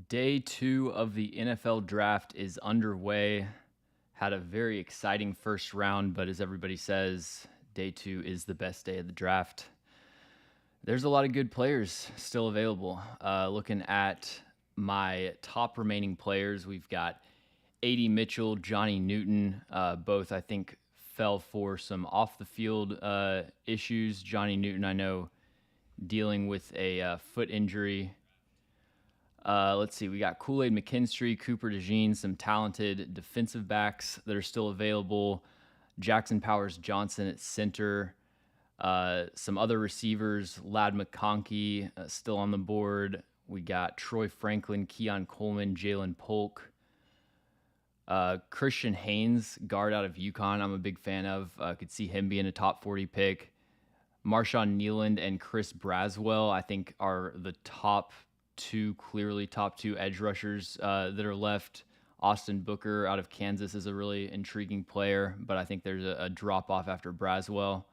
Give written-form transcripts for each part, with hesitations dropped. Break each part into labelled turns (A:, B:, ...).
A: Day two of the NFL draft is underway. Had a very exciting first round, but as everybody says, day two is the best day of the draft. There's a lot of good players still available. Looking at my top remaining players, we've got A.D. Mitchell, Johnny Newton, both I think fell for some off the field issues. Johnny Newton, I know, dealing with a foot injury. Let's see. We got Kool-Aid McKinstry, Cooper DeJean, some talented defensive backs that are still available. Jackson Powers Johnson at center. Some other receivers, Lad McConkey still on the board. We got Troy Franklin, Keon Coleman, Jalen Polk. Christian Haynes, guard out of UConn, I'm a big fan of. Could see him being a top 40 pick. Marshawn Nealand and Chris Braswell, I think, are the clearly top two edge rushers that are left. Austin Booker out of Kansas is a really intriguing player, but I think there's a drop off after Braswell.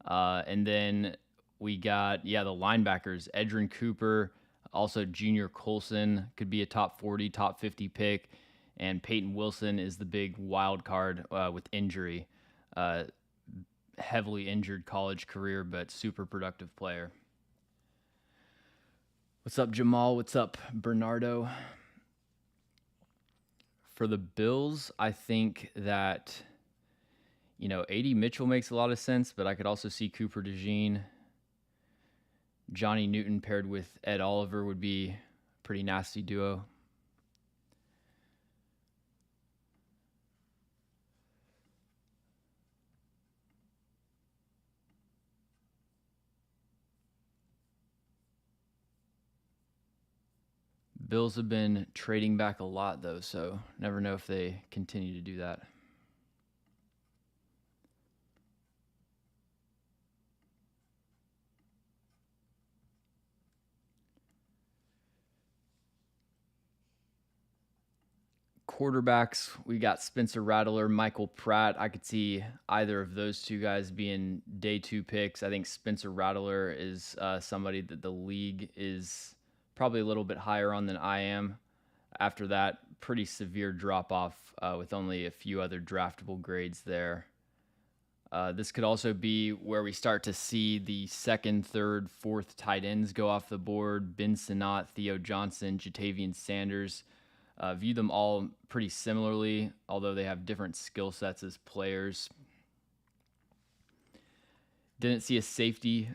A: And then we got, the linebackers, Edrin Cooper, also Junior Colson could be a top 40, top 50 pick. And Peyton Wilson is the big wild card with injury. Heavily injured college career, but super productive player. What's up, Jamal? What's up, Bernardo? For the Bills, I think that, A.D. Mitchell makes a lot of sense, but I could also see Cooper DeJean. Johnny Newton paired with Ed Oliver would be a pretty nasty duo. Bills have been trading back a lot, though, so never know if they continue to do that. Quarterbacks, we got Spencer Rattler, Michael Pratt. I could see either of those two guys being day two picks. I think Spencer Rattler is somebody that the league is probably a little bit higher on than I am. After that, pretty severe drop-off with only a few other draftable grades there. This could also be where we start to see the second, third, fourth tight ends go off the board. Ben Sinnott, Theo Johnson, Jatavian Sanders. View them all pretty similarly, although they have different skill sets as players. Didn't see a safety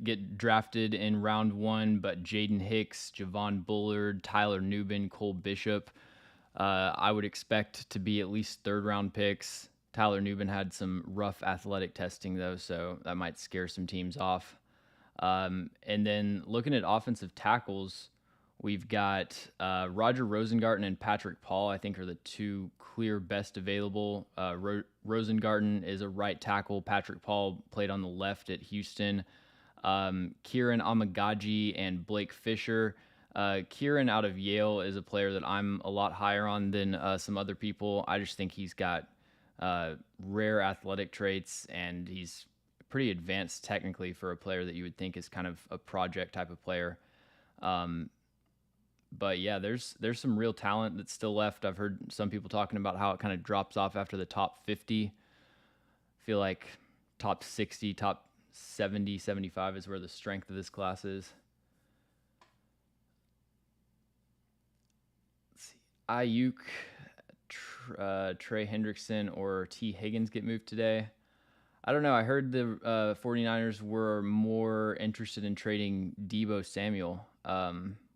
A: get drafted in round one, but Jaden Hicks, Javon Bullard, Tyler Nubin, Cole Bishop, I would expect to be at least third-round picks. Tyler Nubin had some rough athletic testing, though, so that might scare some teams off. And then looking at offensive tackles, we've got Roger Rosengarten and Patrick Paul, I think, are the two clear best available. Rosengarten is a right tackle. Patrick Paul played on the left at Houston. Kieran Amagaji and Blake Fisher. Kieran out of Yale is a player that I'm a lot higher on than some other people. I just think he's got rare athletic traits, and he's pretty advanced technically for a player that you would think is kind of a project type of player. But yeah, there's some real talent that's still left. I've heard some people talking about how it kind of drops off after the top 50. I feel like top 60, top 70, 75 is where the strength of this class is. Let's see. Ayuk, Trey Hendrickson, or T. Higgins get moved today. I don't know. I heard the 49ers were more interested in trading Deebo Samuel,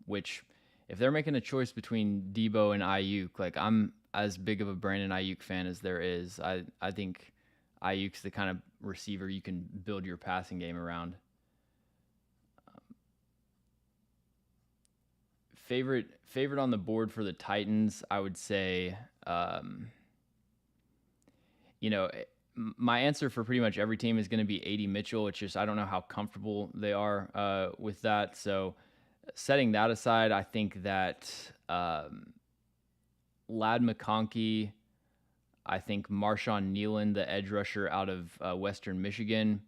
A: which, if they're making a choice between Deebo and Ayuk, like, I'm as big of a Brandon Ayuk fan as there is. I think Ayuk's the kind of receiver you can build your passing game around. Favorite on the board for the Titans, I would say, my answer for pretty much every team is going to be A.D. Mitchell. It's just I don't know how comfortable they are with that. So setting that aside, I think that Lad McConkey, I think Marshawn Nealand, the edge rusher out of Western Michigan.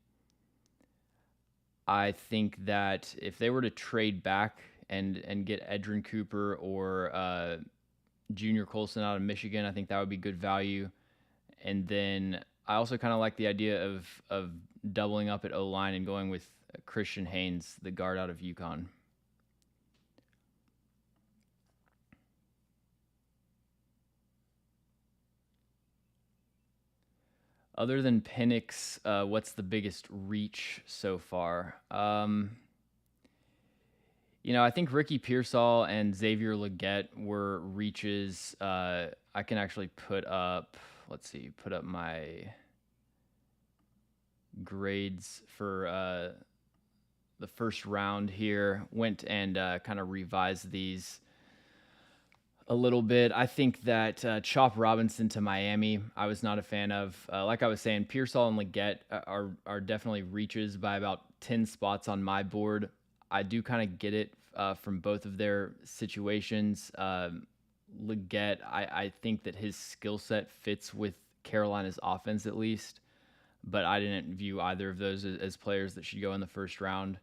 A: I think that if they were to trade back and get Edrin Cooper or Junior Colson out of Michigan. I think that would be good value. And then I also kind of like the idea of doubling up at O-line and going with Christian Haynes, the guard out of UConn. Other than Penix, what's the biggest reach so far? I think Ricky Pearsall and Xavier Legette were reaches. I can actually put up my grades for the first round here. Went and kind of revised these a little bit. I think that Chop Robinson to Miami, I was not a fan of. Like I was saying, Pearsall and Legette are definitely reaches by about 10 spots on my board. I do kind of get it from both of their situations. Legette, I think that his skill set fits with Carolina's offense at least, but I didn't view either of those as players that should go in the first round.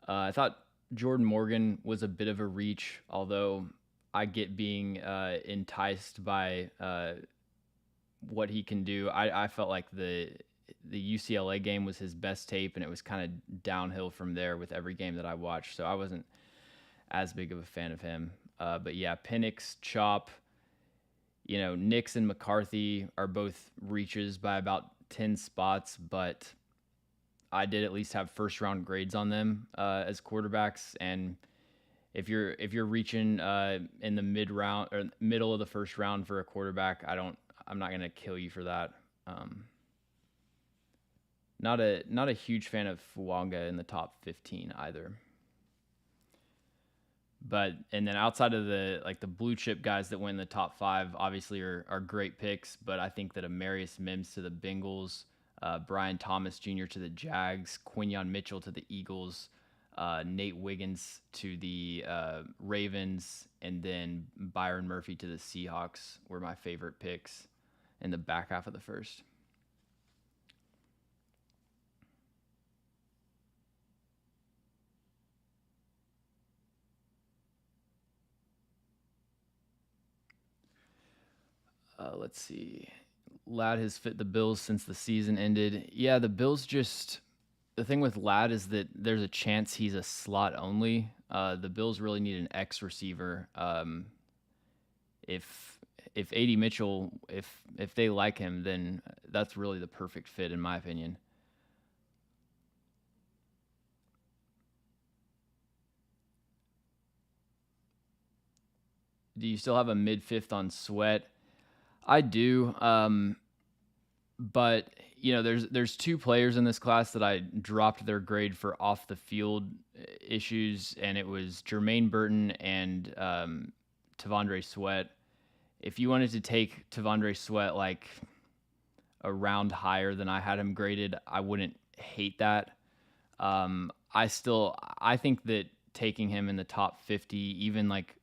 A: I thought Jordan Morgan was a bit of a reach, although I get being enticed by what he can do. I felt like the UCLA game was his best tape, and it was kind of downhill from there with every game that I watched. So I wasn't as big of a fan of him. But yeah, Penix, Chop, Nix and McCarthy are both reaches by about 10 spots, but I did at least have first round grades on them as quarterbacks. And if you're reaching in the mid round or middle of the first round for a quarterback, I'm not going to kill you for that. Not a huge fan of Fuanga in the top 15 either. And then outside of the blue chip guys that win the top 5, obviously are great picks. But I think that Amarius Mims to the Bengals, Brian Thomas Jr. to the Jags, Quinyon Mitchell to the Eagles, Nate Wiggins to the Ravens, and then Byron Murphy to the Seahawks were my favorite picks in the back half of the first. Let's see. Ladd has fit the Bills since the season ended. Yeah, the Bills the thing with Ladd is that there's a chance he's a slot only. The Bills really need an X receiver. If A.D. Mitchell, if they like him, then that's really the perfect fit in my opinion. Do you still have a mid-fifth on Sweat? I do, but there's 2 players in this class that I dropped their grade for off the field issues, and it was Jermaine Burton and T'Vondre Sweat. If you wanted to take T'Vondre Sweat like a round higher than I had him graded, I wouldn't hate that. I think that taking him in the top 50, even like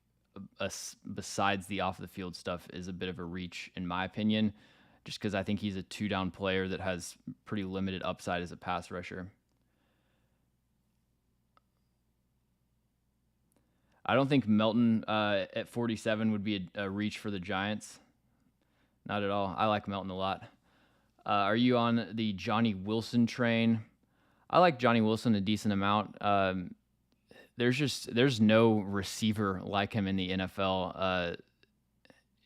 A: besides the off the field stuff, is a bit of a reach in my opinion, just because I think he's a 2-down player that has pretty limited upside as a pass rusher. I don't think Melton at 47 would be a reach for the Giants. Not at all. I like Melton a lot. Are you on the Johnny Wilson train? I like Johnny Wilson a decent amount. There's no receiver like him in the NFL.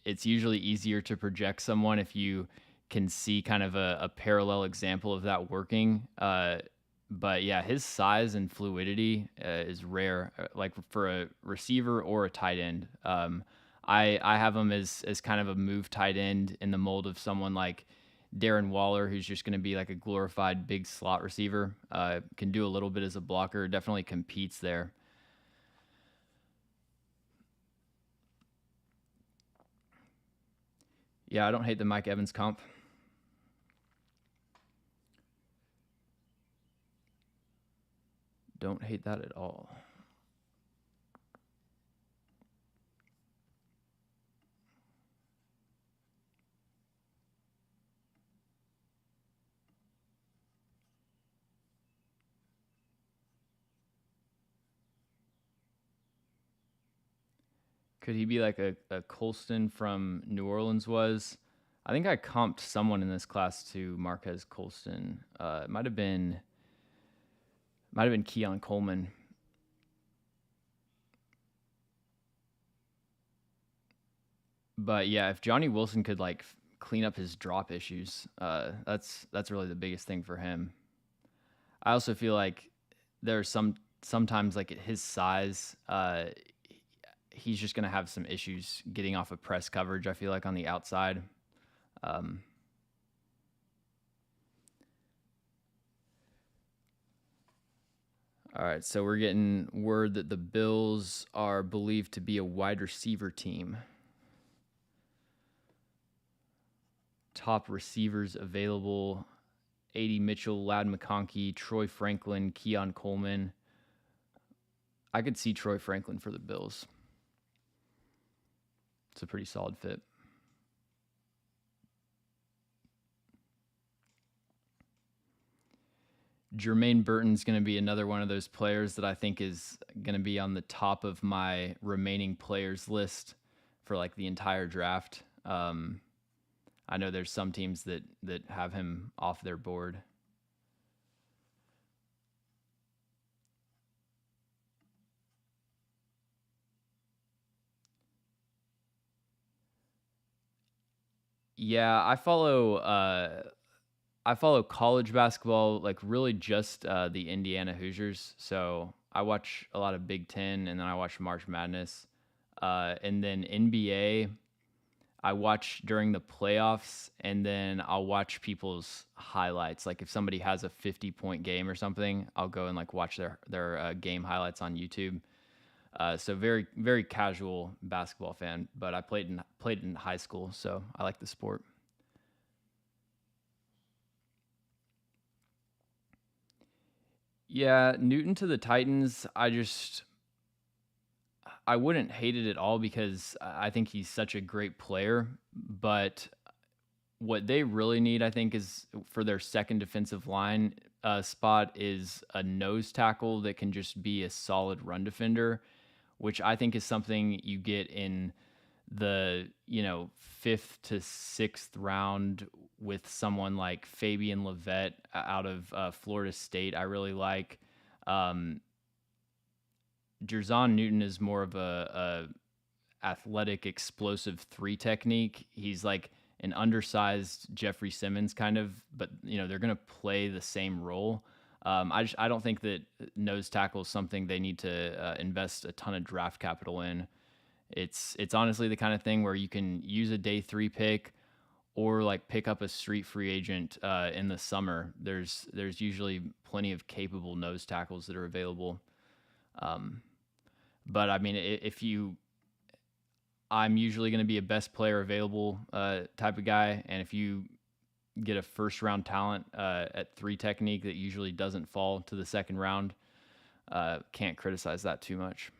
A: It's usually easier to project someone if you can see kind of a parallel example of that working. But yeah, his size and fluidity is rare, like for a receiver or a tight end. I have him as kind of a move tight end in the mold of someone like Darren Waller, who's just going to be like a glorified big slot receiver. Can do a little bit as a blocker, definitely competes there. Yeah, I don't hate the Mike Evans comp. Don't hate that at all. Could he be like a Colston from New Orleans was? I think I comped someone in this class to Marquez Colston. It might have been Keon Coleman. But yeah, if Johnny Wilson could like clean up his drop issues, that's really the biggest thing for him. I also feel like there's sometimes like at his size, he's just gonna have some issues getting off of press coverage. I feel like on the outside. Um, all right, so we're getting word that the Bills are believed to be a wide receiver team. Top receivers available: A.D. Mitchell, Lad McConkey, Troy Franklin, Keon Coleman. I could see Troy Franklin for the Bills. It's a pretty solid fit. Jermaine Burton's going to be another one of those players that I think is going to be on the top of my remaining players list for like the entire draft. I know there's some teams that have him off their board. Yeah, I follow college basketball, like really just the Indiana Hoosiers. So I watch a lot of Big Ten, and then I watch March Madness, and then NBA. I watch during the playoffs, and then I'll watch people's highlights. Like if somebody has a 50-point game or something, I'll go and like watch their game highlights on YouTube. So very very casual basketball fan, but I played in high school, so I like the sport. Yeah, Newton to the Titans. I wouldn't hate it at all because I think he's such a great player. But what they really need, I think, is for their second defensive line spot is a nose tackle that can just be a solid run defender, which I think is something you get in the fifth to sixth round with someone like Fabian Levet out of Florida State. I really like. Um, Jerzon Newton is more of a athletic, explosive three technique. He's like an undersized Jeffrey Simmons kind of, but they're gonna play the same role. I don't think that nose tackle is something they need to invest a ton of draft capital in. It's honestly the kind of thing where you can use a day 3 pick or like pick up a street free agent in the summer. There's usually plenty of capable nose tackles that are available. Um, but I mean, if you I'm usually going to be a best player available type of guy. And if you get a first round talent at three technique that usually doesn't fall to the second round, can't criticize that too much.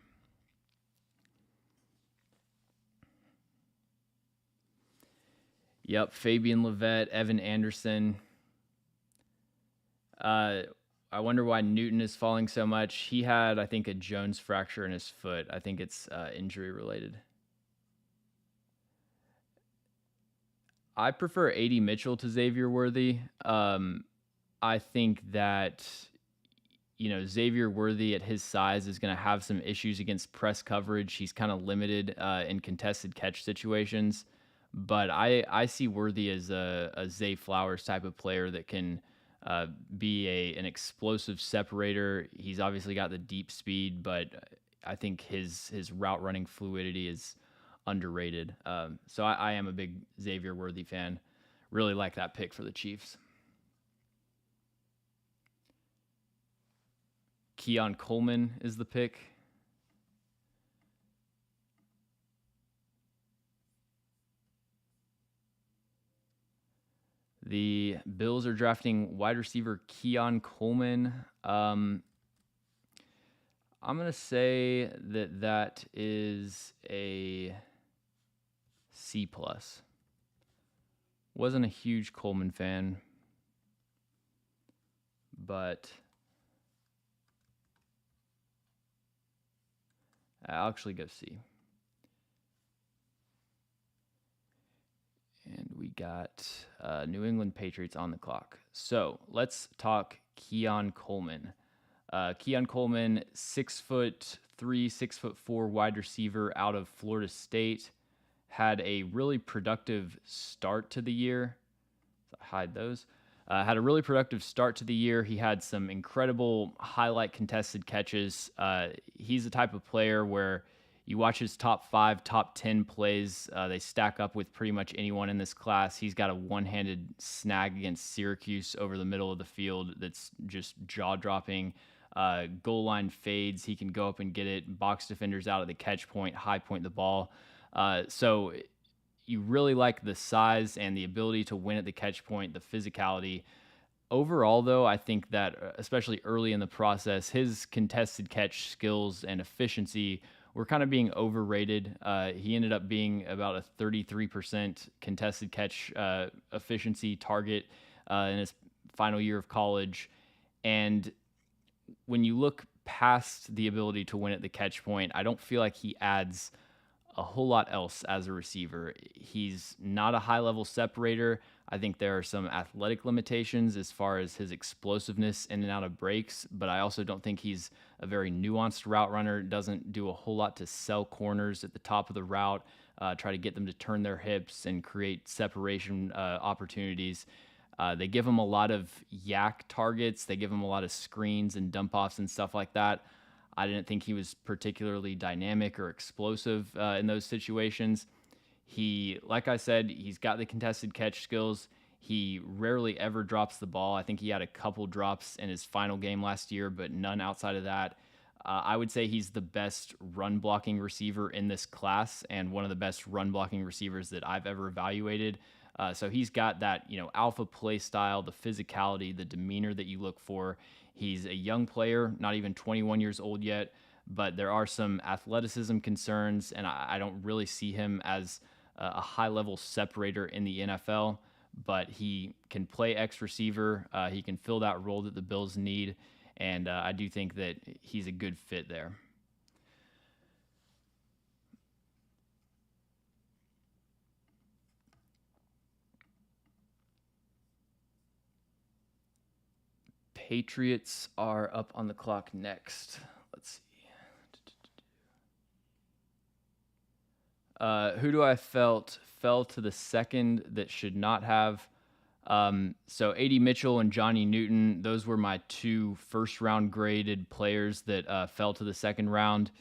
A: Yep, Fabian Levet, Evan Anderson. Uh, I wonder why Newton is falling so much. He had, I think, a Jones fracture in his foot. I think it's injury related. I prefer A.D. Mitchell to Xavier Worthy. I think that Xavier Worthy at his size is going to have some issues against press coverage. He's kind of limited in contested catch situations, but I see Worthy as a Zay Flowers type of player that can be an explosive separator. He's obviously got the deep speed, but I think his route running fluidity is underrated. So I am a big Xavier Worthy fan. Really like that pick for the Chiefs. Keon Coleman is the pick. The Bills are drafting wide receiver Keon Coleman. I'm going to say that is a C plus. Wasn't a huge Coleman fan, but I'll actually go C. got New England Patriots on the clock. So let's talk Keon Coleman. Keon Coleman, 6'3", 6'4" wide receiver out of Florida State, had a really productive start to the year. Hide those. Had a really productive start to the year. He had some incredible highlight contested catches. He's the type of player where you watch his top 5, top 10 plays. They stack up with pretty much anyone in this class. He's got a one-handed snag against Syracuse over the middle of the field that's just jaw-dropping. Goal line fades. He can go up and get it. Box defenders out at the catch point, high point the ball. So you really like the size and the ability to win at the catch point, the physicality. Overall, though, I think that especially early in the process, his contested catch skills and efficiency were kind of being overrated. He ended up being about a 33% contested catch efficiency target in his final year of college. And when you look past the ability to win at the catch point, I don't feel like he adds a whole lot else as a receiver. He's not a high-level separator. I think there are some athletic limitations as far as his explosiveness in and out of breaks, but I also don't think he's a very nuanced route runner. Doesn't do a whole lot to sell corners at the top of the route, try to get them to turn their hips and create separation opportunities. They give him a lot of yak targets. They give him a lot of screens and dump-offs and stuff like that. I didn't think he was particularly dynamic or explosive in those situations. He, like I said, he's got the contested catch skills. He rarely ever drops the ball. I think he had a couple drops in his final game last year, but none outside of that. I would say he's the best run blocking receiver in this class and one of the best run blocking receivers that I've ever evaluated. So he's got that, alpha play style, the physicality, the demeanor that you look for. He's a young player, not even 21 years old yet, but there are some athleticism concerns, and I don't really see him as a high-level separator in the NFL, but he can play X receiver. He can fill that role that the Bills need, and I do think that he's a good fit there. Patriots are up on the clock next. Let's see. Who do I felt fell to the second that should not have? So A.D. Mitchell and Johnny Newton, those were my 2 first-round graded players that fell to the second round.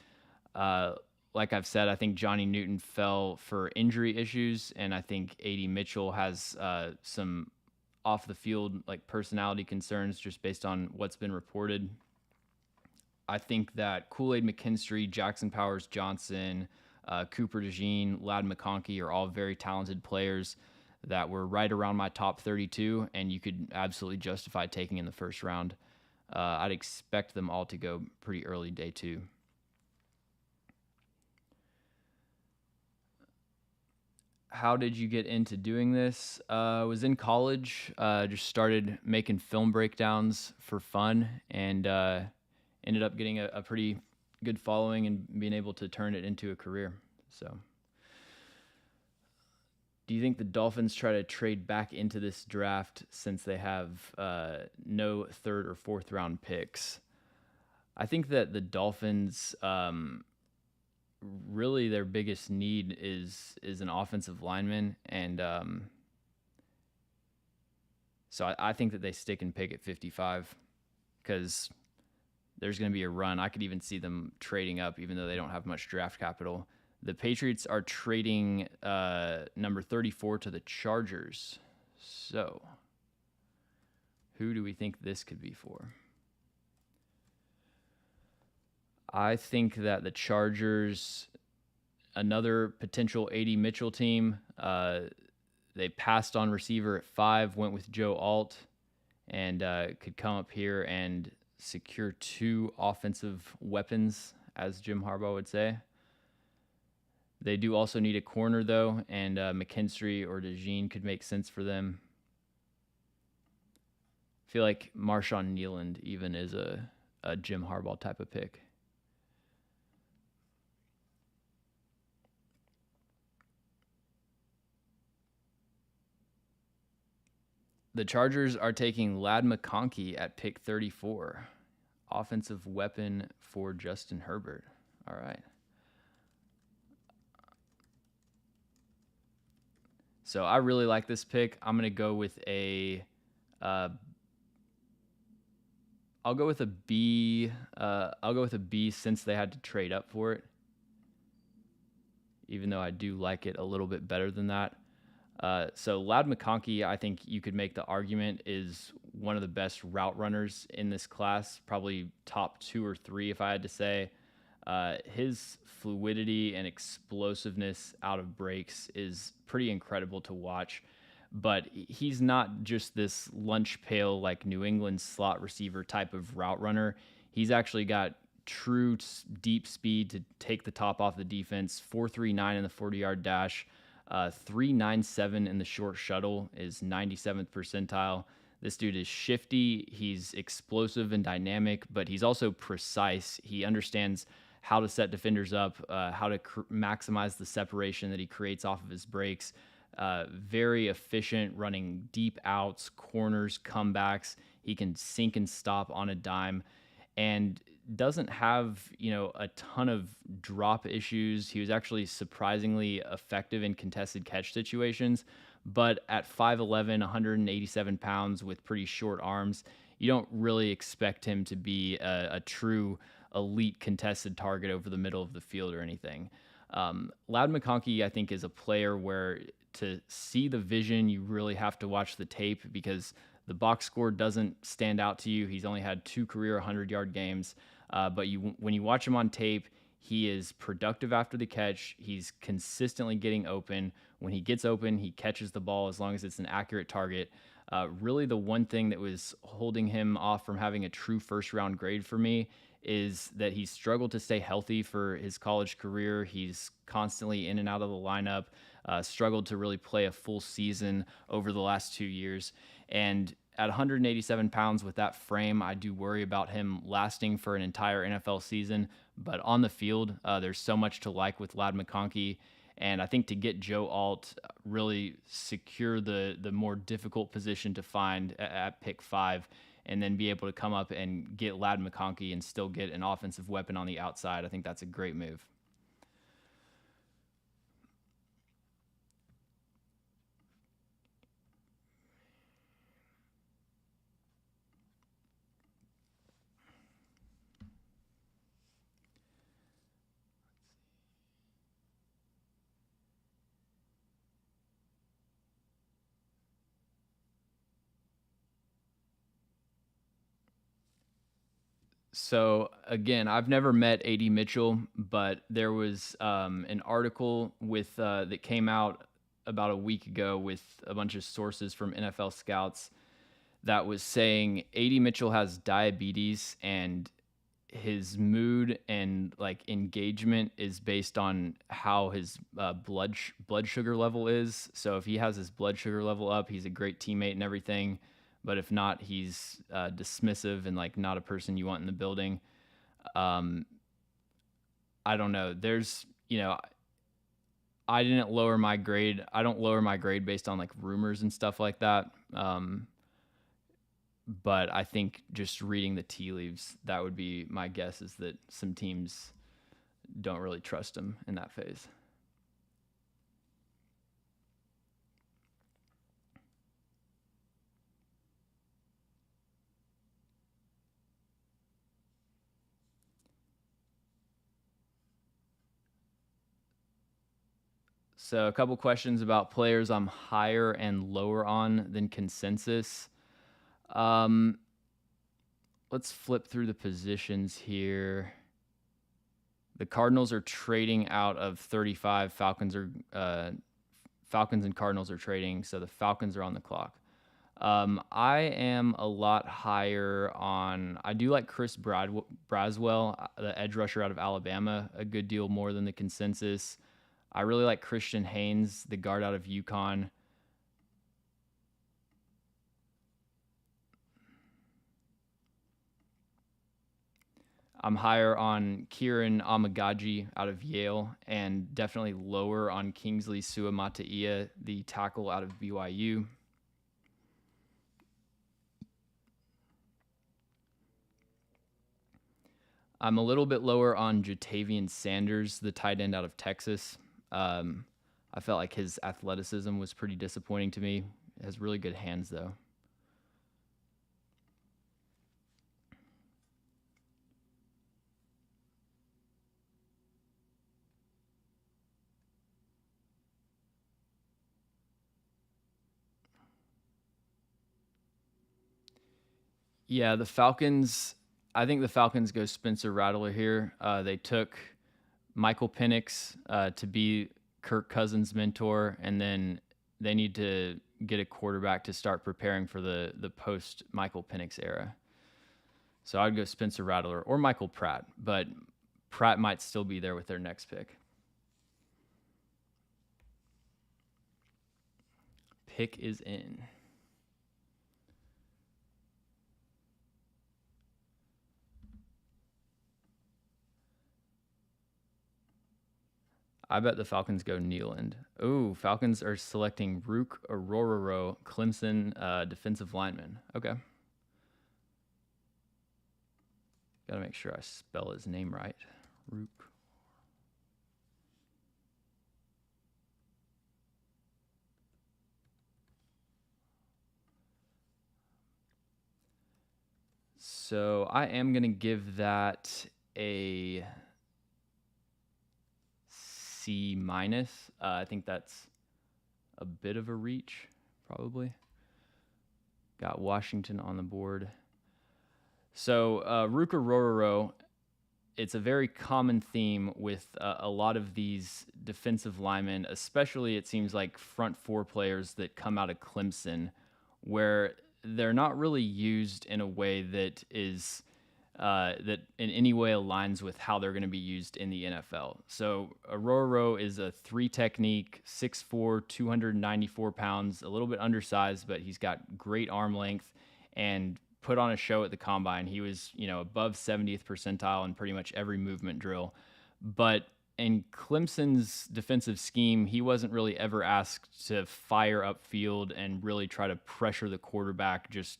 A: Like I've said, I think Johnny Newton fell for injury issues, and I think A.D. Mitchell has some off the field personality concerns just based on what's been reported. I think that Kool-Aid McKinstry, Jackson Powers Johnson, Cooper DeJean, Ladd McConkey are all very talented players that were right around my top 32, and you could absolutely justify taking in the first round. I'd expect them all to go pretty early day 2. How did you get into doing this? I was in college, just started making film breakdowns for fun, and ended up getting a pretty good following and being able to turn it into a career. So, do you think the Dolphins try to trade back into this draft since they have no 3rd or 4th round picks? I think that the Dolphins, really their biggest need is an offensive lineman, and so I think that they stick and pick at 55 because there's going to be a run. I could even see them trading up, even though they don't have much draft capital. The Patriots are trading number 34 to the Chargers. So, who do we think this could be for? I think that the Chargers, another potential A.D. Mitchell team, they passed on receiver at 5, went with Joe Alt, and could come up here and secure 2 offensive weapons, as Jim Harbaugh would say. They do also need a corner, though, and McKinstry or DeJean could make sense for them. I feel like Marshawn Nealand even is a Jim Harbaugh type of pick. The Chargers are taking Ladd McConkey at pick 34, offensive weapon for Justin Herbert. All right. So I really like this pick. I'm going to go with I'll go with a B. I'll go with a B since they had to trade up for it, even though I do like it a little bit better than that. So Ladd McConkey, I think you could make the argument, is one of the best route runners in this class, probably top 2 or 3 if I had to say. His fluidity and explosiveness out of breaks is pretty incredible to watch. But he's not just this lunch pail like New England slot receiver type of route runner. He's actually got true deep speed to take the top off the defense. 4.39 in the 40-yard dash, 3.97 in the short shuttle is 97th percentile. This dude is shifty. He's explosive and dynamic, but he's also precise. He understands how to set defenders up, how to maximize the separation that he creates off of his breaks. Very efficient running deep outs, corners, comebacks. He can sink and stop on a dime and doesn't have, a ton of drop issues. He was actually surprisingly effective in contested catch situations, but at 5'11", 187 pounds with pretty short arms, you don't really expect him to be a true elite contested target over the middle of the field or anything. Ladd McConkey, I think, is a player where to see the vision, you really have to watch the tape because the box score doesn't stand out to you. He's only had 2 career 100-yard games, but when you watch him on tape, he is productive after the catch. He's consistently getting open. When he gets open, he catches the ball as long as it's an accurate target. Really, the one thing that was holding him off from having a true first-round grade for me is that he struggled to stay healthy for his college career. He's constantly in and out of the lineup, struggled to really play a full season over the last 2 years. And at 187 pounds with that frame, I do worry about him lasting for an entire NFL season. But on the field, there's so much to like with Ladd McConkey. And I think to get Joe Alt really secure the more difficult position to find at pick 5, and then be able to come up and get Ladd McConkey and still get an offensive weapon on the outside, I think that's a great move. So again, I've never met AD Mitchell, but there was an article with that came out about a week ago with a bunch of sources from NFL scouts that was saying AD Mitchell has diabetes and his mood and like engagement is based on how his blood sugar level is. So if he has his blood sugar level up, he's a great teammate and everything. But if not, he's dismissive and like not a person you want in the building. I don't know. I didn't lower my grade. I don't lower my grade based on like rumors and stuff like that. But I think just reading the tea leaves, that would be my guess, is that some teams don't really trust him in that phase. So a couple questions about players I'm higher and lower on than consensus. Let's flip through the positions here. The Cardinals are trading out of 35. Falcons and Cardinals are trading, so the Falcons are on the clock. I am a lot higher on. I do like Chris Braswell, the edge rusher out of Alabama, a good deal more than the consensus. I really like Christian Haynes, the guard out of UConn. I'm higher on Kieran Amagaji out of Yale, and definitely lower on Kingsley Suamataia, the tackle out of BYU. I'm a little bit lower on Jatavian Sanders, the tight end out of Texas. Um, I felt like his athleticism was pretty disappointing to me. He has really good hands, though. Yeah, the Falcons. I think the Falcons go Spencer Rattler here. They took Michael Penix to be Kirk Cousins' mentor, and then they need to get a quarterback to start preparing for the post Michael Penix era. So I'd go Spencer Rattler or Michael Pratt, but Pratt might still be there with their next pick. Pick is in. I bet the Falcons go Nealand. Oh, Falcons are selecting Rook Orororo, Clemson defensive lineman. Okay. Got to make sure I spell his name right. Rook. So I am going to give that a C minus. I think that's a bit of a reach, probably. Got Washington on the board. So Ruka Rororo, it's a very common theme with a lot of these defensive linemen, especially it seems like front four players that come out of Clemson, where they're not really used in a way that is that in any way aligns with how they're going to be used in the NFL. So Ororo is a three technique, 6'4", 294 pounds, a little bit undersized, but he's got great arm length and put on a show at the combine. He was, above 70th percentile in pretty much every movement drill. But in Clemson's defensive scheme, he wasn't really ever asked to fire upfield and really try to pressure the quarterback, just,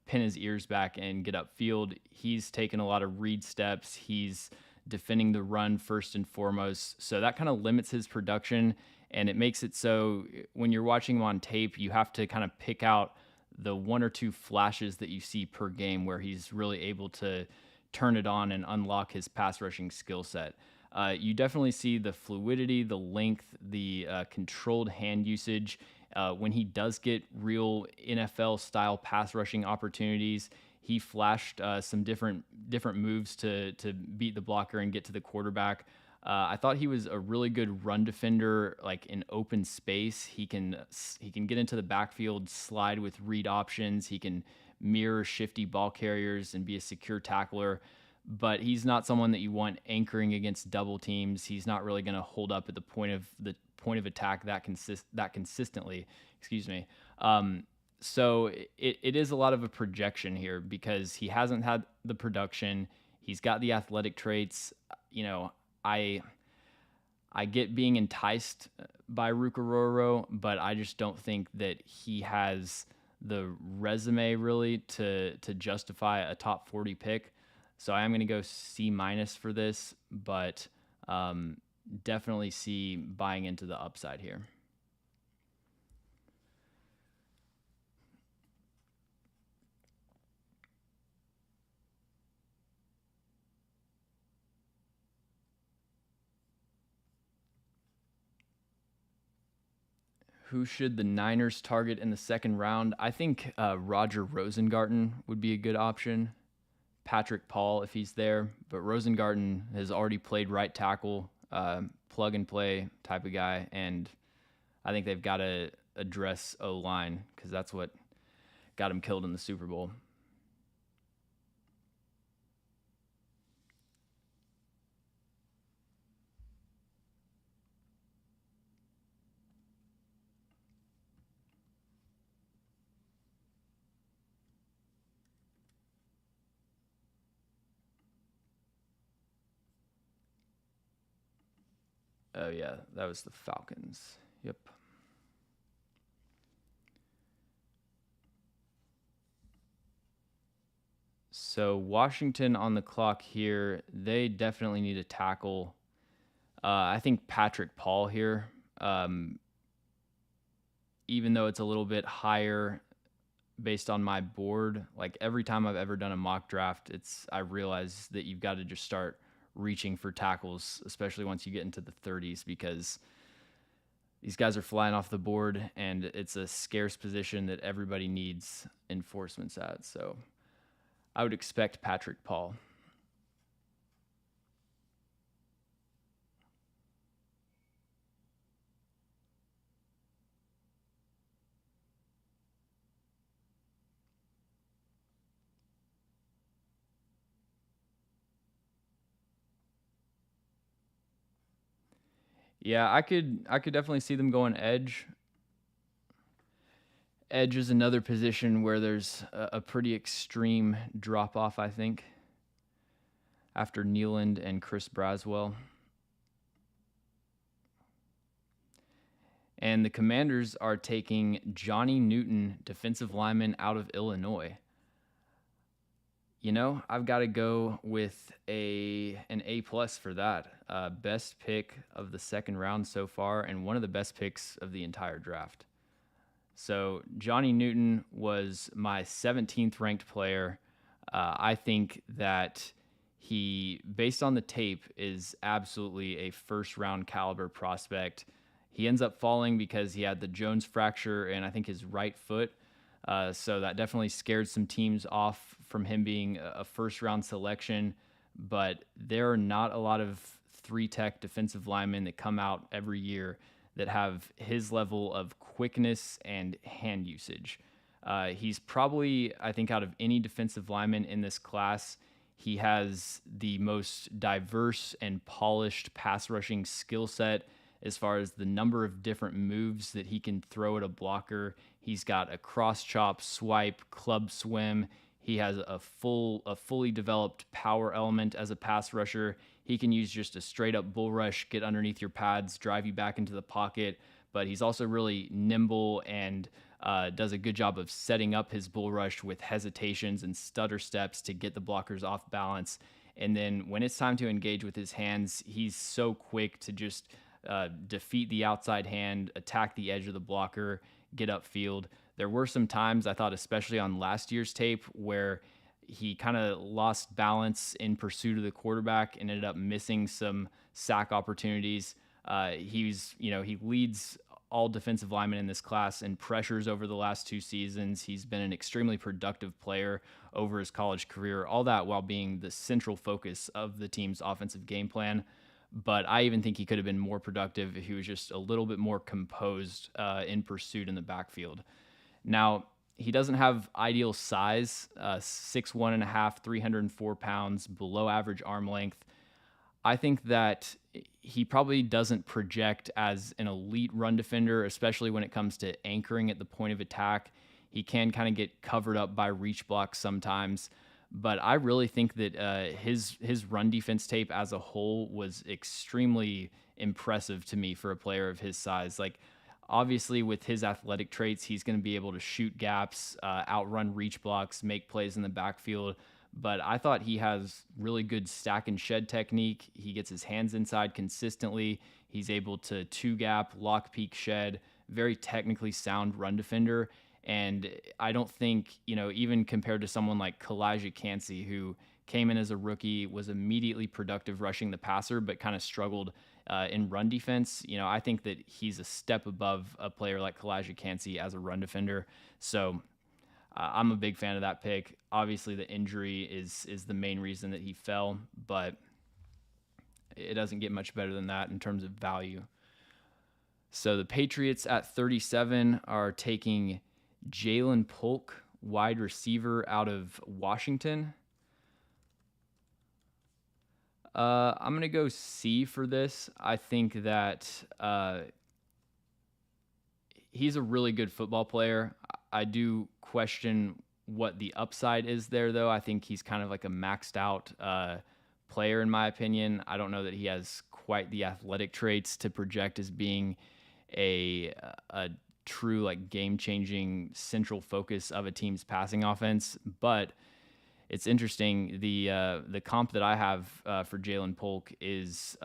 A: pin his ears back and get upfield. He's taken a lot of read steps. He's defending the run first and foremost. So that kind of limits his production, and it makes it so when you're watching him on tape, you have to kind of pick out the one or two flashes that you see per game where he's really able to turn it on and unlock his pass rushing skill set. You definitely see the fluidity, the length, the controlled hand usage. When he does get real NFL style pass rushing opportunities, he flashed some different moves to beat the blocker and get to the quarterback. I thought he was a really good run defender, like in open space. He can get into the backfield, slide with read options. He can mirror shifty ball carriers and be a secure tackler. But he's not someone that you want anchoring against double teams. He's not really going to hold up at the point of attack that consistently. Excuse me. So it is a lot of a projection here because he hasn't had the production. He's got the athletic traits. I get being enticed by Rukaroro, but I just don't think that he has the resume really to justify a top 40 pick. So I am going to go C minus for this, but definitely see buying into the upside here. Who should the Niners target in the second round? I think Roger Rosengarten would be a good option. Patrick Paul if he's there, but Rosengarten has already played right tackle, plug and play type of guy, and I think they've got to address O-line because that's what got him killed in the Super Bowl. Oh yeah, that was the Falcons. Yep. So Washington on the clock here, they definitely need a tackle. I think Patrick Paul here, um, even though it's a little bit higher based on my board, like every time I've ever done a mock draft, I realize that you've got to just start reaching for tackles, especially once you get into the 30s, because these guys are flying off the board and it's a scarce position that everybody needs enforcements at. So I would expect Patrick Paul. Yeah, I could definitely see them going edge. Edge is another position where there's a pretty extreme drop off, I think, after Nealand and Chris Braswell. And the Commanders are taking Johnny Newton, defensive lineman out of Illinois. You know, I've got to go with an A plus for that. Best pick of the second round so far, and one of the best picks of the entire draft. So Johnny Newton was my 17th ranked player. I think that he, based on the tape, is absolutely a first round caliber prospect. He ends up falling because he had the Jones fracture and I think his right foot. So that definitely scared some teams off from him being a first round selection. But there are not a lot of three tech defensive linemen that come out every year that have his level of quickness and hand usage. He's probably, I think, out of any defensive lineman in this class, he has the most diverse and polished pass rushing skill set as far as the number of different moves that he can throw at a blocker. He's got a cross chop, swipe, club swim. He has a fully developed power element as a pass rusher. He can use just a straight up bull rush, get underneath your pads, drive you back into the pocket. But he's also really nimble and does a good job of setting up his bull rush with hesitations and stutter steps to get the blockers off balance. And then when it's time to engage with his hands, he's so quick to just defeat the outside hand, attack the edge of the blocker, get upfield. There were some times I thought, especially on last year's tape, where he kind of lost balance in pursuit of the quarterback and ended up missing some sack opportunities. He leads all defensive linemen in this class in pressures over the last 2 seasons. He's been an extremely productive player over his college career, all that while being the central focus of the team's offensive game plan. But I even think he could have been more productive if he was just a little bit more composed in pursuit in the backfield. Now, he doesn't have ideal size, 6'1.5", 304 pounds, below average arm length. I think that he probably doesn't project as an elite run defender, especially when it comes to anchoring at the point of attack. He can kind of get covered up by reach blocks sometimes. But I really think that his run defense tape as a whole was extremely impressive to me for a player of his size. Like, obviously, with his athletic traits, he's going to be able to shoot gaps, outrun reach blocks, make plays in the backfield. But I thought he has really good stack and shed technique. He gets his hands inside consistently. He's able to two gap, lock, peek, shed. Very technically sound run defender. And I don't think, even compared to someone like Kalijah Kancey, who came in as a rookie, was immediately productive rushing the passer, but kind of struggled in run defense. I think that he's a step above a player like Kalijah Kancey as a run defender. So I'm a big fan of that pick. Obviously, the injury is the main reason that he fell, but it doesn't get much better than that in terms of value. So the Patriots at 37 are taking Jalen Polk, wide receiver out of Washington. I'm going to go C for this. I think that he's a really good football player. I do question what the upside is there, though. I think he's kind of like a maxed out player, in my opinion. I don't know that he has quite the athletic traits to project as being a true like game-changing central focus of a team's passing offense. But it's interesting. The comp that I have for Jalen Polk is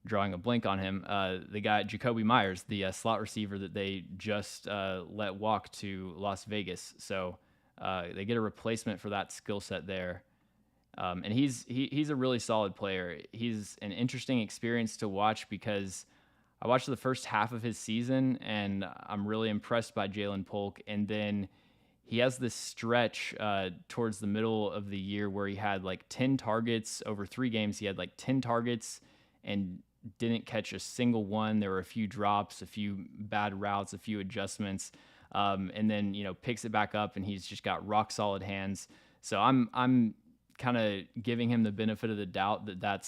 A: drawing a blank on him. The guy Jacoby Myers, the slot receiver that they just let walk to Las Vegas. So they get a replacement for that skill set there. And he's a really solid player. He's an interesting experience to watch because I watched the first half of his season and I'm really impressed by Jalen Polk. And then he has this stretch towards the middle of the year where he had like 10 targets over 3 games. He had like 10 targets and didn't catch a single one. There were a few drops, a few bad routes, a few adjustments, and then picks it back up and he's just got rock solid hands. So I'm kind of giving him the benefit of the doubt that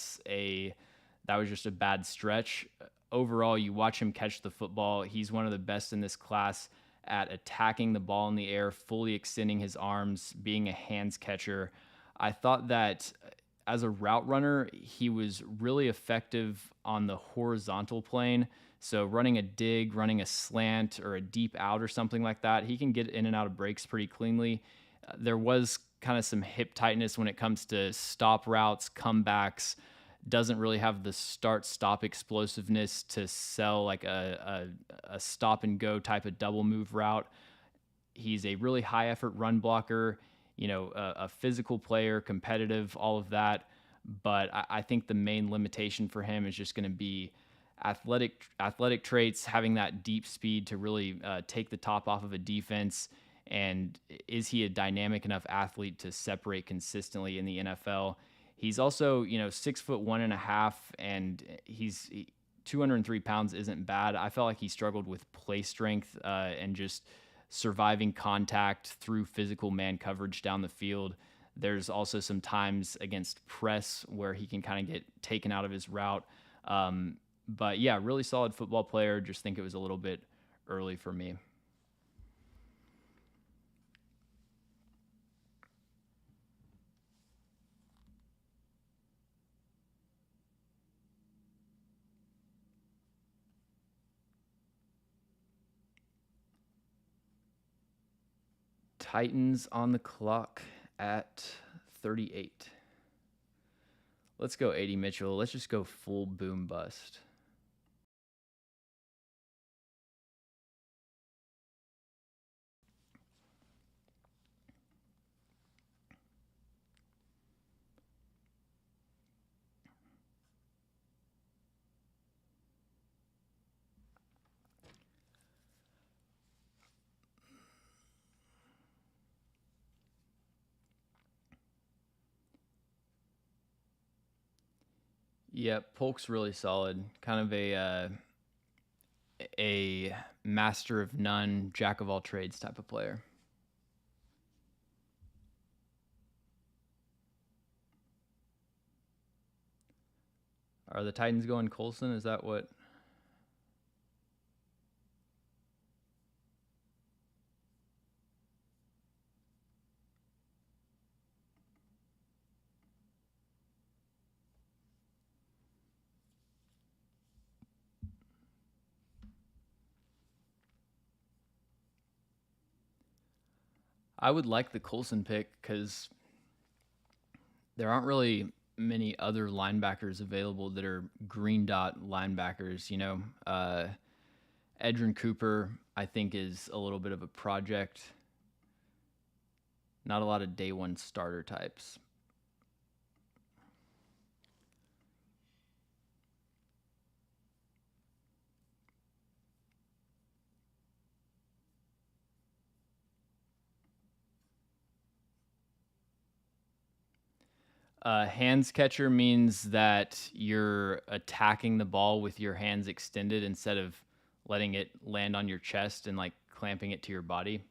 A: was just a bad stretch. Overall, you watch him catch the football. He's one of the best in this class at attacking the ball in the air, fully extending his arms, being a hands catcher. I thought that as a route runner, he was really effective on the horizontal plane. So running a dig, running a slant, or a deep out or something like that, he can get in and out of breaks pretty cleanly. There was kind of some hip tightness when it comes to stop routes, comebacks. Doesn't really have the start-stop explosiveness to sell like a stop and go type of double move route. He's a really high effort run blocker, a physical player, competitive, all of that. But I think the main limitation for him is just going to be athletic traits, having that deep speed to really take the top off of a defense. And is he a dynamic enough athlete to separate consistently in the NFL? He's also, 6'1.5", and he's 203 pounds isn't bad. I felt like he struggled with play strength and just surviving contact through physical man coverage down the field. There's also some times against press where he can kind of get taken out of his route. But yeah, really solid football player. Just think it was a little bit early for me. Titans on the clock at 38. Let's go AD Mitchell. Let's just go full boom bust. Yeah, Polk's really solid. Kind of a master of none, jack of all trades type of player. Are the Titans going Colson? Is that what? I would like the Colson pick because there aren't really many other linebackers available that are green dot linebackers. Edgerrin Cooper, I think, is a little bit of a project. Not a lot of day one starter types. Hands catcher means that you're attacking the ball with your hands extended instead of letting it land on your chest and like clamping it to your body.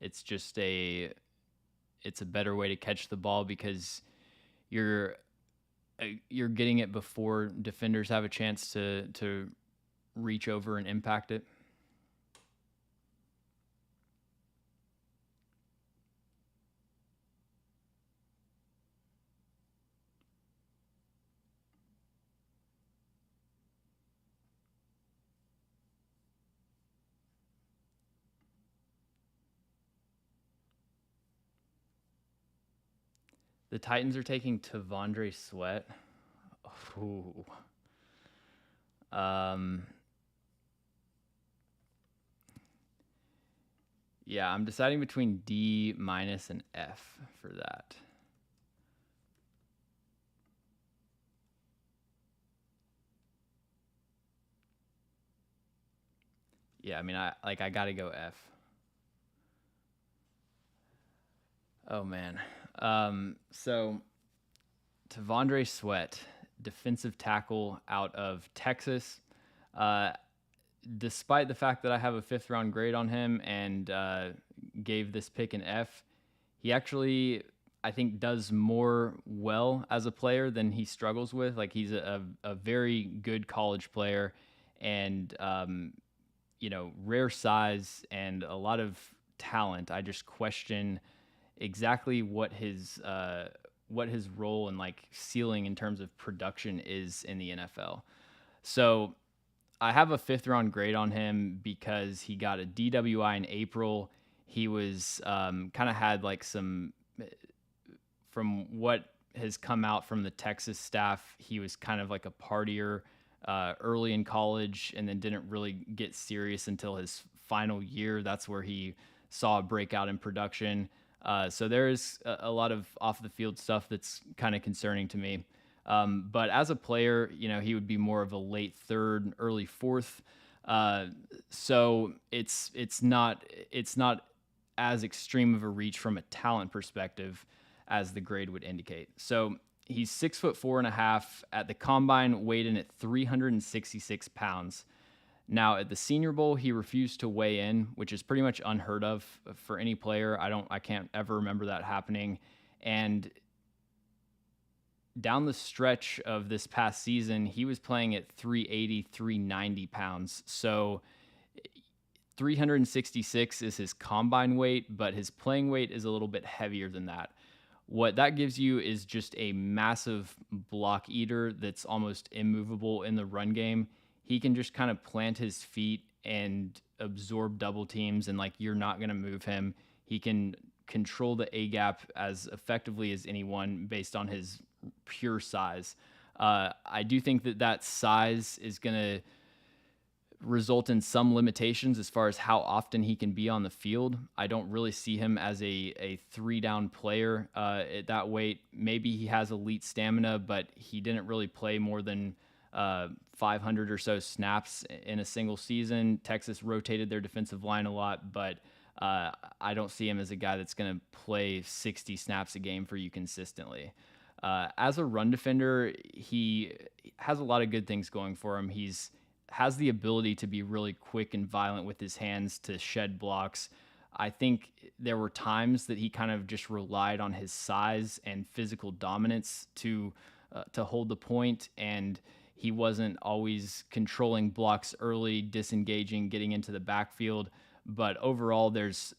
A: It's just it's a better way to catch the ball because you're getting it before defenders have a chance to reach over and impact it. The Titans are taking Tavondre Sweat. Ooh. Um, yeah, I'm deciding between D minus and F for that. Yeah, I mean, I gotta go F. Oh man. So Tavondre Sweat, defensive tackle out of Texas. Uh, Despite the fact that I have a 5th round grade on him and gave this pick an F, he actually, I think, does more well as a player than he struggles with. Like, he's a very good college player, and rare size and a lot of talent. I just question exactly what his role and like ceiling in terms of production is in the NFL. So I have a 5th round grade on him because he got a DWI in April. He was kind of had like some, from what has come out from the Texas staff, he was kind of like a partier early in college and then didn't really get serious until his final year. That's where he saw a breakout in production. So there is a lot of off the field stuff that's kind of concerning to me. But as a player, he would be more of a late third, early fourth. So it's not as extreme of a reach from a talent perspective as the grade would indicate. So he's 6'4.5" at the combine, weighed in at 366 pounds. Now at the Senior Bowl, he refused to weigh in, which is pretty much unheard of for any player. I can't ever remember that happening. And down the stretch of this past season, he was playing at 380, 390 pounds. So 366 is his combine weight, but his playing weight is a little bit heavier than that. What that gives you is just a massive block eater that's almost immovable in the run game. He can just kind of plant his feet and absorb double teams, and like you're not going to move him. He can control the A gap as effectively as anyone based on his pure size. I do think that size is going to result in some limitations as far as how often he can be on the field. I don't really see him as a 3-down player at that weight. Maybe he has elite stamina, but he didn't really play more than 500 or so snaps in a single season. Texas rotated their defensive line a lot, but I don't see him as a guy that's going to play 60 snaps a game for you consistently. As a run defender, he has a lot of good things going for him. Has the ability to be really quick and violent with his hands to shed blocks. I think there were times that he kind of just relied on his size and physical dominance to hold the point, and he wasn't always controlling blocks early, disengaging, getting into the backfield. But overall, there's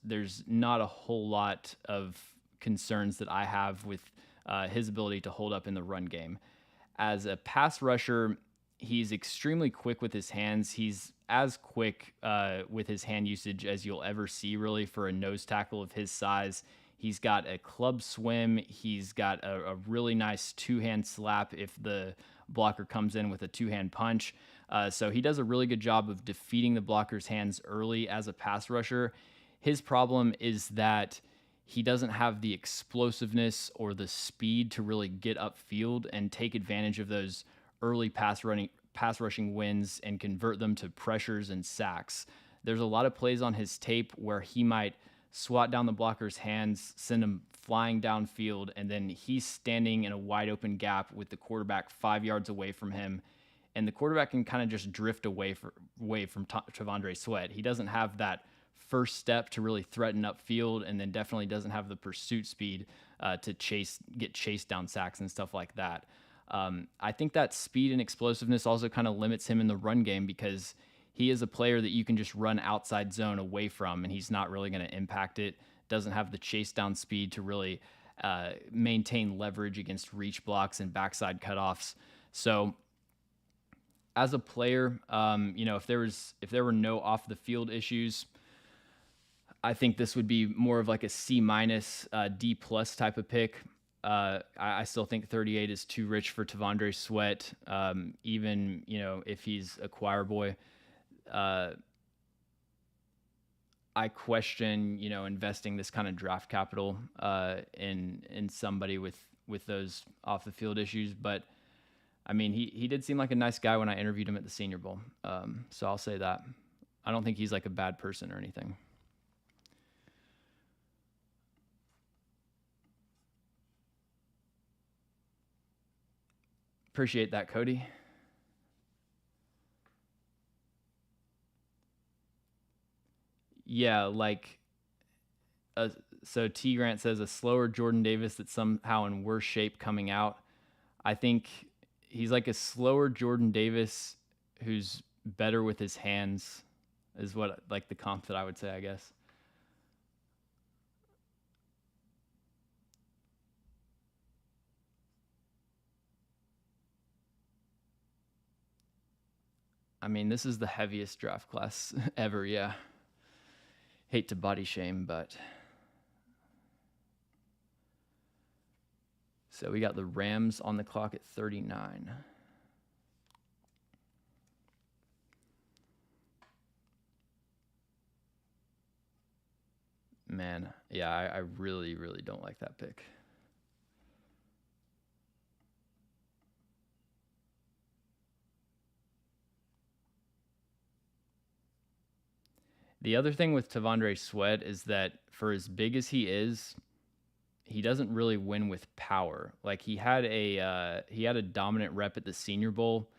A: not a whole lot of concerns that I have with his ability to hold up in the run game. As a pass rusher, he's extremely quick with his hands. He's as quick with his hand usage as you'll ever see, really, for a nose tackle of his size. He's got a club swim. He's got a really nice two-hand slap if the blocker comes in with a two-hand punch. So he does a really good job of defeating the blocker's hands early as a pass rusher. His problem is that he doesn't have the explosiveness or the speed to really get upfield and take advantage of those early pass rushing wins and convert them to pressures and sacks. There's a lot of plays on his tape where he might swat down the blocker's hands, send him flying downfield, and then he's standing in a wide open gap with the quarterback 5 yards away from him, and the quarterback can kind of just drift away from Tavondre Sweat. He doesn't have that first step to really threaten upfield, and then definitely doesn't have the pursuit speed to get chased down sacks and stuff like that. I think that speed and explosiveness also kind of limits him in the run game because he is a player that you can just run outside zone away from, and he's not really going to impact it. Doesn't have the chase down speed to really maintain leverage against reach blocks and backside cutoffs. So as a player, if there were no off the field issues, I think this would be more of like a C minus, D plus type of pick. I still think 38 is too rich for Tavondre Sweat. Even if he's a choir boy, uh, I question investing this kind of draft capital in somebody with those off the field issues. But I mean, he did seem like a nice guy when I interviewed him at the Senior Bowl. So I'll say that. I don't think he's like a bad person or anything. Appreciate that, Cody. Yeah, like so T Grant says a slower Jordan Davis that's somehow in worse shape coming out. I think he's like a slower Jordan Davis who's better with his hands is what like the comp that I would say, I guess. I mean, this is the heaviest draft class ever, yeah. Hate to body shame, but so we got the Rams on the clock at 39. Man, yeah, I really, really don't like that pick. The other thing with Tavondre Sweat is that for as big as he doesn't really win with power. Like he had a dominant rep at the Senior Bowl.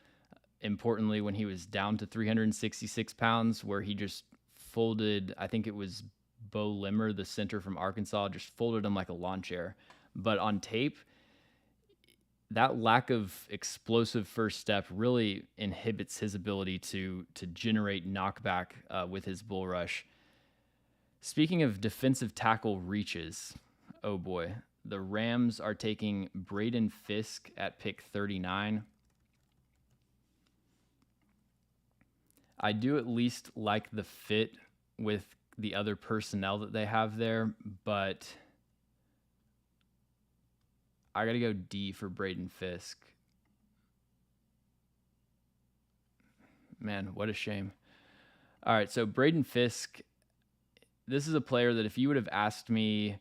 A: Importantly, when he was down to 366 pounds, where he just folded. I think it was Bo Limmer, the center from Arkansas, just folded him like a lawn chair. But on tape, that lack of explosive first step really inhibits his ability to generate knockback with his bull rush. Speaking of defensive tackle reaches, oh boy, the Rams are taking Braden Fisk at pick 39. I do at least like the fit with the other personnel that they have there, but I got to go D for Braden Fisk. Man, what a shame. All right, so Braden Fisk, this is a player that if you would have asked me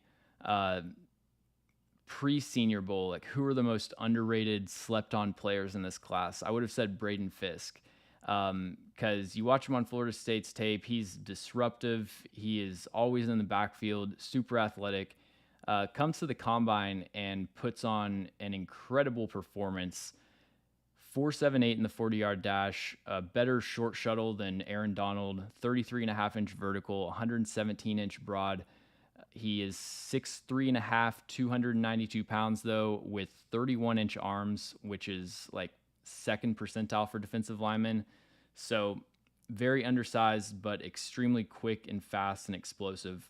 A: pre-Senior Bowl, like who are the most underrated, slept-on players in this class, I would have said Braden Fisk. Because you watch him on Florida State's tape, he's disruptive. He is always in the backfield, super athletic. Comes to the combine and puts on an incredible performance. 4.78 in the 40-yard dash, a better short shuttle than Aaron Donald, 33.5-inch vertical, 117-inch broad. He is 6'3.5", 292 pounds, though, with 31-inch arms, which is like second percentile for defensive linemen. So very undersized, but extremely quick and fast and explosive.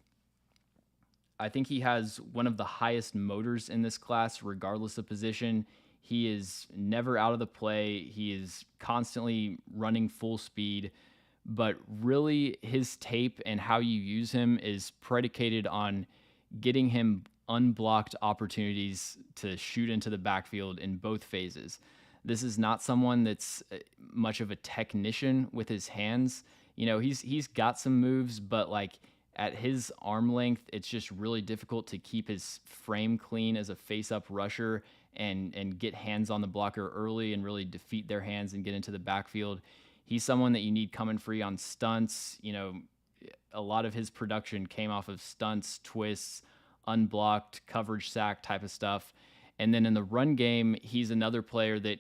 A: I think he has one of the highest motors in this class, regardless of position. He is never out of the play. He is constantly running full speed. But really, his tape and how you use him is predicated on getting him unblocked opportunities to shoot into the backfield in both phases. This is not someone that's much of a technician with his hands. He's got some moves, but like at his arm length, it's just really difficult to keep his frame clean as a face-up rusher and get hands on the blocker early and really defeat their hands and get into the backfield. He's someone that you need coming free on stunts. A lot of his production came off of stunts, twists, unblocked, coverage sack type of stuff. And then in the run game, he's another player that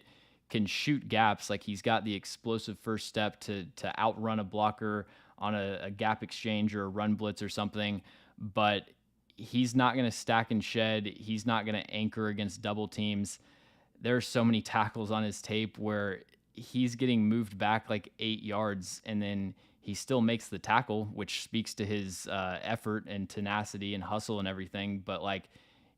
A: can shoot gaps. Like he's got the explosive first step to outrun a blocker on a gap exchange or a run blitz or something. But he's not going to stack and shed. He's not going to anchor against double teams. There are so many tackles on his tape where he's getting moved back like 8 yards and then he still makes the tackle, which speaks to his effort and tenacity and hustle and everything. But like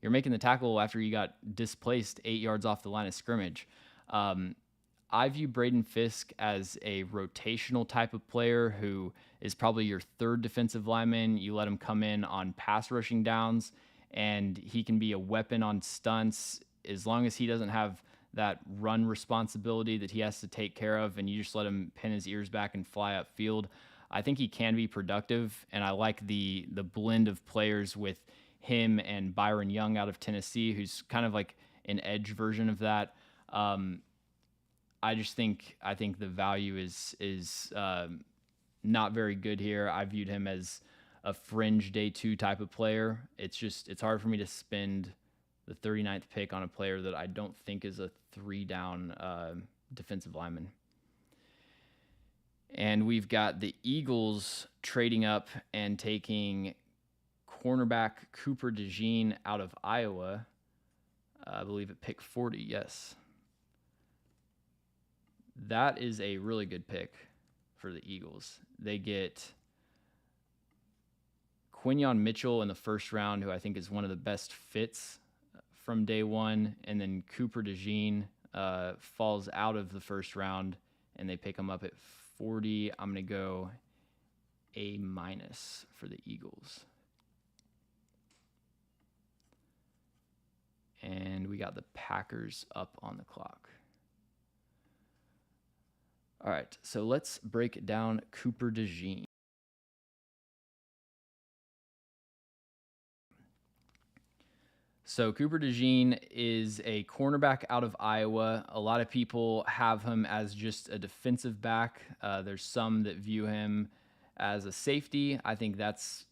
A: you're making the tackle after you got displaced 8 yards off the line of scrimmage. I view Braden Fisk as a rotational type of player who is probably your third defensive lineman. You let him come in on pass rushing downs and he can be a weapon on stunts as long as he doesn't have that run responsibility that he has to take care of, and you just let him pin his ears back and fly upfield. I think he can be productive, and I like the blend of players with him and Byron Young out of Tennessee, who's kind of like an edge version of that. Um, I think the value is not very good here. I viewed him as a fringe day two type of player. It's hard for me to spend the 39th pick on a player that I don't think is a 3-down defensive lineman. And we've got the Eagles trading up and taking cornerback Cooper DeJean out of Iowa. I believe at pick 40, yes. That is a really good pick for the Eagles. They get Quinyon Mitchell in the first round, who I think is one of the best fits from day one, and then Cooper DeJean falls out of the first round, and they pick him up at 40. I'm going to go A- for the Eagles. And we got the Packers up on the clock. All right, so let's break down Cooper DeJean. So Cooper DeJean is a cornerback out of Iowa. A lot of people have him as just a defensive back. There's some that view him as a safety. I think that's,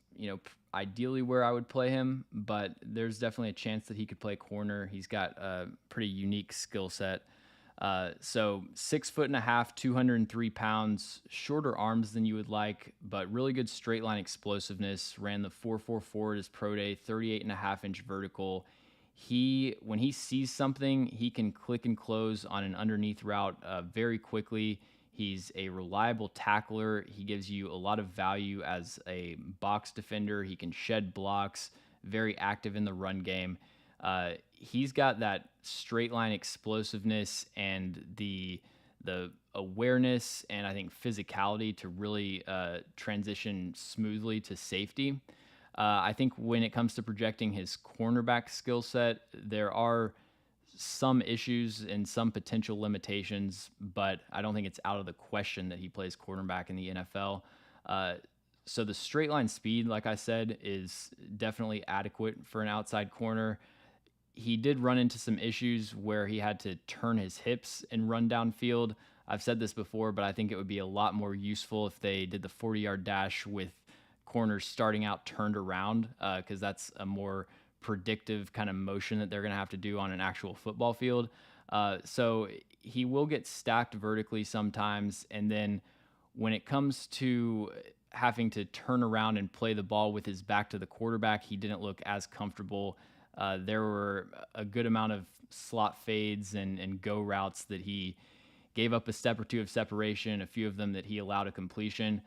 A: ideally where I would play him, but there's definitely a chance that he could play corner. He's got a pretty unique skill set. So 6'1.5", 203 pounds, shorter arms than you would like, but really good straight line explosiveness. Ran the 4.44 at his pro day, 38.5-inch vertical. When he sees something, he can click and close on an underneath route very quickly. He's a reliable tackler. He gives you a lot of value as a box defender. He can shed blocks, very active in the run game. He's got that straight line explosiveness and the awareness and I think physicality to really transition smoothly to safety. I think when it comes to projecting his cornerback skill set, there are some issues and some potential limitations, but I don't think it's out of the question that he plays cornerback in the NFL. So the straight line speed, like I said, is definitely adequate for an outside corner. He did run into some issues where he had to turn his hips and run downfield. I've said this before, but I think it would be a lot more useful if they did the 40-yard dash with corners starting out turned around, because that's a more predictive kind of motion that they're going to have to do on an actual football field. So he will get stacked vertically sometimes, and then when it comes to having to turn around and play the ball with his back to the quarterback, he didn't look as comfortable. There were a good amount of slot fades and go routes that he gave up a step or two of separation, a few of them that he allowed a completion.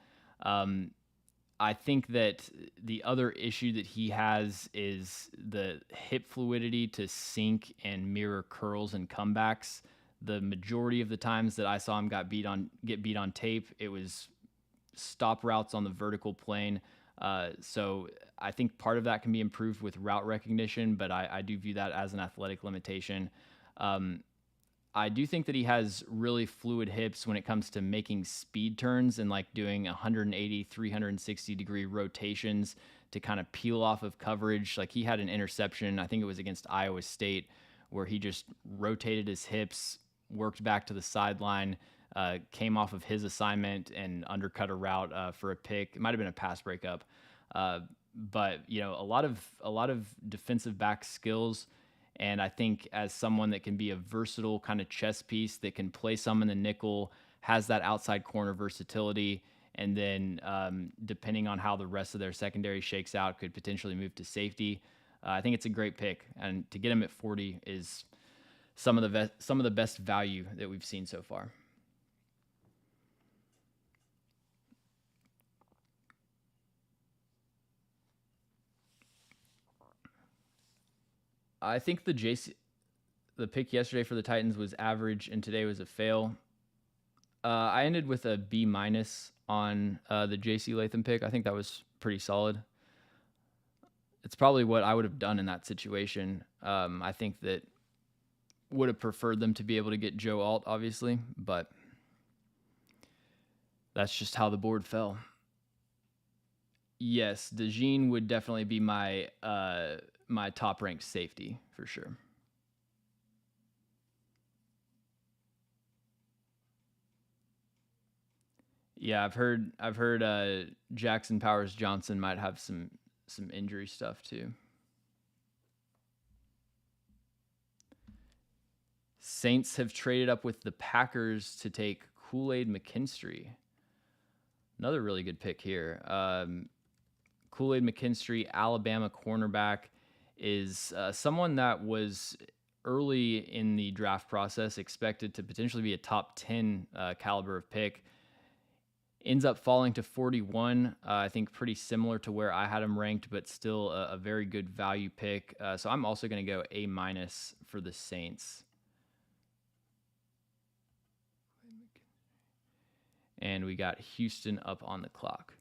A: I think that the other issue that he has is the hip fluidity to sink and mirror curls and comebacks. The majority of the times that I saw him get beat on tape, it was stop routes on the vertical plane. So I think part of that can be improved with route recognition, but I do view that as an athletic limitation. I do think that he has really fluid hips when it comes to making speed turns and like doing 180, 360 degree rotations to kind of peel off of coverage. Like he had an interception, I think it was against Iowa State, where he just rotated his hips, worked back to the sideline, came off of his assignment and undercut a route for a pick. It might have been a pass breakup. But a lot of defensive back skills. And I think as someone that can be a versatile kind of chess piece that can play some in the nickel, has that outside corner versatility, and then depending on how the rest of their secondary shakes out, could potentially move to safety. I think it's a great pick, and to get him at 40 is some of the best value that we've seen so far. I think the pick yesterday for the Titans was average, and today was a fail. I ended with a B- on the J.C. Latham pick. I think that was pretty solid. It's probably what I would have done in that situation. I think that would have preferred them to be able to get Joe Alt, obviously, but that's just how the board fell. Yes, DeJean would definitely be my my top ranked safety for sure. Yeah, I've heard Jackson Powers Johnson might have some injury stuff too. Saints have traded up with the Packers to take Kool-Aid McKinstry. Another really good pick here. Kool-Aid McKinstry, Alabama cornerback, is someone that was early in the draft process expected to potentially be a top 10 caliber of pick. Ends up falling to 41. I think pretty similar to where I had him ranked, but still a very good value pick. So I'm also going to go A- for the Saints. And we got Houston up on the clock.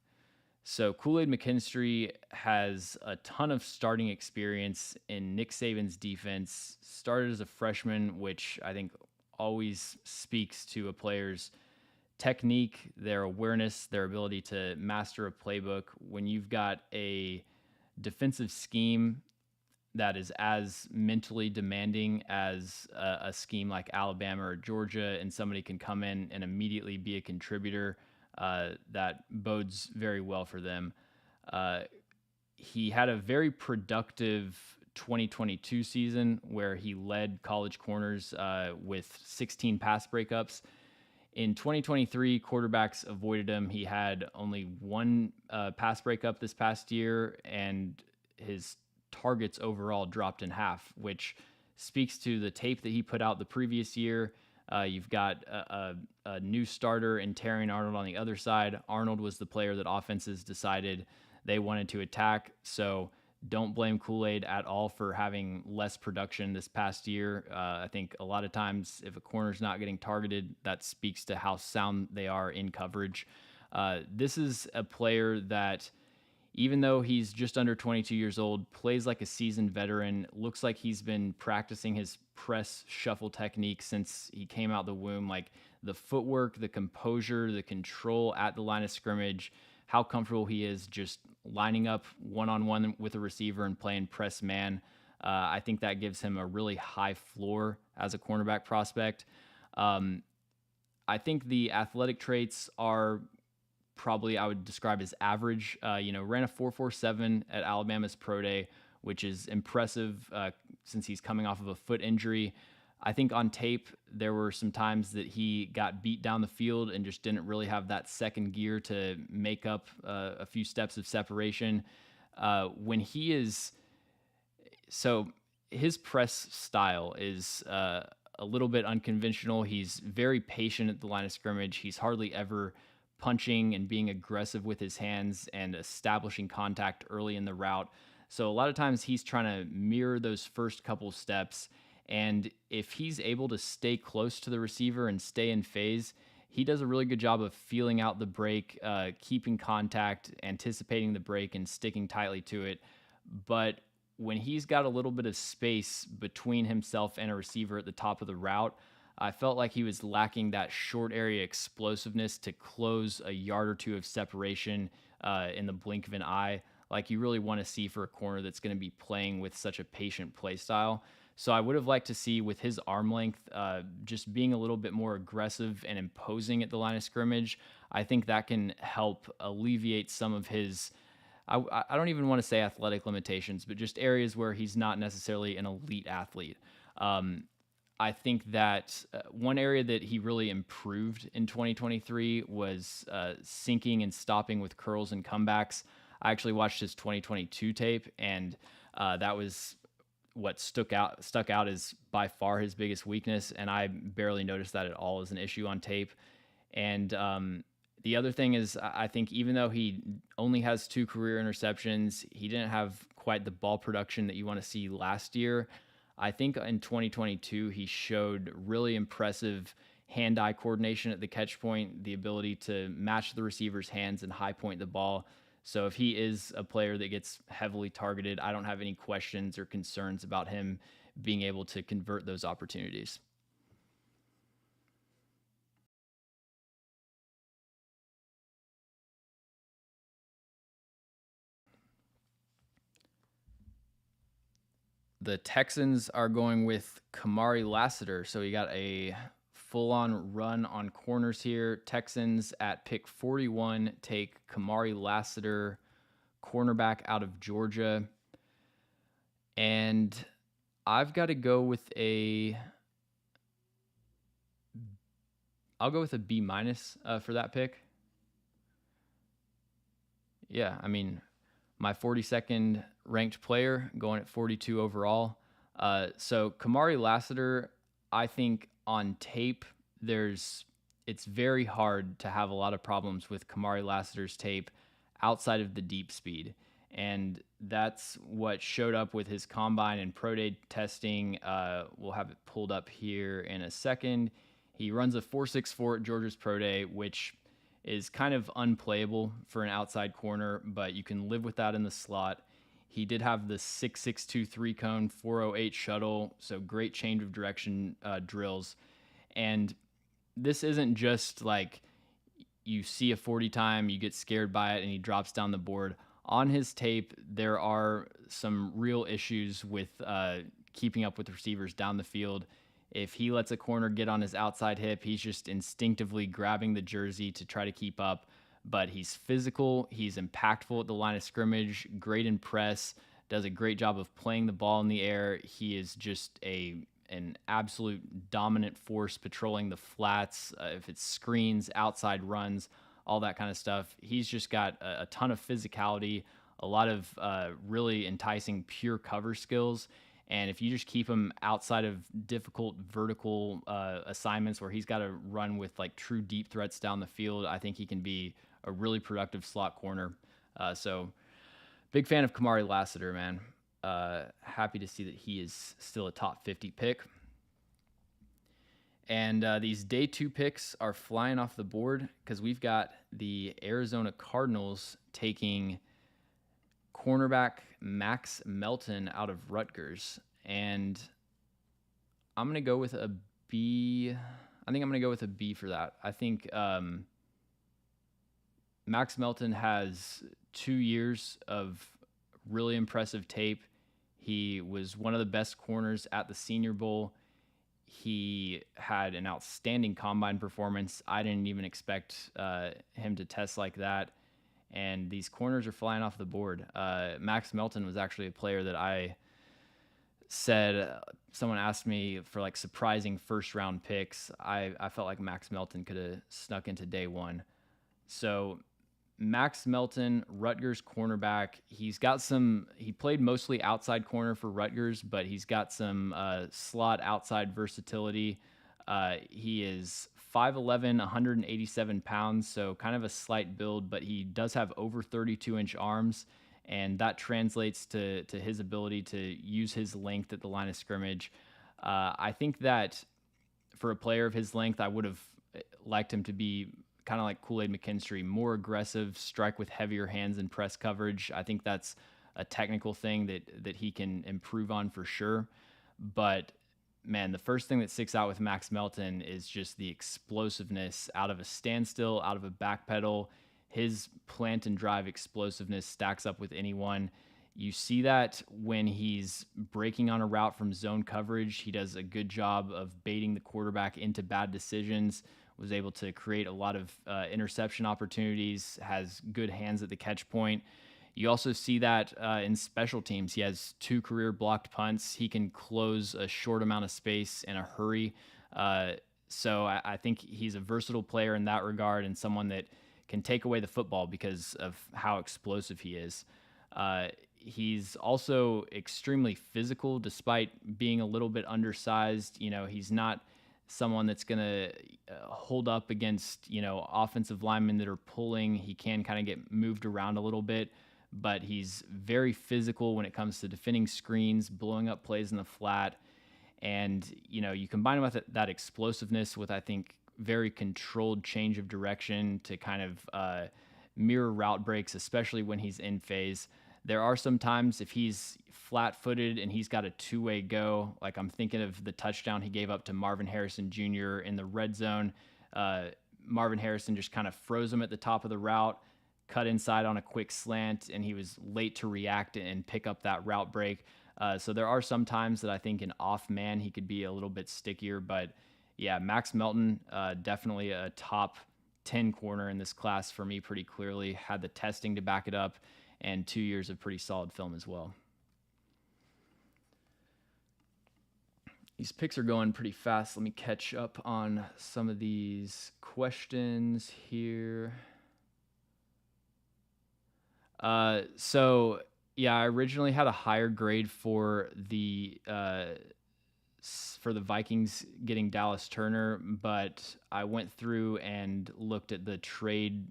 A: So Kool-Aid McKinstry has a ton of starting experience in Nick Saban's defense. Started as a freshman, which I think always speaks to a player's technique, their awareness, their ability to master a playbook. When you've got a defensive scheme that is as mentally demanding as a scheme like Alabama or Georgia, and somebody can come in and immediately be a contributor, that bodes very well for them. He had a very productive 2022 season where he led college corners with 16 pass breakups. In 2023, quarterbacks avoided him. He had only one pass breakup this past year, and his targets overall dropped in half, which speaks to the tape that he put out the previous year. You've got a new starter in Terrion Arnold on the other side. Arnold was the player that offenses decided they wanted to attack. So don't blame Kool-Aid at all for having less production this past year. I think a lot of times if a corner's not getting targeted, that speaks to how sound they are in coverage. This is a player that, even though he's just under 22 years old, plays like a seasoned veteran, looks like he's been practicing his press shuffle technique since he came out the womb. Like the footwork, the composure, the control at the line of scrimmage, how comfortable he is just lining up one-on-one with a receiver and playing press man. I think that gives him a really high floor as a cornerback prospect. I think the athletic traits are probably, I would describe as average. Ran a 4.47 at Alabama's Pro Day, which is impressive since he's coming off of a foot injury. I think on tape, there were some times that he got beat down the field and just didn't really have that second gear to make up a few steps of separation. When he is, so his press style is a little bit unconventional. He's very patient at the line of scrimmage. He's hardly ever punching and being aggressive with his hands and establishing contact early in the route. So a lot of times he's trying to mirror those first couple steps. And if he's able to stay close to the receiver and stay in phase, he does a really good job of feeling out the break, keeping contact, anticipating the break, and sticking tightly to it. But when he's got a little bit of space between himself and a receiver at the top of the route, I felt like he was lacking that short area explosiveness to close a yard or two of separation in the blink of an eye, like you really want to see for a corner that's going to be playing with such a patient play style. So I would have liked to see, with his arm length, just being a little bit more aggressive and imposing at the line of scrimmage. I think that can help alleviate some of his, I don't even want to say athletic limitations, but just areas where he's not necessarily an elite athlete. I think that one area that he really improved in 2023 was sinking and stopping with curls and comebacks. I actually watched his 2022 tape, and that was what stuck out as by far his biggest weakness, and I barely noticed that at all as an issue on tape. And the other thing is, I think even though he only has 2 career interceptions, he didn't have quite the ball production that you want to see last year. I think in 2022, he showed really impressive hand-eye coordination at the catch point, the ability to match the receiver's hands and high point the ball. So if he is a player that gets heavily targeted, I don't have any questions or concerns about him being able to convert those opportunities. The Texans are going with Kamari Lassiter. So you got a full on run on corners here. Texans at pick 41 take Kamari Lassiter, cornerback out of Georgia. And I've got to go with I'll go with a B minus for that pick. Yeah, I mean, my 42nd ranked player going at 42 overall. So Kamari Lassiter, I think on tape, it's very hard to have a lot of problems with Kamari Lassiter's tape outside of the deep speed. And that's what showed up with his combine and pro day testing. We'll have it pulled up here in a second. He runs a 4.64 at Georgia's pro day, which is kind of unplayable for an outside corner, but you can live with that in the slot. He did have the 6.62 3-cone 408 shuttle, so great change of direction drills. And this isn't just like you see a 40 time, you get scared by it, and he drops down the board. On his tape, there are some real issues with keeping up with receivers down the field. If he lets a corner get on his outside hip, he's just instinctively grabbing the jersey to try to keep up. But he's physical, he's impactful at the line of scrimmage, great in press, does a great job of playing the ball in the air. He is just an absolute dominant force patrolling the flats, if it's screens, outside runs, all that kind of stuff. He's just got a ton of physicality, a lot of really enticing pure cover skills. And if you just keep him outside of difficult vertical assignments where he's got to run with like true deep threats down the field, I think he can be a really productive slot corner. So big fan of Kamari Lassiter, man. Happy to see that he is still a top 50 pick. And these day 2 picks are flying off the board because we've got the Arizona Cardinals taking cornerback Max Melton out of Rutgers. And I'm going to go with a B. I think I'm going to go with a B for that. I think Max Melton has 2 years of really impressive tape. He was one of the best corners at the Senior Bowl. He had an outstanding combine performance. I didn't even expect him to test like that. And these corners are flying off the board. Max Melton was actually a player that I said, someone asked me for like surprising first round picks. I felt like Max Melton could have snuck into day 1. So Max Melton, Rutgers cornerback. He played mostly outside corner for Rutgers, but he's got some slot outside versatility. He is 5'11", 187 pounds, so kind of a slight build, but he does have over 32-inch arms, and that translates to his ability to use his length at the line of scrimmage. I think that for a player of his length, I would have liked him to be kind of like Kool-Aid McKinstry, more aggressive, strike with heavier hands and press coverage. I think that's a technical thing that he can improve on for sure. But man, the first thing that sticks out with Max Melton is just the explosiveness out of a standstill, out of a back pedal. His plant and drive explosiveness stacks up with anyone. You see that when he's breaking on a route from zone coverage. He does a good job of baiting the quarterback into bad decisions, was able to create a lot of interception opportunities, has good hands at the catch point. You also see that in special teams. He has 2 career blocked punts. He can close a short amount of space in a hurry. So I think he's a versatile player in that regard and someone that can take away the football because of how explosive he is. He's also extremely physical despite being a little bit undersized. You know, he's not someone that's going to hold up against, offensive linemen that are pulling. He can kind of get moved around a little bit, but he's very physical when it comes to defending screens, blowing up plays in the flat. And, you combine with that explosiveness with, I think, very controlled change of direction to kind of mirror route breaks, especially when he's in phase. There are some times if he's flat-footed and he's got a two-way go, like I'm thinking of the touchdown he gave up to Marvin Harrison Jr. in the red zone. Marvin Harrison just kind of froze him at the top of the route, cut inside on a quick slant, and he was late to react and pick up that route break. So there are some times that I think in off man he could be a little bit stickier, but yeah, Max Melton, definitely a top 10 corner in this class for me pretty clearly. Had the testing to back it up and 2 years of pretty solid film as well. These picks are going pretty fast. Let me catch up on some of these questions here. So yeah, I originally had a higher grade for the Vikings getting Dallas Turner, but I went through and looked at the trade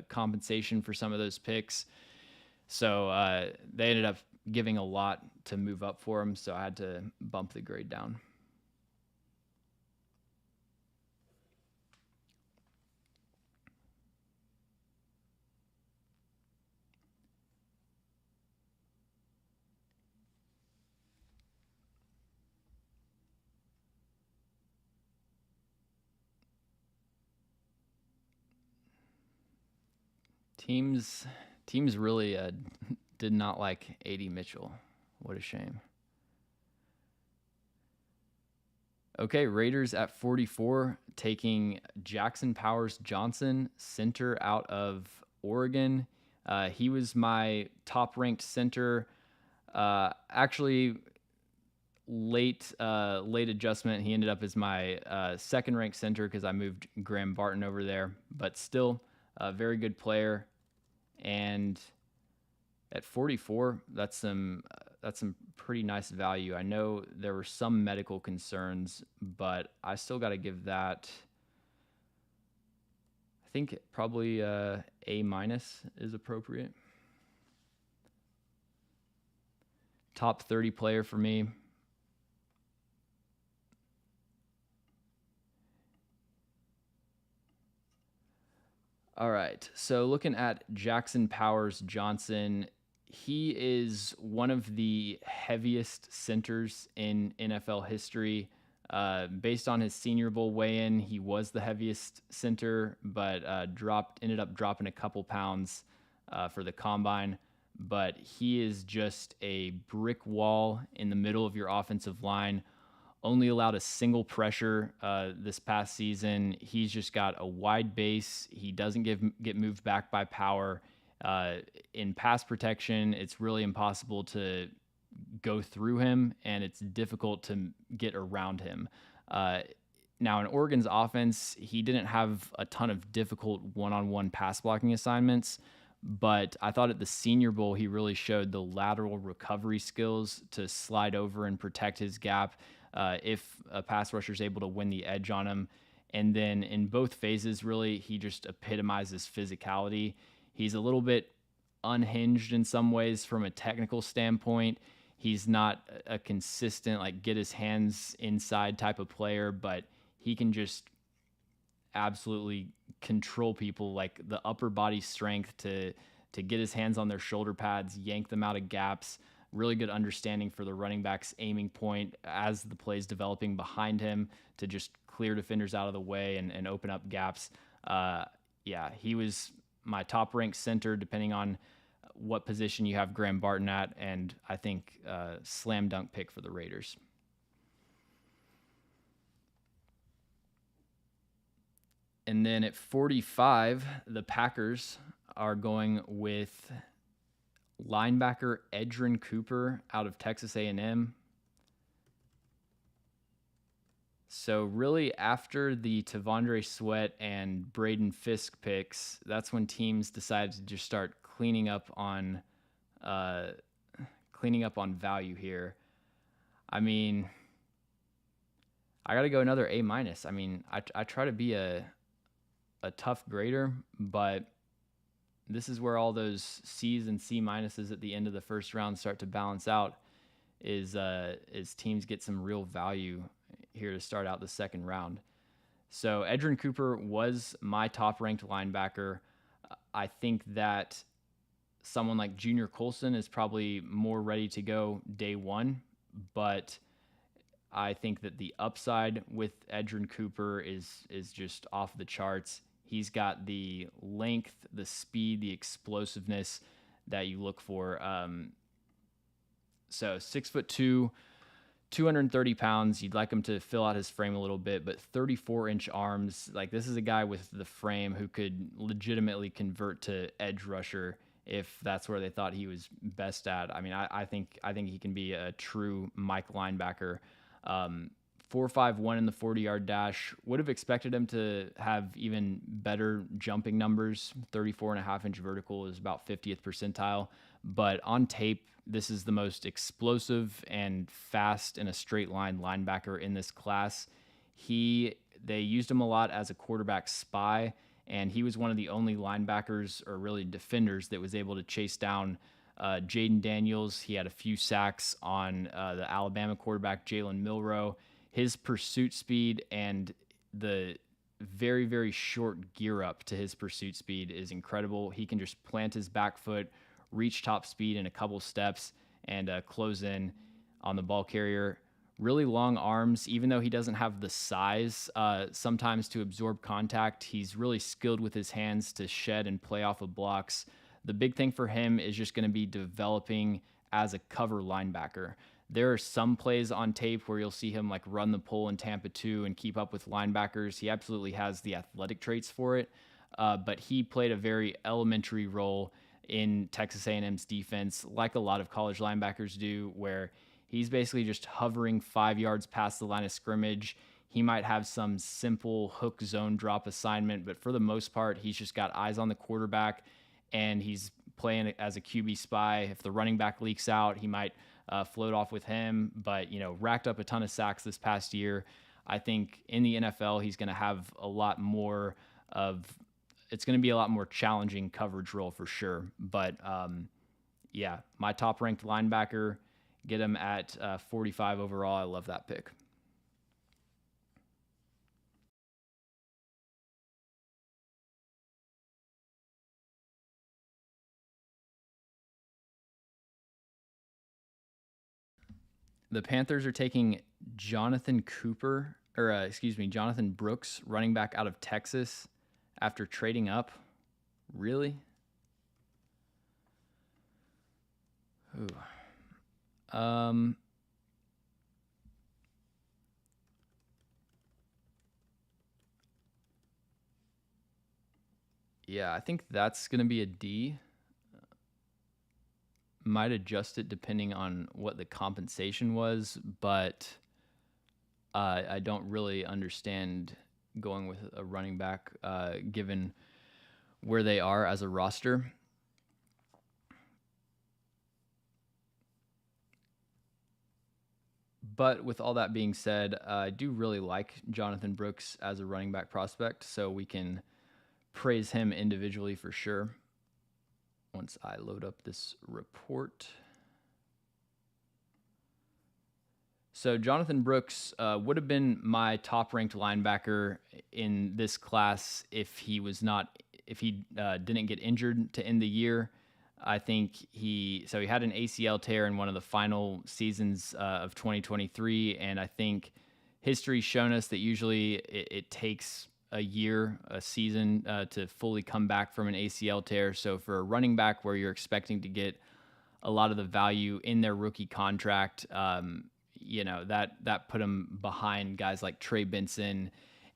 A: compensation for some of those picks. So they ended up giving a lot to move up for him, so I had to bump the grade down. Teams really did not like A.D. Mitchell. What a shame. Okay, Raiders at 44, taking Jackson Powers Johnson, center out of Oregon. He was my top-ranked center. Actually, late adjustment. He ended up as my second-ranked center because I moved Graham Barton over there. But still, a very good player. And at 44, that's some pretty nice value. I know there were some medical concerns, but I still got to give that, I think probably A- is appropriate. Top 30 player for me. All right, so looking at Jackson Powers Johnson, he is one of the heaviest centers in NFL history. Based on his Senior Bowl weigh-in, he was the heaviest center, but ended up dropping a couple pounds for the combine. But he is just a brick wall in the middle of your offensive line. Only allowed a single pressure this past season. He's just got a wide base. He doesn't get moved back by power. In pass protection, it's really impossible to go through him, and it's difficult to get around him. Now, in Oregon's offense, he didn't have a ton of difficult one-on-one pass blocking assignments, but I thought at the Senior Bowl, he really showed the lateral recovery skills to slide over and protect his gap if a pass rusher is able to win the edge on him. And then in both phases, really, he just epitomizes physicality. He's a little bit unhinged in some ways from a technical standpoint. He's not a consistent, like, get his hands inside type of player, but he can just absolutely control people, like the upper body strength to get his hands on their shoulder pads, yank them out of gaps. Really good understanding for the running back's aiming point as the play's developing behind him to just clear defenders out of the way and open up gaps. Yeah, he was my top-ranked center, depending on what position you have Graham Barton at, and I think slam dunk pick for the Raiders. And then at 45, the Packers are going with linebacker Edgerrin Cooper out of Texas A&M. So really, after the T'Vondre Sweat and Braden Fisk picks, that's when teams decided to just start cleaning up on value here. I mean, I got to go another A-. I mean, I try to be a tough grader, but this is where all those C's and C minuses at the end of the first round start to balance out, is teams get some real value here to start out the second round. So Edgerrin Cooper was my top-ranked linebacker. I think that someone like Junior Colson is probably more ready to go day one, but I think that the upside with Edgerrin Cooper is just off the charts. He's got the length, the speed, the explosiveness that you look for. So 6'2", 230 pounds. You'd like him to fill out his frame a little bit, but 34-inch arms. Like, this is a guy with the frame who could legitimately convert to edge rusher if that's where they thought he was best at. I mean, I think he can be a true Mike linebacker. 4.51 in the 40-yard dash. Would have expected him to have even better jumping numbers. 34.5-inch vertical is about 50th percentile. But on tape, this is the most explosive and fast in a straight line linebacker in this class. They used him a lot as a quarterback spy, and he was one of the only linebackers, or really defenders, that was able to chase down Jaden Daniels. He had a few sacks on the Alabama quarterback, Jalen Milroe. His pursuit speed and the very, very short gear up to his pursuit speed is incredible. He can just plant his back foot, reach top speed in a couple steps, and close in on the ball carrier. Really long arms, even though he doesn't have the size sometimes to absorb contact. He's really skilled with his hands to shed and play off of blocks. The big thing for him is just going to be developing as a cover linebacker. There are some plays on tape where you'll see him like run the pull in Tampa 2 and keep up with linebackers. He absolutely has the athletic traits for it, but he played a very elementary role in Texas A&M's defense, like a lot of college linebackers do, where he's basically just hovering 5 yards past the line of scrimmage. He might have some simple hook zone drop assignment, but for the most part, he's just got eyes on the quarterback, and he's playing as a QB spy. If the running back leaks out, he might float off with him, but racked up a ton of sacks this past year. I think in the NFL, he's going to have a lot more of, it's going to be a lot more challenging coverage role for sure. But yeah, my top ranked linebacker, get him at 45 overall. I love that pick. The Panthers are taking Jonathan Brooks, running back out of Texas, after trading up. Really? Ooh. Yeah, I think that's going to be a D. Might adjust it depending on what the compensation was, but I don't really understand going with a running back given where they are as a roster. But with all that being said, I do really like Jonathan Brooks as a running back prospect, so we can praise him individually for sure. Once I load up this report. So Jonathan Brooks would have been my top-ranked linebacker in this class if he didn't get injured to end the year. I think he had an ACL tear in one of the final seasons of 2023, and I think history's shown us that usually it takes a season to fully come back from an ACL tear. So for a running back where you're expecting to get a lot of the value in their rookie contract, that put him behind guys like Trey Benson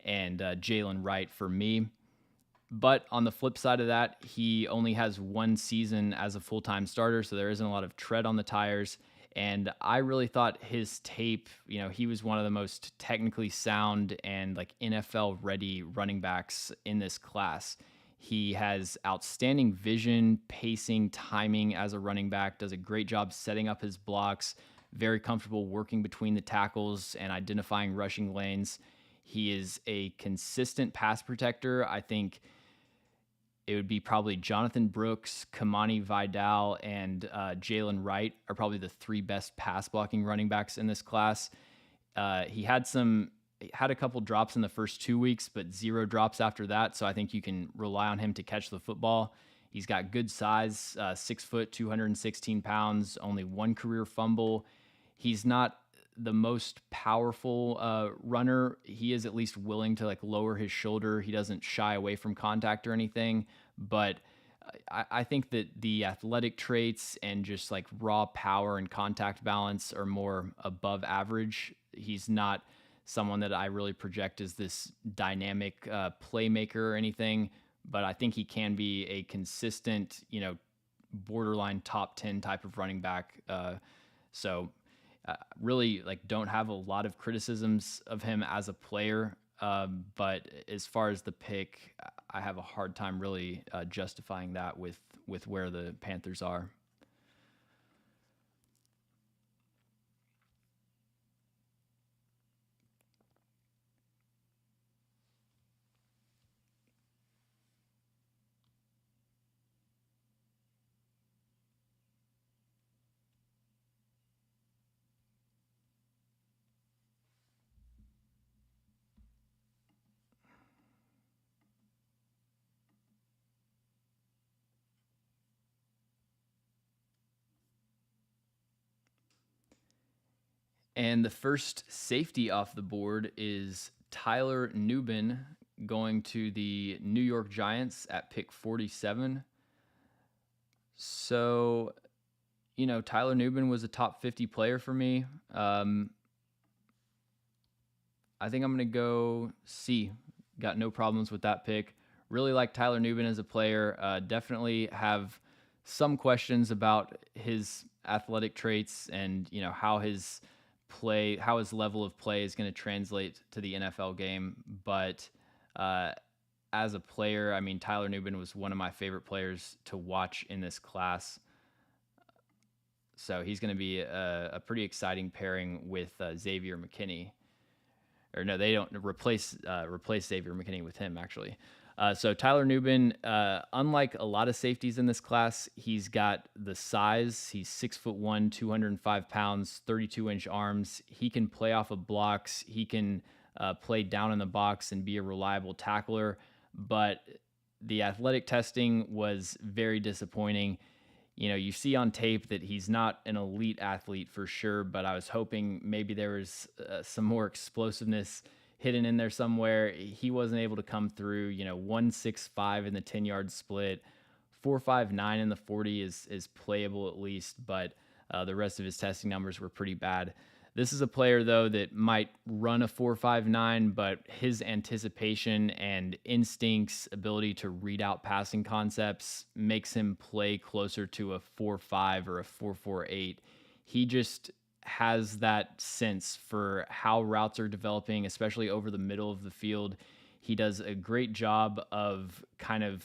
A: and Jalen Wright for me. But on the flip side of that, he only has one season as a full-time starter, so there isn't a lot of tread on the tires. And I really thought his tape, he was one of the most technically sound and like NFL ready running backs in this class. He has outstanding vision, pacing, timing as a running back, does a great job setting up his blocks, very comfortable working between the tackles and identifying rushing lanes. He is a consistent pass protector. I think it would be probably Jonathan Brooks, Kamani Vidal, and Jalen Wright are probably the three best pass blocking running backs in this class. He had some had a couple drops in the first 2 weeks, but zero drops after that. So I think you can rely on him to catch the football. He's got good size, 6 foot, 216 pounds, only one career fumble. He's not the most powerful runner. He is at least willing to like lower his shoulder. He doesn't shy away from contact or anything, but I think that the athletic traits and just like raw power and contact balance are more above average. He's not someone that I really project as this dynamic playmaker or anything, but I think he can be a consistent, borderline top 10 type of running back. So really like don't have a lot of criticisms of him as a player. But as far as the pick, I have a hard time really justifying that with where the Panthers are. And the first safety off the board is Tyler Nubin going to the New York Giants at pick 47. So, Tyler Nubin was a top 50 player for me. I think I'm going to go C. Got no problems with that pick. Really like Tyler Nubin as a player. Definitely have some questions about his athletic traits and how his level of play is going to translate to the NFL game. But as a player, I mean, Tyler Nubin was one of my favorite players to watch in this class. So he's going to be a pretty exciting pairing with Xavier McKinney. Or no, they don't replace Xavier McKinney with him actually. So Tyler Nubin, unlike a lot of safeties in this class, he's got the size. He's 6'1", 205 pounds, 32-inch arms. He can play off of blocks. He can play down in the box and be a reliable tackler. But the athletic testing was very disappointing. You see on tape that he's not an elite athlete for sure, but I was hoping maybe there was some more explosiveness hidden in there somewhere. He wasn't able to come through. 165 in the 10-yard split, 459 in the 40 is playable at least, but the rest of his testing numbers were pretty bad. This is a player, though, that might run a 4.59, but his anticipation and instincts, ability to read out passing concepts makes him play closer to a 4.5 or a 4.48. He just has that sense for how routes are developing, especially over the middle of the field. He does a great job of kind of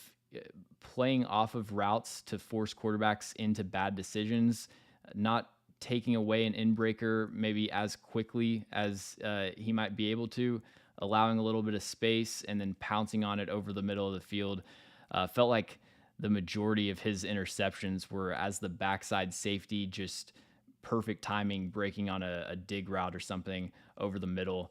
A: playing off of routes to force quarterbacks into bad decisions, not taking away an in-breaker maybe as quickly as he might be able to, allowing a little bit of space and then pouncing on it over the middle of the field. Felt like the majority of his interceptions were as the backside safety, just perfect timing, breaking on a dig route or something over the middle.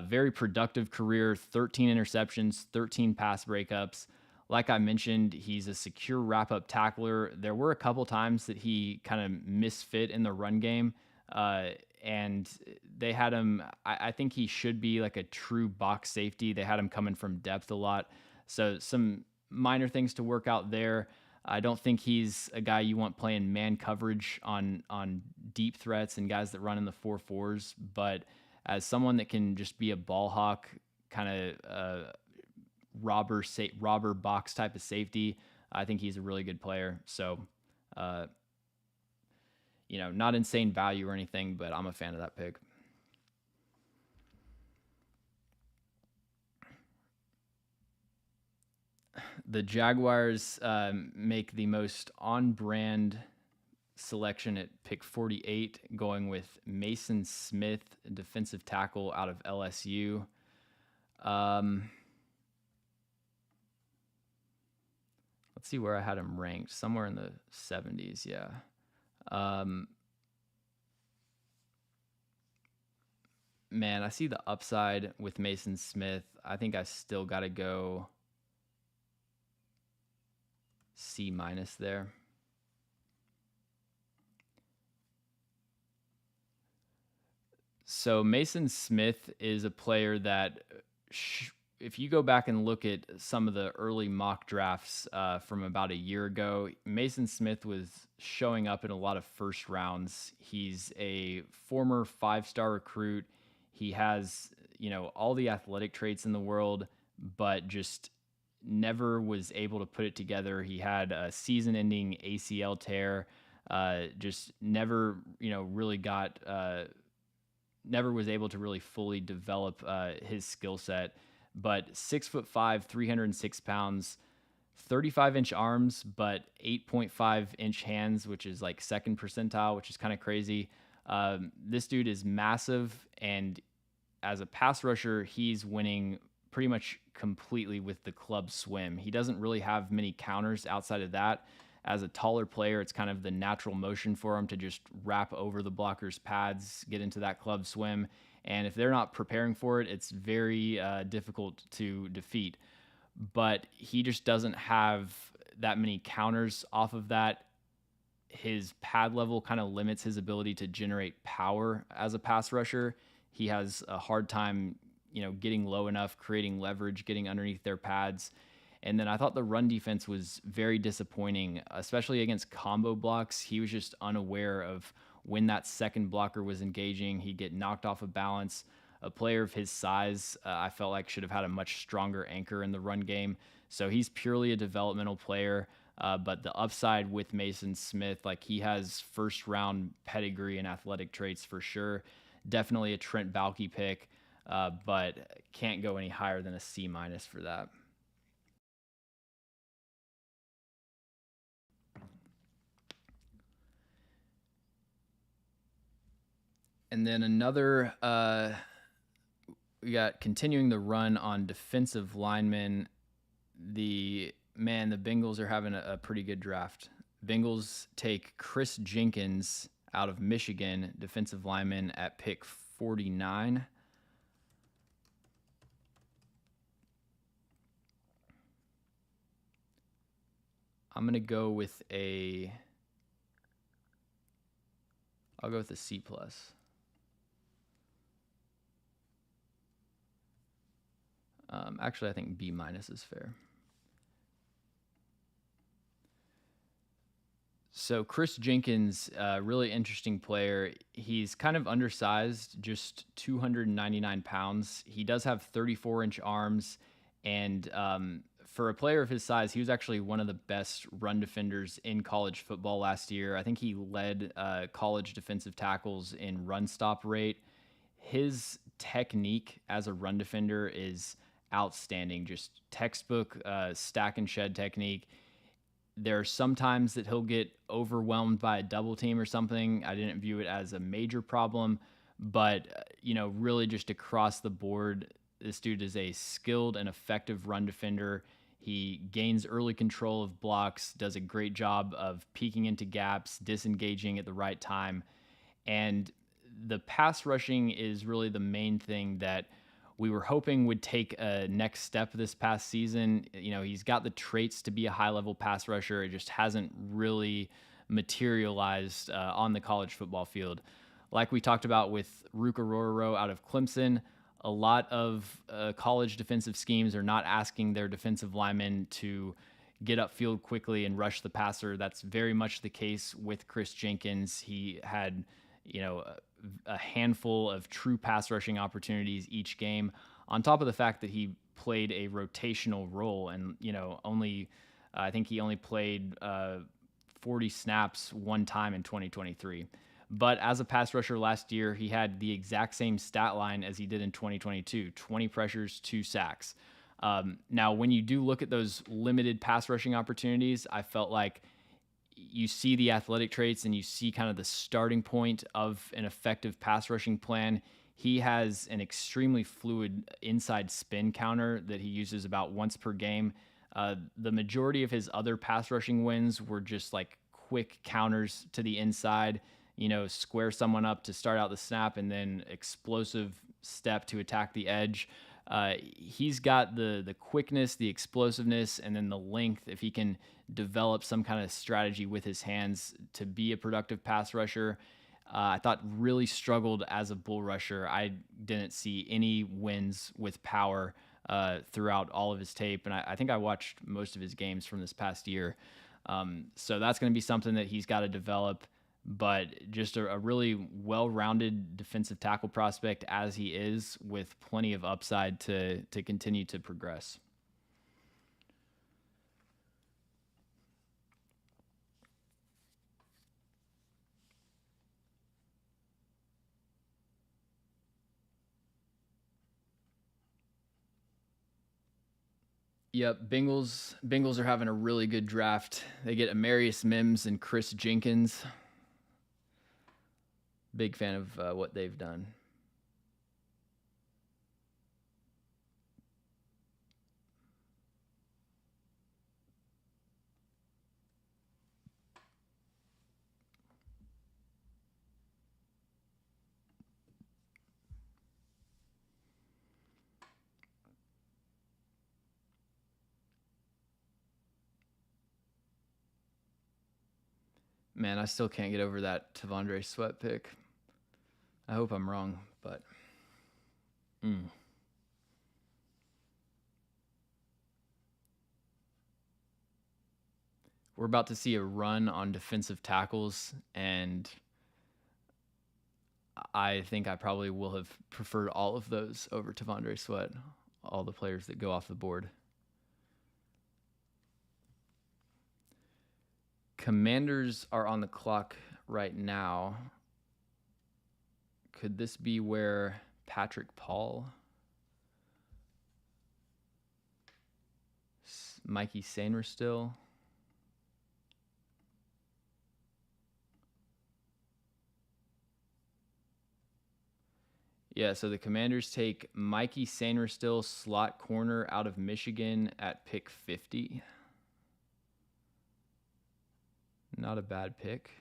A: Very productive career, 13 interceptions, 13 pass breakups. Like I mentioned, he's a secure wrap-up tackler. There were a couple times that he kind of misfit in the run game, and they had him. I think he should be like a true box safety. They had him coming from depth a lot, so some minor things to work out there. I don't think he's a guy you want playing man coverage on deep threats and guys that run in the 4.4s, but as someone that can just be a ball hawk, kind of robber box type of safety, I think he's a really good player. So, not insane value or anything, but I'm a fan of that pick. The Jaguars make the most on-brand selection at pick 48, going with Mason Smith, defensive tackle out of LSU. Let's see where I had him ranked. Somewhere in the 70s, yeah. man, I see the upside with Mason Smith. I think I still got to go C minus there. So Mason Smith is a player that, if you go back and look at some of the early mock drafts from about a year ago, Mason Smith was showing up in a lot of first rounds. He's a former 5-star recruit. He has, all the athletic traits in the world, but just never was able to put it together. He had a season-ending ACL tear. Just never, really got. Never was able to really fully develop his skill set. But 6'5", 306 pounds, 35-inch arms, but 8.5-inch hands, which is like second percentile, which is kind of crazy. This dude is massive, and as a pass rusher, he's winning pretty much completely with the club swim. He doesn't really have many counters outside of that. As a taller player, it's kind of the natural motion for him to just wrap over the blocker's pads, get into that club swim. And if they're not preparing for it, it's very difficult to defeat. But he just doesn't have that many counters off of that. His pad level kind of limits his ability to generate power as a pass rusher. He has a hard time, getting low enough, creating leverage, getting underneath their pads. And then I thought the run defense was very disappointing, especially against combo blocks. He was just unaware of when that second blocker was engaging. He'd get knocked off of balance. A player of his size, I felt like should have had a much stronger anchor in the run game. So he's purely a developmental player. But the upside with Mason Smith, like he has first round pedigree and athletic traits for sure. Definitely a Trent Baalke pick, but can't go any higher than a C minus for that. And then another, we got continuing the run on defensive linemen. The Bengals are having a pretty good draft. Bengals take Chris Jenkins out of Michigan, defensive lineman, at pick 49. I'm going to go with I'll go with a C+. Actually, I think B- is fair. So Chris Jenkins, really interesting player. He's kind of undersized, just 299 pounds. He does have 34-inch arms, and for a player of his size, he was actually one of the best run defenders in college football last year. I think he led college defensive tackles in run stop rate. His technique as a run defender is outstanding, just textbook stack and shed technique. There are some times that he'll get overwhelmed by a double team or something. I didn't view it as a major problem, but really just across the board, this dude is a skilled and effective run defender. He gains early control of blocks, does a great job of peeking into gaps, disengaging at the right time. And the pass rushing is really the main thing that we were hoping would take a next step this past season. He's got the traits to be a high-level pass rusher. It just hasn't really materialized on the college football field. Like we talked about with Ruka Rororo out of Clemson, a lot of college defensive schemes are not asking their defensive linemen to get upfield quickly and rush the passer. That's very much the case with Chris Jenkins. He had, a handful of true pass rushing opportunities each game, on top of the fact that he played a rotational role and, I think he only played 40 snaps one time in 2023. But as a pass rusher last year, he had the exact same stat line as he did in 2022, 20 pressures, 2 sacks. Now, when you do look at those limited pass rushing opportunities, I felt like you see the athletic traits and you see kind of the starting point of an effective pass rushing plan. He has an extremely fluid inside spin counter that he uses about once per game. The majority of his other pass rushing wins were just like quick counters to the inside, square someone up to start out the snap and then explosive step to attack the edge. He's got the quickness, the explosiveness, and then the length. If he can develop some kind of strategy with his hands to be a productive pass rusher, I thought really struggled as a bull rusher. I didn't see any wins with power throughout all of his tape, and I think I watched most of his games from this past year. So that's going to be something that he's got to develop. But just a really well-rounded defensive tackle prospect as he is, with plenty of upside to continue to progress. Yep, Bengals are having a really good draft. They get Amarius Mims and Chris Jenkins. Big fan of what they've done. Man, I still can't get over that T'Vondre Sweat pick. I hope I'm wrong, but we're about to see a run on defensive tackles, and I think I probably will have preferred all of those over T'Vondre Sweat, all the players that go off the board. Commanders are on the clock right now. Could this be where Patrick Paul, Mikey Sainristil? Yeah, so the Commanders take Mikey Sainristil, slot corner out of Michigan, at pick 50. Not a bad pick.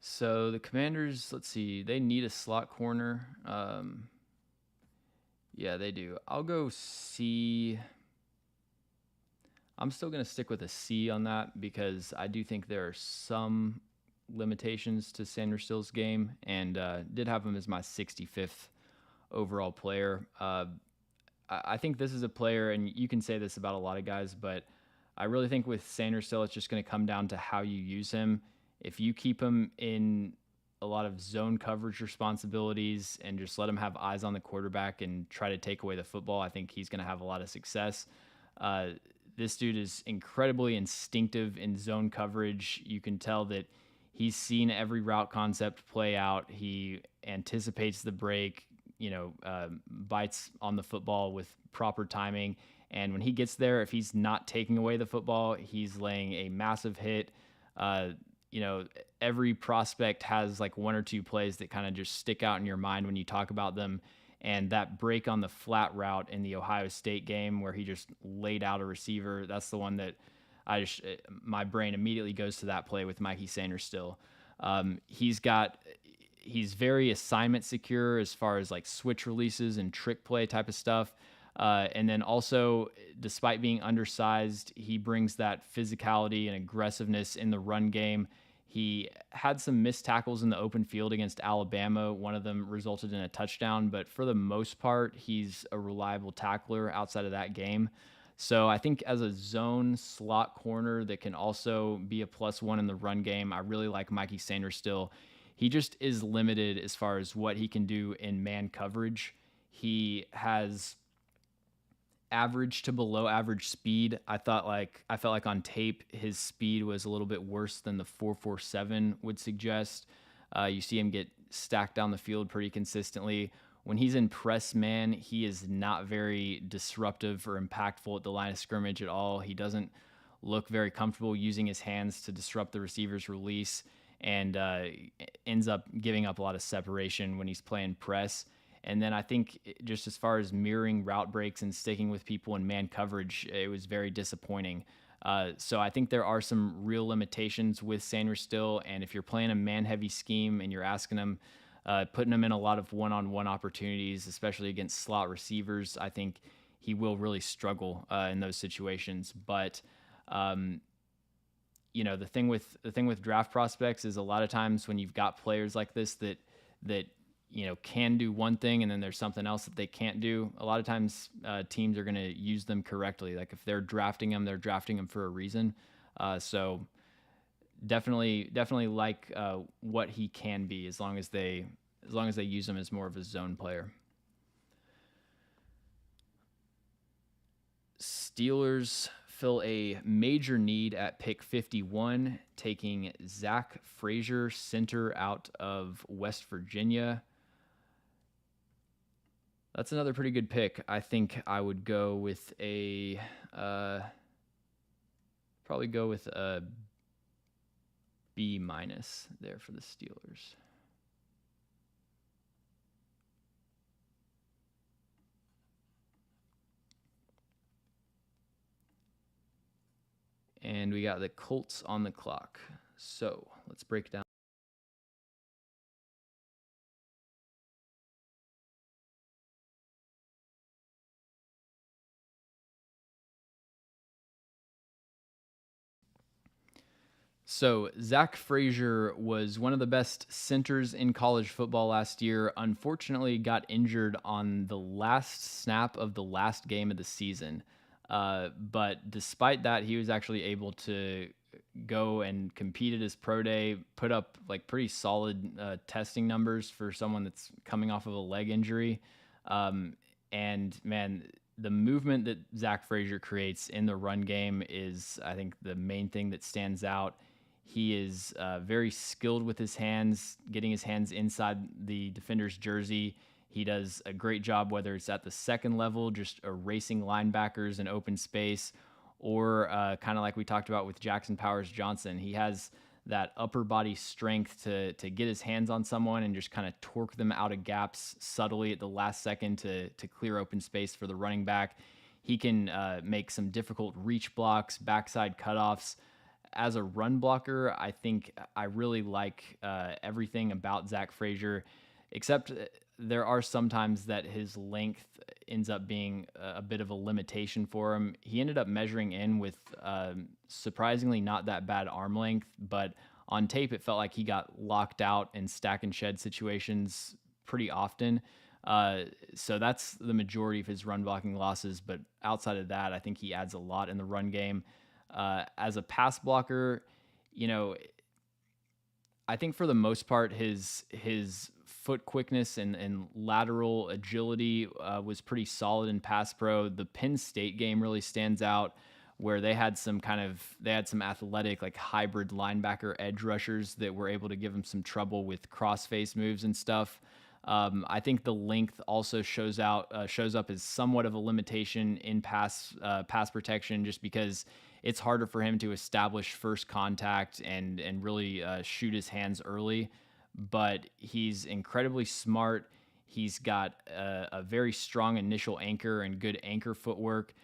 A: So the Commanders, let's see, they need a slot corner. Yeah, they do. I'll go C. I'm still going to stick with a C on that because I do think there are some limitations to Sainristil's game, and did have him as my 65th overall player. I think this is a player, and you can say this about a lot of guys, but I really think with Sainristil, it's just going to come down to how you use him. If you keep him in a lot of zone coverage responsibilities and just let him have eyes on the quarterback and try to take away the football, I think he's going to have a lot of success. This dude is incredibly instinctive in zone coverage. You can tell that he's seen every route concept play out. He anticipates the break, bites on the football with proper timing. And when he gets there, if he's not taking away the football, he's laying a massive hit. Every prospect has like one or two plays that kind of just stick out in your mind when you talk about them. And that break on the flat route in the Ohio State game where he just laid out a receiver, that's the one that my brain immediately goes to that play with Mikey Sainristil. He's very assignment secure as far as like switch releases and trick play type of stuff. And then also, despite being undersized, he brings that physicality and aggressiveness in the run game. He had some missed tackles in the open field against Alabama. One of them resulted in a touchdown, but for the most part, he's a reliable tackler outside of that game. So I think as a zone slot corner that can also be a +1 in the run game, I really like Mikey Sainristil. He just is limited as far as what he can do in man coverage. He has average to below average speed. I felt like on tape his speed was a little bit worse than the 4.47 would suggest. You see him get stacked down the field pretty consistently. When he's in press man, he is not very disruptive or impactful at the line of scrimmage at all. He doesn't look very comfortable using his hands to disrupt the receiver's release, and ends up giving up a lot of separation when he's playing press. And then I think just as far as mirroring route breaks and sticking with people in man coverage, it was very disappointing. So I think there are some real limitations with Sanders still. And if you're playing a man heavy scheme and you're asking him, putting him in a lot of one-on-one opportunities, especially against slot receivers, I think he will really struggle in those situations. But um, the thing with draft prospects is a lot of times when you've got players like this that can do one thing and then there's something else that they can't do. A lot of times teams are going to use them correctly. Like if they're drafting them for a reason. So definitely like what he can be as long as they use him as more of a zone player. Steelers fill a major need at pick 51, taking Zach Frazier, center out of West Virginia. That's another pretty good pick. I think I would go with probably go with a B- there for the Steelers. And we got the Colts on the clock. So let's break down. So Zach Frazier was one of the best centers in college football last year. Unfortunately, got injured on the last snap of the last game of the season. But despite that, he was actually able to go and compete at his pro day, put up like pretty solid testing numbers for someone that's coming off of a leg injury. And man, the movement that Zach Frazier creates in the run game is, I think, the main thing that stands out. He is very skilled with his hands, getting his hands inside the defender's jersey. He does a great job, whether it's at the second level, just erasing linebackers in open space, or kind of like we talked about with Jackson Powers Johnson. He has that upper body strength to get his hands on someone and just kind of torque them out of gaps subtly at the last second to clear open space for the running back. He can make some difficult reach blocks, backside cutoffs. As a run blocker, I think I really like everything about Zach Frazier, except there are some times that his length ends up being a bit of a limitation for him. He ended up measuring in with surprisingly not that bad arm length, but on tape it felt like he got locked out in stack and shed situations pretty often. So that's the majority of his run blocking losses. But outside of that, I think he adds a lot in the run game. As a pass blocker, I think for the most part, his foot quickness and lateral agility was pretty solid in pass pro. The Penn State game really stands out, where they had some athletic, like hybrid linebacker edge rushers that were able to give him some trouble with crossface moves and stuff. I think the length also shows up as somewhat of a limitation in pass protection, just because it's harder for him to establish first contact and really shoot his hands early. But he's incredibly smart. He's got a very strong initial anchor and good anchor footwork.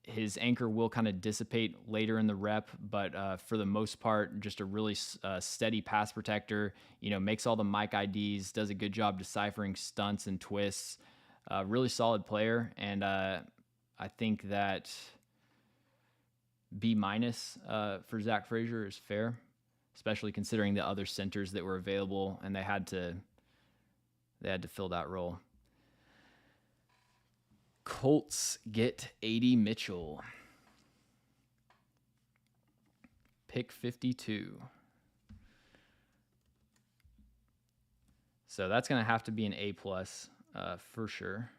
A: His anchor will kind of dissipate later in the rep, but for the most part, just a really steady pass protector. Makes all the mic IDs, does a good job deciphering stunts and twists. Really solid player, and I think that B- for Zach Frazier is fair, especially considering the other centers that were available, and they had to fill that role. Colts get A.D. Mitchell. Pick 52. So that's going to have to be an A+ for sure.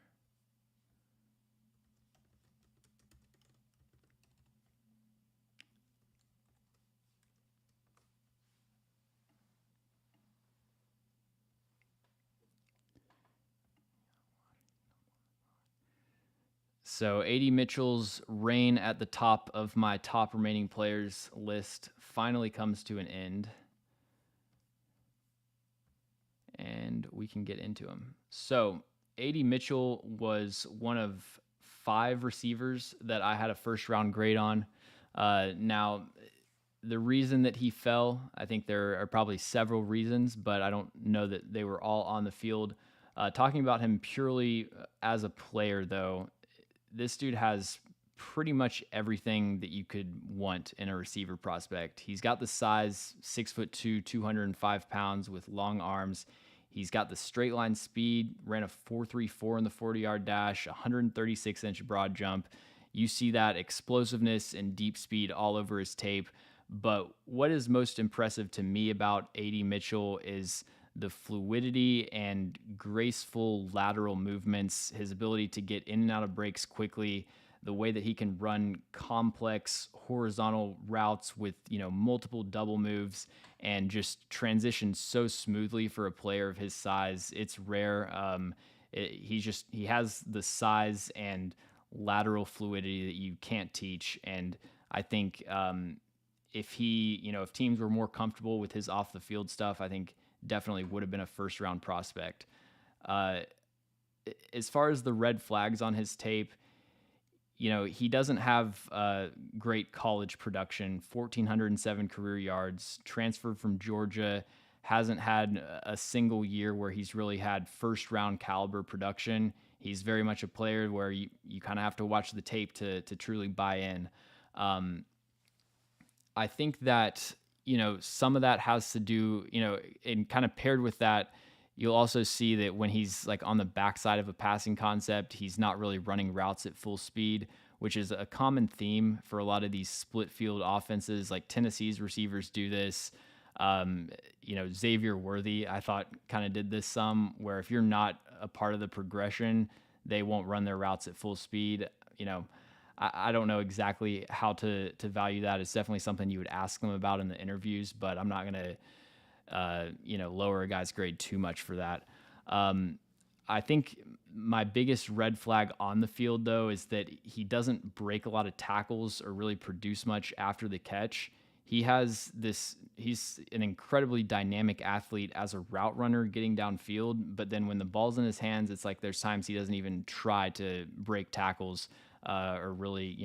A: So A.D. Mitchell's reign at the top of my top remaining players list finally comes to an end. And we can get into him. So AD Mitchell was one of 5 receivers that I had a first round grade on. Now, the reason that he fell, I think there are probably several reasons, but I don't know that they were all on the field. Talking about him purely as a player, though, this dude has pretty much everything that you could want in a receiver prospect. He's got the size, 6'2", 205 pounds with long arms. He's got the straight line speed, ran a 4.34 in the 40-yard dash, 136-inch broad jump. You see that explosiveness and deep speed all over his tape. But what is most impressive to me about AD Mitchell is the fluidity and graceful lateral movements, his ability to get in and out of breaks quickly, the way that he can run complex horizontal routes with, multiple double moves and just transition so smoothly for a player of his size. It's rare. He has the size and lateral fluidity that you can't teach. And I think if teams were more comfortable with his off the field stuff, I think definitely would have been a first round prospect. As far as the red flags on his tape, he doesn't have great college production. 1,407 career yards, transferred from Georgia, hasn't had a single year where he's really had first round caliber production. He's very much a player where you kind of have to watch the tape to truly buy in. I think that, some of that has to do, and kind of paired with that, you'll also see that when he's like on the backside of a passing concept, he's not really running routes at full speed, which is a common theme for a lot of these split field offenses. Like Tennessee's receivers do this. Xavier Worthy, I thought, kind of did this some, where if you're not a part of the progression, they won't run their routes at full speed. I don't know exactly how to value that. It's definitely something you would ask them about in the interviews, but I'm not going to lower a guy's grade too much for that. I think my biggest red flag on the field, though, is that he doesn't break a lot of tackles or really produce much after the catch. He's an incredibly dynamic athlete as a route runner getting downfield, but then when the ball's in his hands, it's like there's times he doesn't even try to break tackles or really,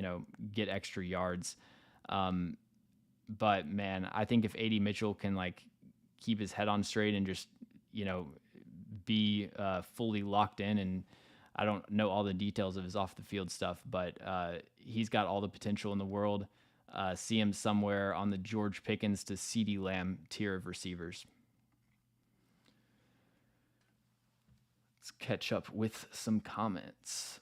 A: get extra yards. But man, I think if AD Mitchell can keep his head on straight and just, be fully locked in, and I don't know all the details of his off the field stuff, but he's got all the potential in the world. See him somewhere on the George Pickens to CeeDee Lamb tier of receivers. Let's catch up with some comments.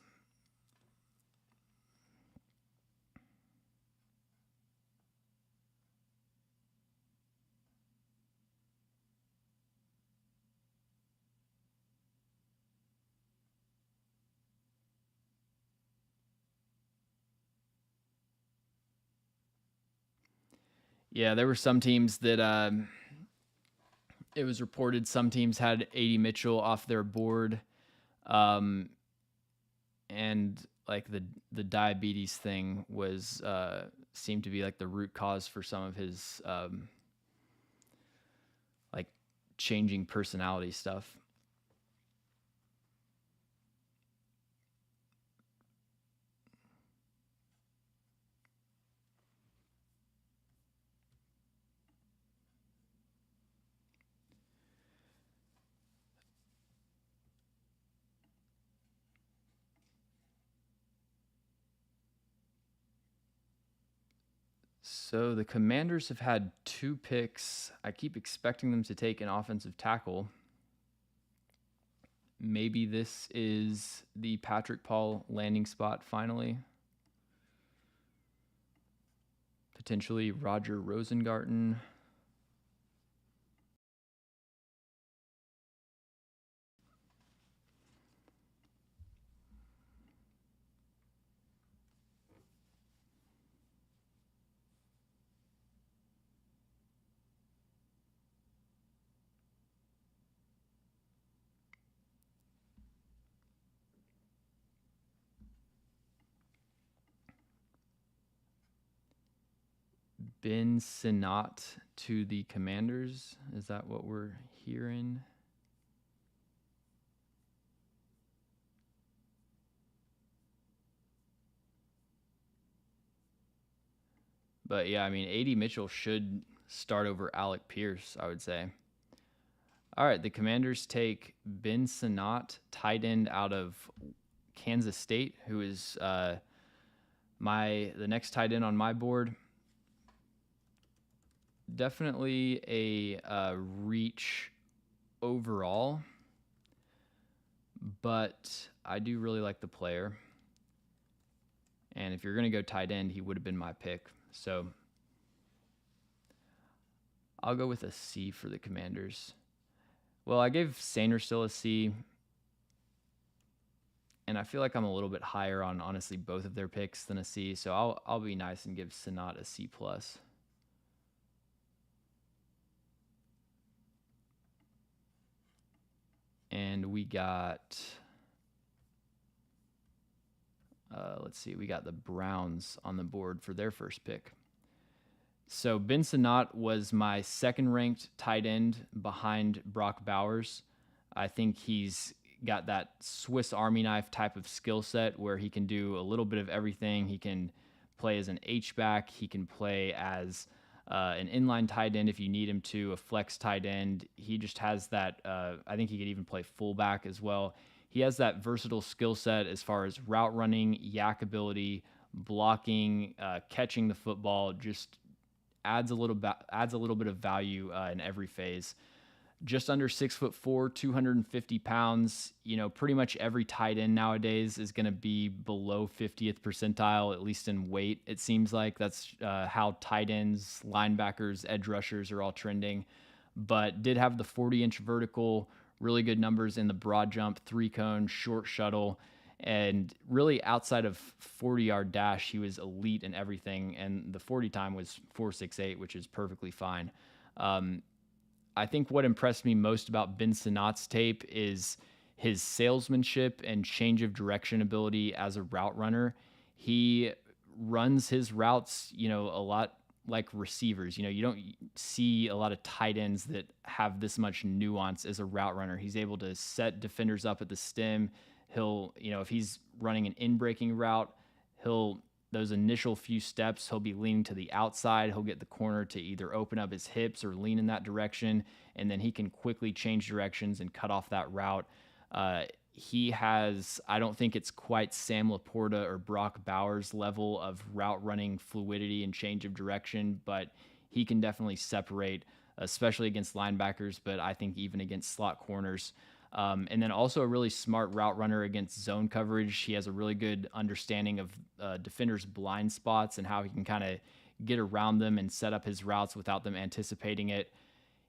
A: Yeah, there were some teams that it was reported some teams had AD Mitchell off their board, and the diabetes thing was seemed to be like the root cause for some of his changing personality stuff. So the Commanders have had 2 picks. I keep expecting them to take an offensive tackle. Maybe this is the Patrick Paul landing spot finally. Potentially Roger Rosengarten. Ben Sinnott to the Commanders. Is that what we're hearing? But yeah, I mean, AD Mitchell should start over Alec Pierce, I would say. All right, the Commanders take Ben Sinnott, tight end out of Kansas State, who is the next tight end on my board. Definitely a reach overall, but I do really like the player. And if you're going to go tight end, he would have been my pick. So I'll go with a C for the Commanders. Well, I gave Sainristil a C, and I feel like I'm a little bit higher on honestly both of their picks than a C. So I'll be nice and give Sinnott a C plus. And we got, let's see, we got the Browns on the board for their first pick. So Ben Sinnott was my second ranked tight end behind Brock Bowers. I think he's got that Swiss Army knife type of skill set where he can do a little bit of everything. He can play as an H-back. He can play as an inline tight end if you need him to, a flex tight end. He just has that, I think he could even play fullback as well. He has that versatile skill set as far as route running, yak ability, blocking, catching the football, just adds a little bit of value in every phase. Just under 6'4", 250 pounds. You know, pretty much every tight end nowadays is going to be below 50th percentile, at least in weight. It seems like that's how tight ends, linebackers, edge rushers are all trending. But did have the 40-inch vertical, really good numbers in the broad jump, 3-cone, short shuttle. And really outside of 40-yard dash, he was elite in everything. And the 40 time was 4.68, which is perfectly fine. I think what impressed me most about Ben Sinnott's tape is his salesmanship and change of direction ability as a route runner. He runs his routes, you know, a lot like receivers. You know, you don't see a lot of tight ends that have this much nuance as a route runner. He's able to set defenders up at the stem. He'll, you know, if he's running an in-breaking route, those initial few steps, he'll be leaning to the outside. He'll get the corner to either open up his hips or lean in that direction, and then he can quickly change directions and cut off that route. He has, I don't think it's quite Sam Laporta or Brock Bowers level of route running fluidity and change of direction, but he can definitely separate, especially against linebackers, but I think even against slot corners. And then also a really smart route runner against zone coverage. He has a really good understanding of defenders' blind spots and how he can kind of get around them and set up his routes without them anticipating it.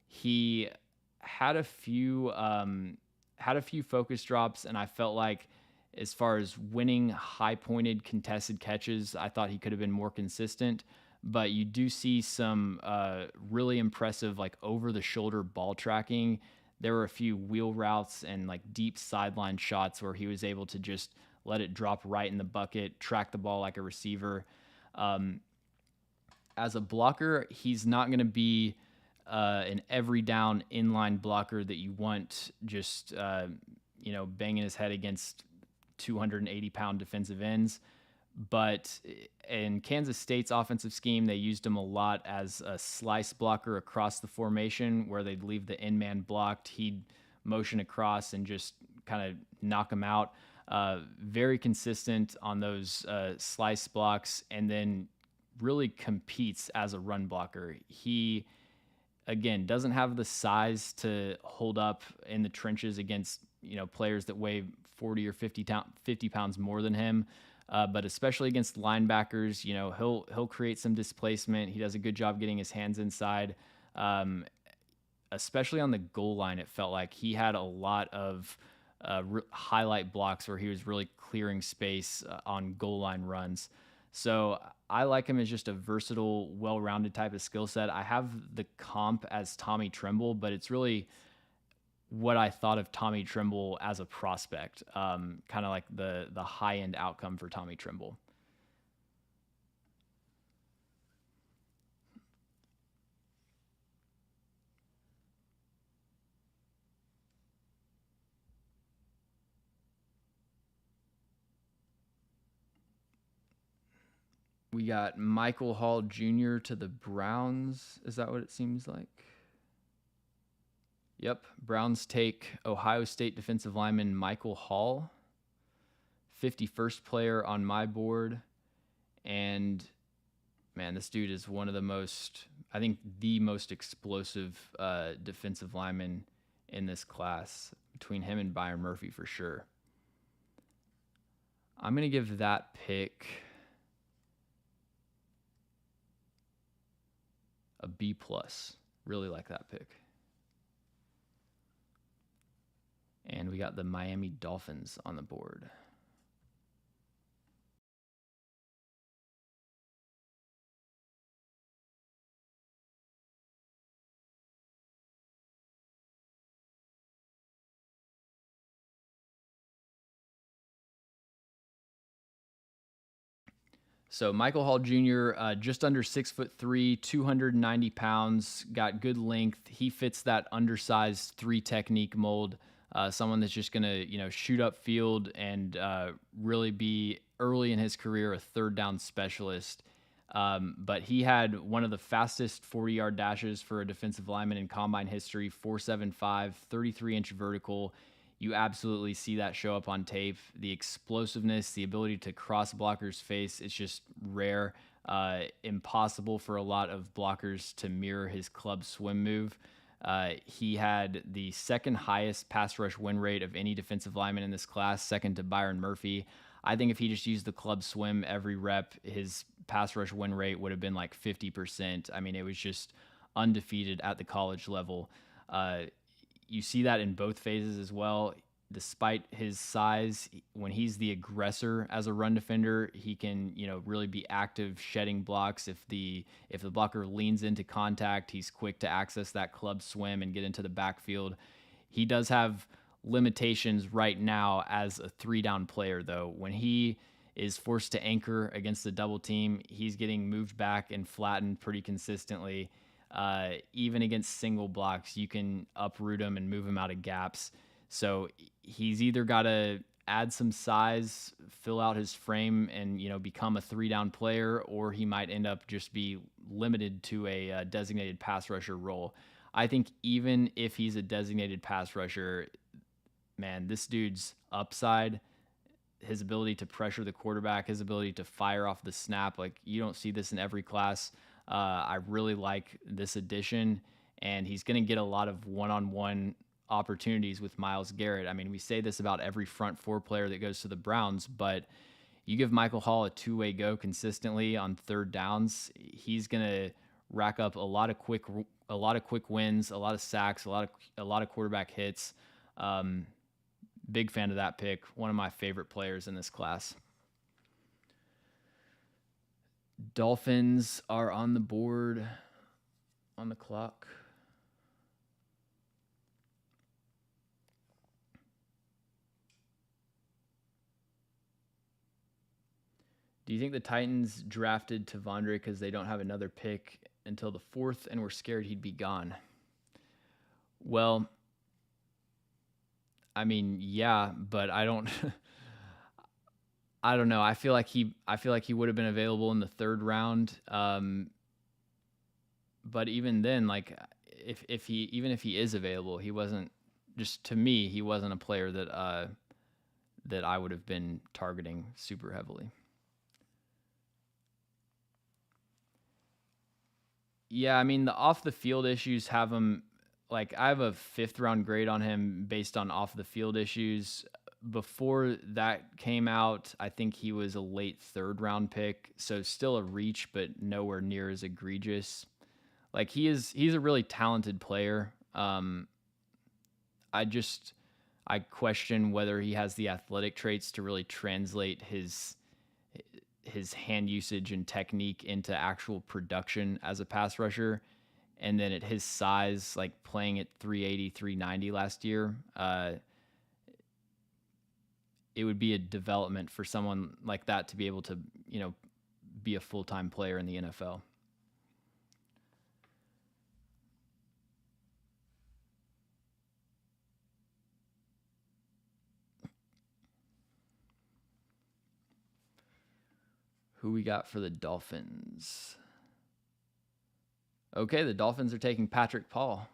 A: He had a few focus drops, and I felt like as far as winning high-pointed contested catches, I thought he could have been more consistent. But you do see some really impressive like over-the-shoulder ball tracking. There were a few wheel routes and like deep sideline shots where he was able to just let it drop right in the bucket, track the ball like a receiver. As a blocker, he's not going to be an every down inline blocker that you want just, banging his head against 280-pound defensive ends. But in Kansas State's offensive scheme, they used him a lot as a slice blocker across the formation where they'd leave the end man blocked. He'd motion across and just kind of knock him out. Very consistent on those slice blocks, and then really competes as a run blocker. He, again, doesn't have the size to hold up in the trenches against, players that weigh 40 or 50 pounds more than him. But especially against linebackers, he'll create some displacement. He does a good job getting his hands inside. Especially on the goal line, it felt like he had a lot of highlight blocks where he was really clearing space on goal line runs. So I like him as just a versatile, well-rounded type of skill set. I have the comp as Tommy Tremble, but it's really what I thought of Tommy Tremble as a prospect, kind of like the high-end outcome for Tommy Tremble. We got Michael Hall Jr. to the Browns. Is that what it seems like? Yep. Browns take Ohio State defensive lineman Michael Hall, 51st player on my board. And man, this dude is one of the most, I think the most explosive defensive lineman in this class, between him and Byron Murphy for sure. I'm going to give that pick a B+. Really like that pick. And we got the Miami Dolphins on the board. So Michael Hall Jr., just under 6'3", 290 pounds, got good length. He fits that undersized 3 technique mold. Someone that's just gonna, shoot up field and really be early in his career a third down specialist. But he had one of the fastest 40-yard dashes for a defensive lineman in combine history, 4.75, 33-inch vertical. You absolutely see that show up on tape. The explosiveness, the ability to cross blockers' face, it's just rare. Impossible for a lot of blockers to mirror his club swim move. He had the second highest pass rush win rate of any defensive lineman in this class, second to Byron Murphy. I think if he just used the club swim every rep, his pass rush win rate would have been like 50%. I mean, it was just undefeated at the college level. You see that in both phases as well. Despite his size, when he's the aggressor as a run defender, he can, really be active shedding blocks. If the blocker leans into contact, he's quick to access that club swim and get into the backfield. He does have limitations right now as a 3-down player, though. When he is forced to anchor against the double team, he's getting moved back and flattened pretty consistently. Even against single blocks, you can uproot him and move him out of gaps. So he's either got to add some size, fill out his frame, and become a 3-down player, or he might end up just be limited to a designated pass rusher role. I think even if he's a designated pass rusher, man, this dude's upside, his ability to pressure the quarterback, his ability to fire off the snap, like you don't see this in every class. I really like this addition, and he's going to get a lot of one-on-one opportunities with Myles Garrett. I mean, we say this about every front 4 player that goes to the Browns, but you give Michael Hall a 2-way go consistently on third downs, he's going to rack up a lot of quick wins, a lot of sacks, a lot of quarterback hits. Big fan of that pick. One of my favorite players in this class. Dolphins are on the board, on the clock. Do you think the Titans drafted Tavondre because they don't have another pick until the 4th and were scared he'd be gone? Well, I mean, yeah, but I don't I don't know. I feel like he would have been available in the 3rd round. But even then, like if he is available, he wasn't, just to me, he wasn't a player that that I would have been targeting super heavily. Yeah, I mean, the off the field issues have him, like, I have a 5th round grade on him based on off the field issues. Before that came out, I think he was a late 3rd round pick, so still a reach, but nowhere near as egregious. Like, he's a really talented player. I question whether he has the athletic traits to really translate his hand usage and technique into actual production as a pass rusher. And then at his size, like playing at 380, 390 last year, it would be a development for someone like that to be able to, be a full-time player in the NFL. Who we got for the Dolphins? Okay, the Dolphins are taking Patrick Paul.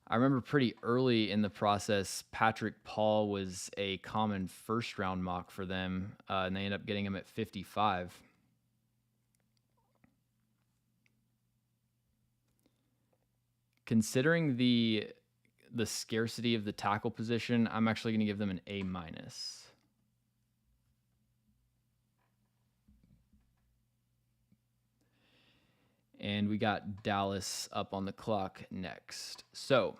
A: I remember pretty early in the process, Patrick Paul was a common first-round mock for them, and they ended up getting him at 55. Considering the scarcity of the tackle position, I'm actually going to give them an A-. And we got Dallas up on the clock next. So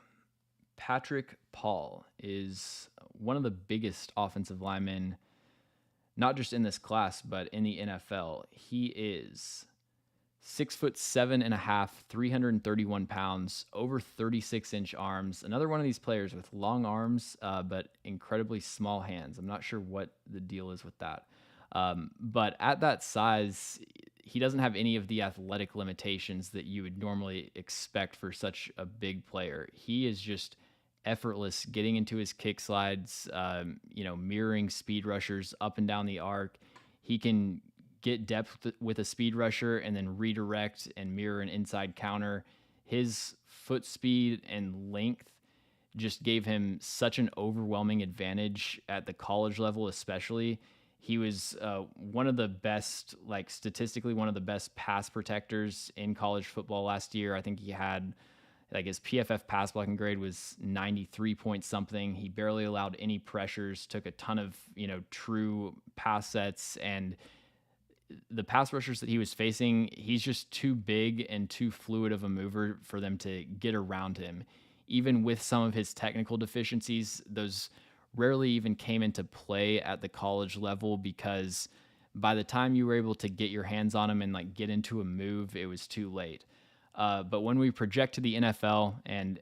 A: Patrick Paul is one of the biggest offensive linemen, not just in this class, but in the NFL. He is 6'7.5", 331 pounds, over 36-inch arms. Another one of these players with long arms, but incredibly small hands. I'm not sure what the deal is with that. But at that size, he doesn't have any of the athletic limitations that you would normally expect for such a big player. He is just effortless getting into his kick slides, mirroring speed rushers up and down the arc. He can get depth with a speed rusher and then redirect and mirror an inside counter. His foot speed and length just gave him such an overwhelming advantage at the college level, especially. He was one of the best, statistically, one of the best pass protectors in college football last year. I think he had, his PFF pass blocking grade was 93 point something. He barely allowed any pressures, took a ton of, true pass sets, and the pass rushers that he was facing, he's just too big and too fluid of a mover for them to get around him. Even with some of his technical deficiencies, those rarely even came into play at the college level, because by the time you were able to get your hands on him and get into a move, it was too late. But when we project to the NFL and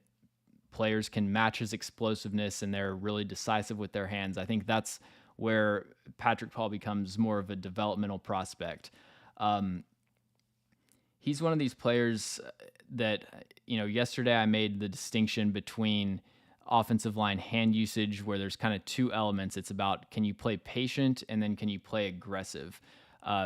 A: players can match his explosiveness and they're really decisive with their hands, I think that's where Patrick Paul becomes more of a developmental prospect. He's one of these players that, yesterday I made the distinction between offensive line hand usage, where there's kind of two elements. It's about, can you play patient, and then can you play aggressive?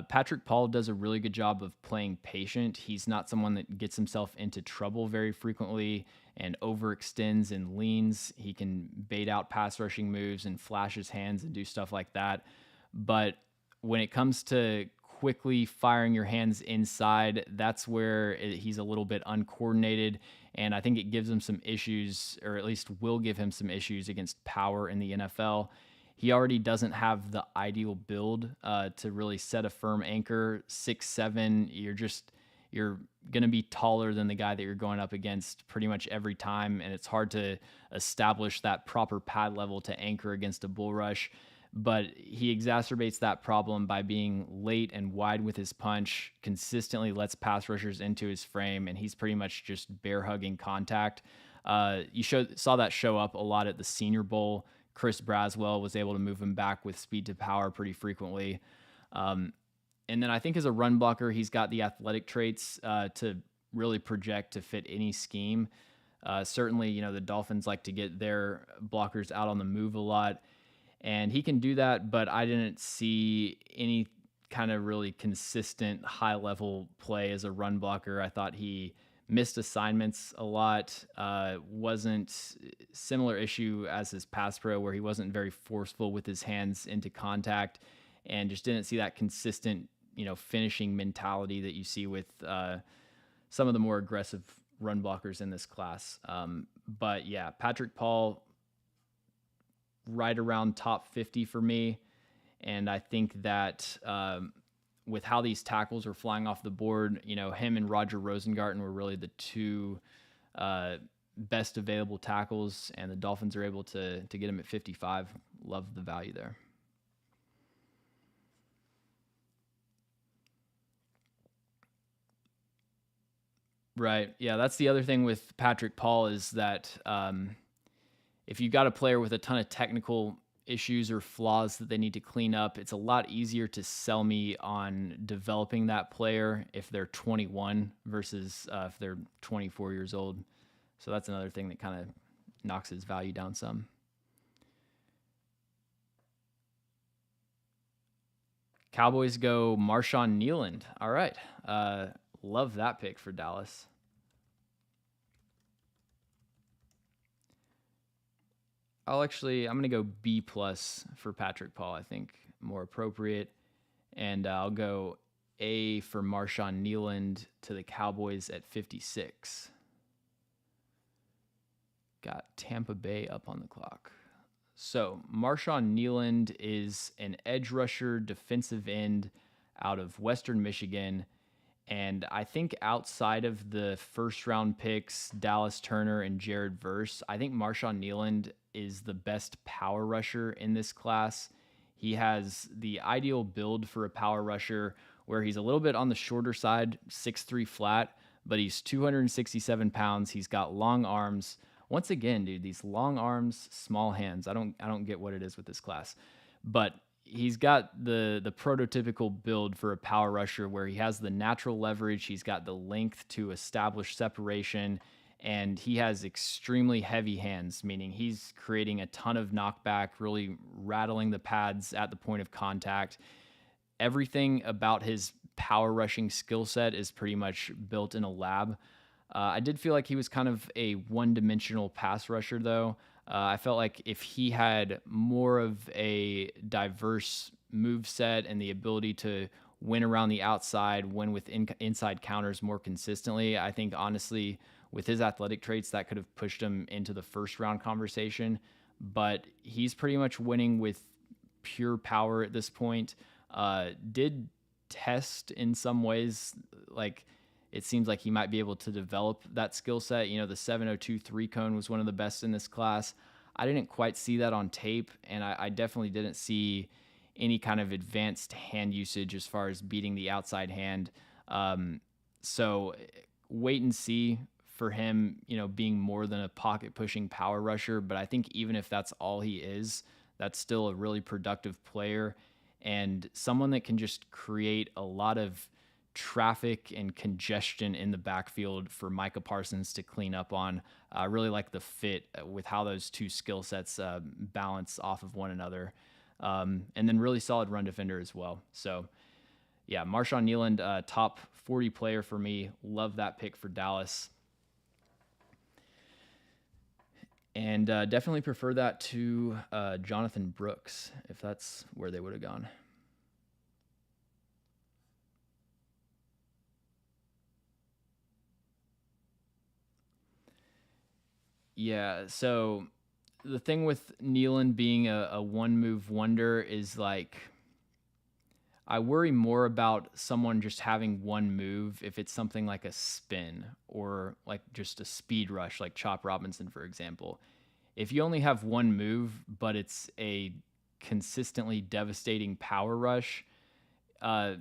A: Patrick Paul does a really good job of playing patient. He's not someone that gets himself into trouble very frequently and overextends and leans. He can bait out pass rushing moves and flash his hands and do stuff like that. But when it comes to quickly firing your hands inside, that's where he's a little bit uncoordinated. And I think it gives him some issues, or at least will give him some issues against power in the NFL. He already doesn't have the ideal build to really set a firm anchor. 6'7", you're going to be taller than the guy that you're going up against pretty much every time, and it's hard to establish that proper pad level to anchor against a bull rush. But he exacerbates that problem by being late and wide with his punch, consistently lets pass rushers into his frame, and he's pretty much just bear hugging contact. You saw that show up a lot at the Senior Bowl. Chris Braswell was able to move him back with speed to power pretty frequently. And then I think as a run blocker, he's got the athletic traits to really project to fit any scheme. Certainly, the Dolphins like to get their blockers out on the move a lot, and he can do that, but I didn't see any kind of really consistent high-level play as a run blocker. I thought he missed assignments a lot. Wasn't similar issue as his pass pro, where he wasn't very forceful with his hands into contact, and just didn't see that consistent, finishing mentality that you see with some of the more aggressive run blockers in this class. But yeah, Patrick Paul, right around top 50 for me. And I think that with how these tackles are flying off the board, him and Roger Rosengarten were really the two best available tackles, and the Dolphins are able to get him at 55. Love the value there. Right. Yeah, that's the other thing with Patrick Paul, is that if you got a player with a ton of technical issues or flaws that they need to clean up, it's a lot easier to sell me on developing that player if they're 21 versus if they're 24 years old. So that's another thing that kind of knocks his value down some. Cowboys go Marshawn Nealand. All right. Love that pick for Dallas. I'm going to go B plus for Patrick Paul. I think more appropriate. And I'll go A for Marshawn Nealand to the Cowboys at 56. Got Tampa Bay up on the clock. So Marshawn Nealand is an edge rusher, defensive end out of Western Michigan. And I think outside of the first round picks, Dallas Turner and Jared Verse, I think Marshawn Nealand is the best power rusher in this class. He has the ideal build for a power rusher where he's a little bit on the shorter side, 6'3" flat, but he's 267 pounds. He's got long arms. Once again, dude, these long arms, small hands. I don't get what it is with this class. But he's got the prototypical build for a power rusher where he has the natural leverage, he's got the length to establish separation, and he has extremely heavy hands, meaning he's creating a ton of knockback, really rattling the pads at the point of contact. Everything about his power rushing skill set is pretty much built in a lab. I did feel like he was kind of a one-dimensional pass rusher, though. I felt like if he had more of a diverse move set and the ability to win around the outside, win with inside counters more consistently, I think honestly, with his athletic traits, that could have pushed him into the first round conversation. But he's pretty much winning with pure power at this point. Did test in some ways, like it seems like he might be able to develop that skill set. You know, the 702 3-cone was one of the best in this class. I didn't quite see that on tape, and I definitely didn't see any kind of advanced hand usage as far as beating the outside hand. So wait and see for him, you know, being more than a pocket pushing power rusher. But I think even if that's all he is, that's still a really productive player and someone that can just create a lot of traffic and congestion in the backfield for Micah Parsons to clean up on. I really like the fit with how those two skill sets balance off of one another. And then really solid run defender as well. So yeah, Marshawn Nealand, top 40 player for me. Love that pick for Dallas. And definitely prefer that to Jonathan Brooks, if that's where they would have gone. Yeah, so the thing with Nealand being a one move wonder is like I worry more about someone just having one move if it's something like a spin or like just a speed rush, like Chop Robinson, for example. If you only have one move, but it's a consistently devastating power rush, uh,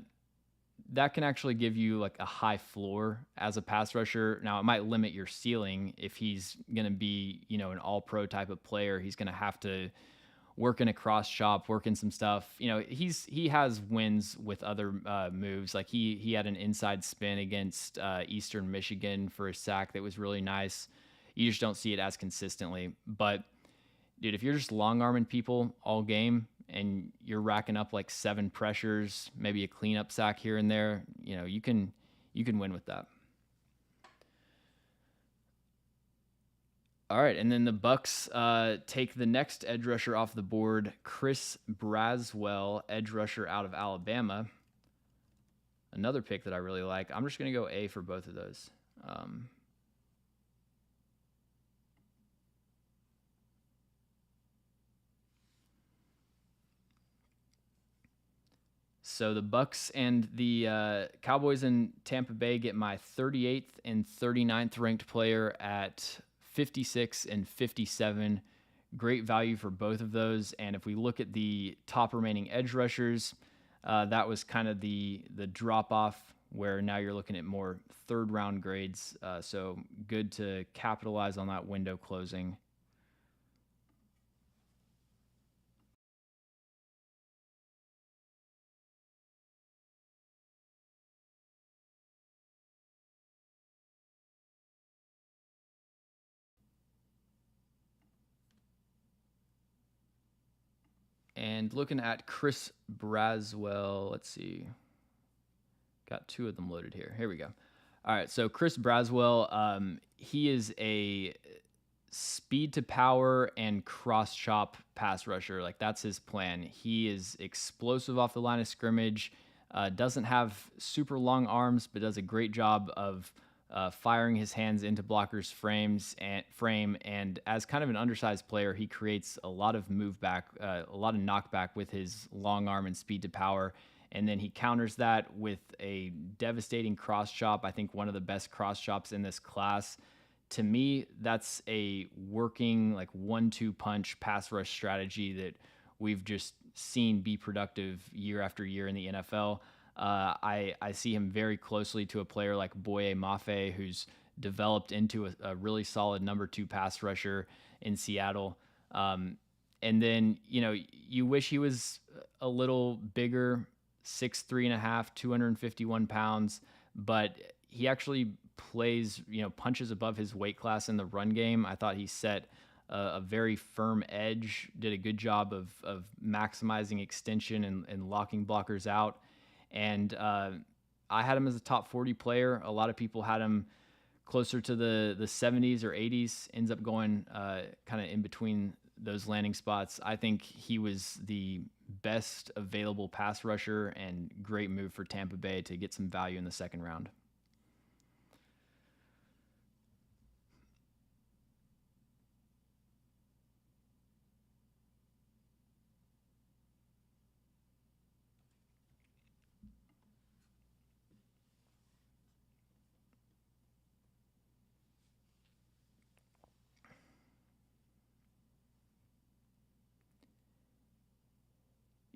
A: that can actually give you like a high floor as a pass rusher. Now it might limit your ceiling if he's going to be, you know, an all pro type of player. He's going to have to work in a cross chop, work in some stuff. You know, he has wins with other moves. Like he had an inside spin against Eastern Michigan for a sack that was really nice. You just don't see it as consistently. But dude, if you're just long arming people all game and you're racking up like 7 pressures, maybe a cleanup sack here and there, you know, you can win with that. All right, and then the Bucks take the next edge rusher off the board, Chris Braswell, edge rusher out of Alabama. Another pick that I really like. I'm just going to go A for both of those. So the Bucks and the Cowboys in Tampa Bay get my 38th and 39th ranked player at 56 and 57. Great value for both of those. And if we look at the top remaining edge rushers, that was kind of the drop off where now you're looking at more third round grades. So good to capitalize on that window closing. And looking at Chris Braswell, let's see. Got two of them loaded here. Here we go. All right, so Chris Braswell, he is a speed to power and cross chop pass rusher. Like that's his plan. He is explosive off the line of scrimmage. Doesn't have super long arms, but does a great job of firing his hands into blockers' frame. And as kind of an undersized player, he creates a lot of move back, a lot of knockback with his long arm and speed to power. And then he counters that with a devastating cross chop. I think one of the best cross chops in this class. To me, that's a working like 1-2 punch pass rush strategy that we've just seen be productive year after year in the NFL. I see him very closely to a player like Boye Mafe, who's developed into a really solid number 2 pass rusher in Seattle. And then, you wish he was a little bigger, 6'3.5", 251 pounds, but he actually plays, punches above his weight class in the run game. I thought he set a very firm edge, did a good job of maximizing extension and locking blockers out. And I had him as a top 40 player. A lot of people had him closer to the 70s or 80s, ends up going kind of in between those landing spots. I think he was the best available pass rusher and great move for Tampa Bay to get some value in the second round.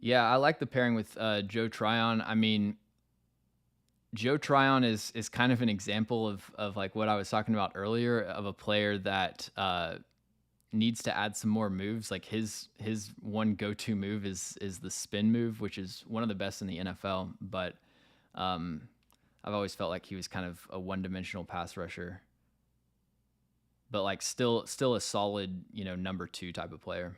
A: Yeah, I like the pairing with Joe Tryon. I mean, Joe Tryon is kind of an example of like what I was talking about earlier of a player that needs to add some more moves. Like his one go-to move is the spin move, which is one of the best in the NFL. But I've always felt like he was kind of a one-dimensional pass rusher, but like still a solid number 2 type of player.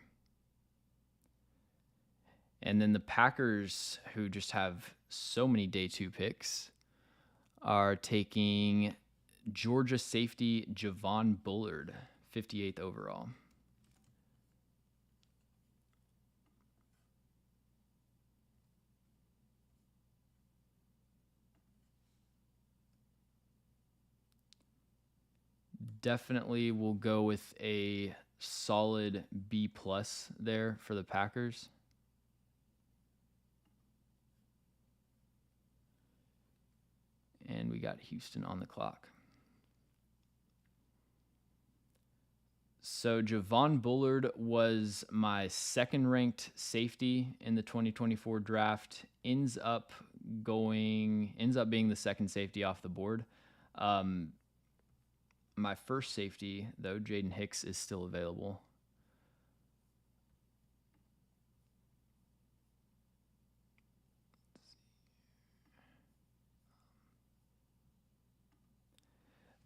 A: And then the Packers, who just have so many day 2 picks, are taking Georgia safety Javon Bullard, 58th overall. Definitely will go with a solid B+ there for the Packers. And we got Houston on the clock. So Javon Bullard was my second ranked safety in the 2024 draft. Ends up being the second safety off the board. My first safety, though, Jaden Hicks, is still available.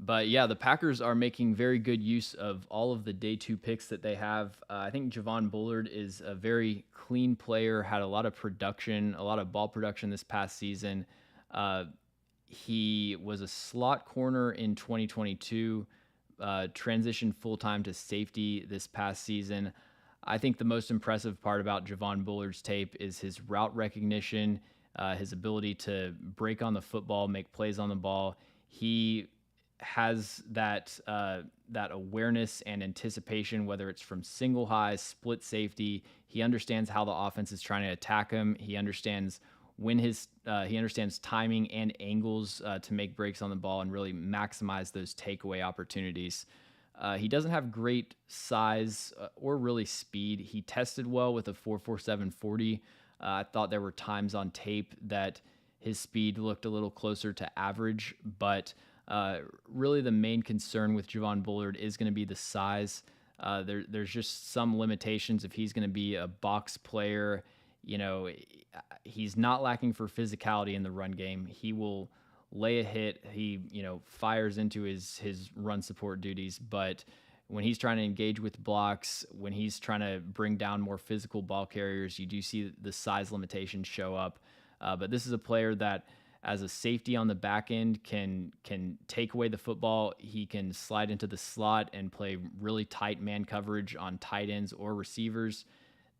A: But yeah, the Packers are making very good use of all of the day 2 picks that they have. I think Javon Bullard is a very clean player, had a lot of production, a lot of ball production this past season. He was a slot corner in 2022, transitioned full-time to safety this past season. I think the most impressive part about Javon Bullard's tape is his route recognition, his ability to break on the football, make plays on the ball. He has that awareness and anticipation, whether it's from single high, split safety. He understands how the offense is trying to attack him. He understands he understands timing and angles to make breaks on the ball and really maximize those takeaway opportunities. He doesn't have great size or really speed. He tested well with a 4.47 40. I thought there were times on tape that his speed looked a little closer to average, but really the main concern with Javon Bullard is going to be the size. There's just some limitations if he's going to be a box player. He's not lacking for physicality in the run game. He will lay a hit. He, fires into his run support duties, but when he's trying to engage with blocks, when he's trying to bring down more physical ball carriers, you do see the size limitations show up. But this is a player that, as a safety on the back end, can take away the football. He can slide into the slot and play really tight man coverage on tight ends or receivers.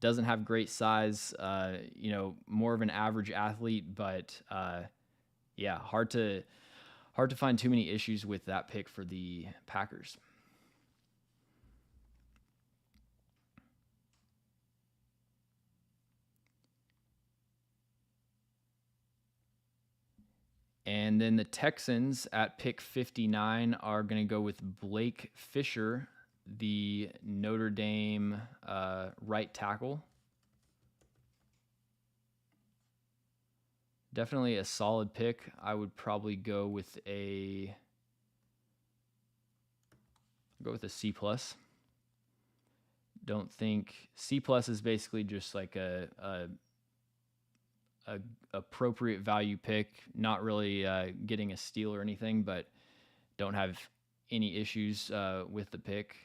A: Doesn't have great size, more of an average athlete, but yeah, hard to find too many issues with that pick for the Packers. And then the Texans at pick 59 are going to go with Blake Fisher, the Notre Dame right tackle. Definitely a solid pick. I would probably go with a C plus. Don't think C plus is basically just like a appropriate value pick. Not really getting a steal or anything, but don't have any issues with the pick.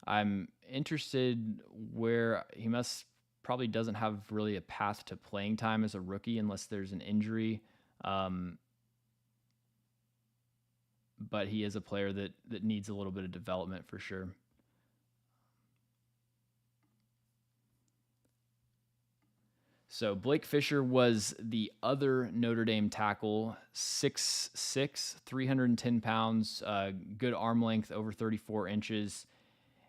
A: I'm interested where he probably doesn't have really a path to playing time as a rookie unless there's an injury. But he is a player that needs a little bit of development for sure. So Blake Fisher was the other Notre Dame tackle, 6'6", 310 pounds, good arm length, over 34 inches,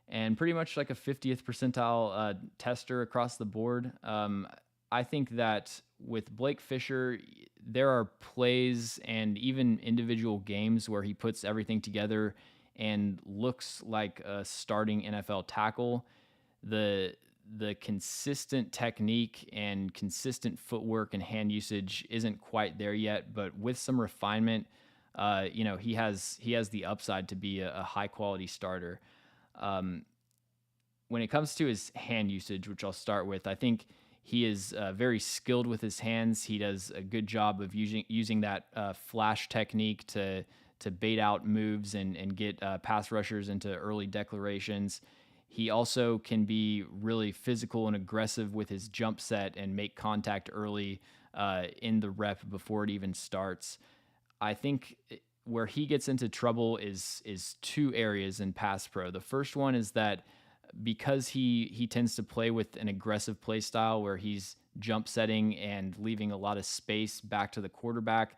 A: and pretty much like a 50th percentile tester across the board. I think that with Blake Fisher, there are plays and even individual games where he puts everything together and looks like a starting NFL tackle. The consistent technique and consistent footwork and hand usage isn't quite there yet, but with some refinement, he has the upside to be a high quality starter. When it comes to his hand usage, which I'll start with, I think he is very skilled with his hands. He does a good job of using that flash technique to bait out moves and get pass rushers into early declarations. He also can be really physical and aggressive with his jump set and make contact early in the rep before it even starts. I think where he gets into trouble is two areas in pass pro. The first one is that because he tends to play with an aggressive play style where he's jump setting and leaving a lot of space back to the quarterback,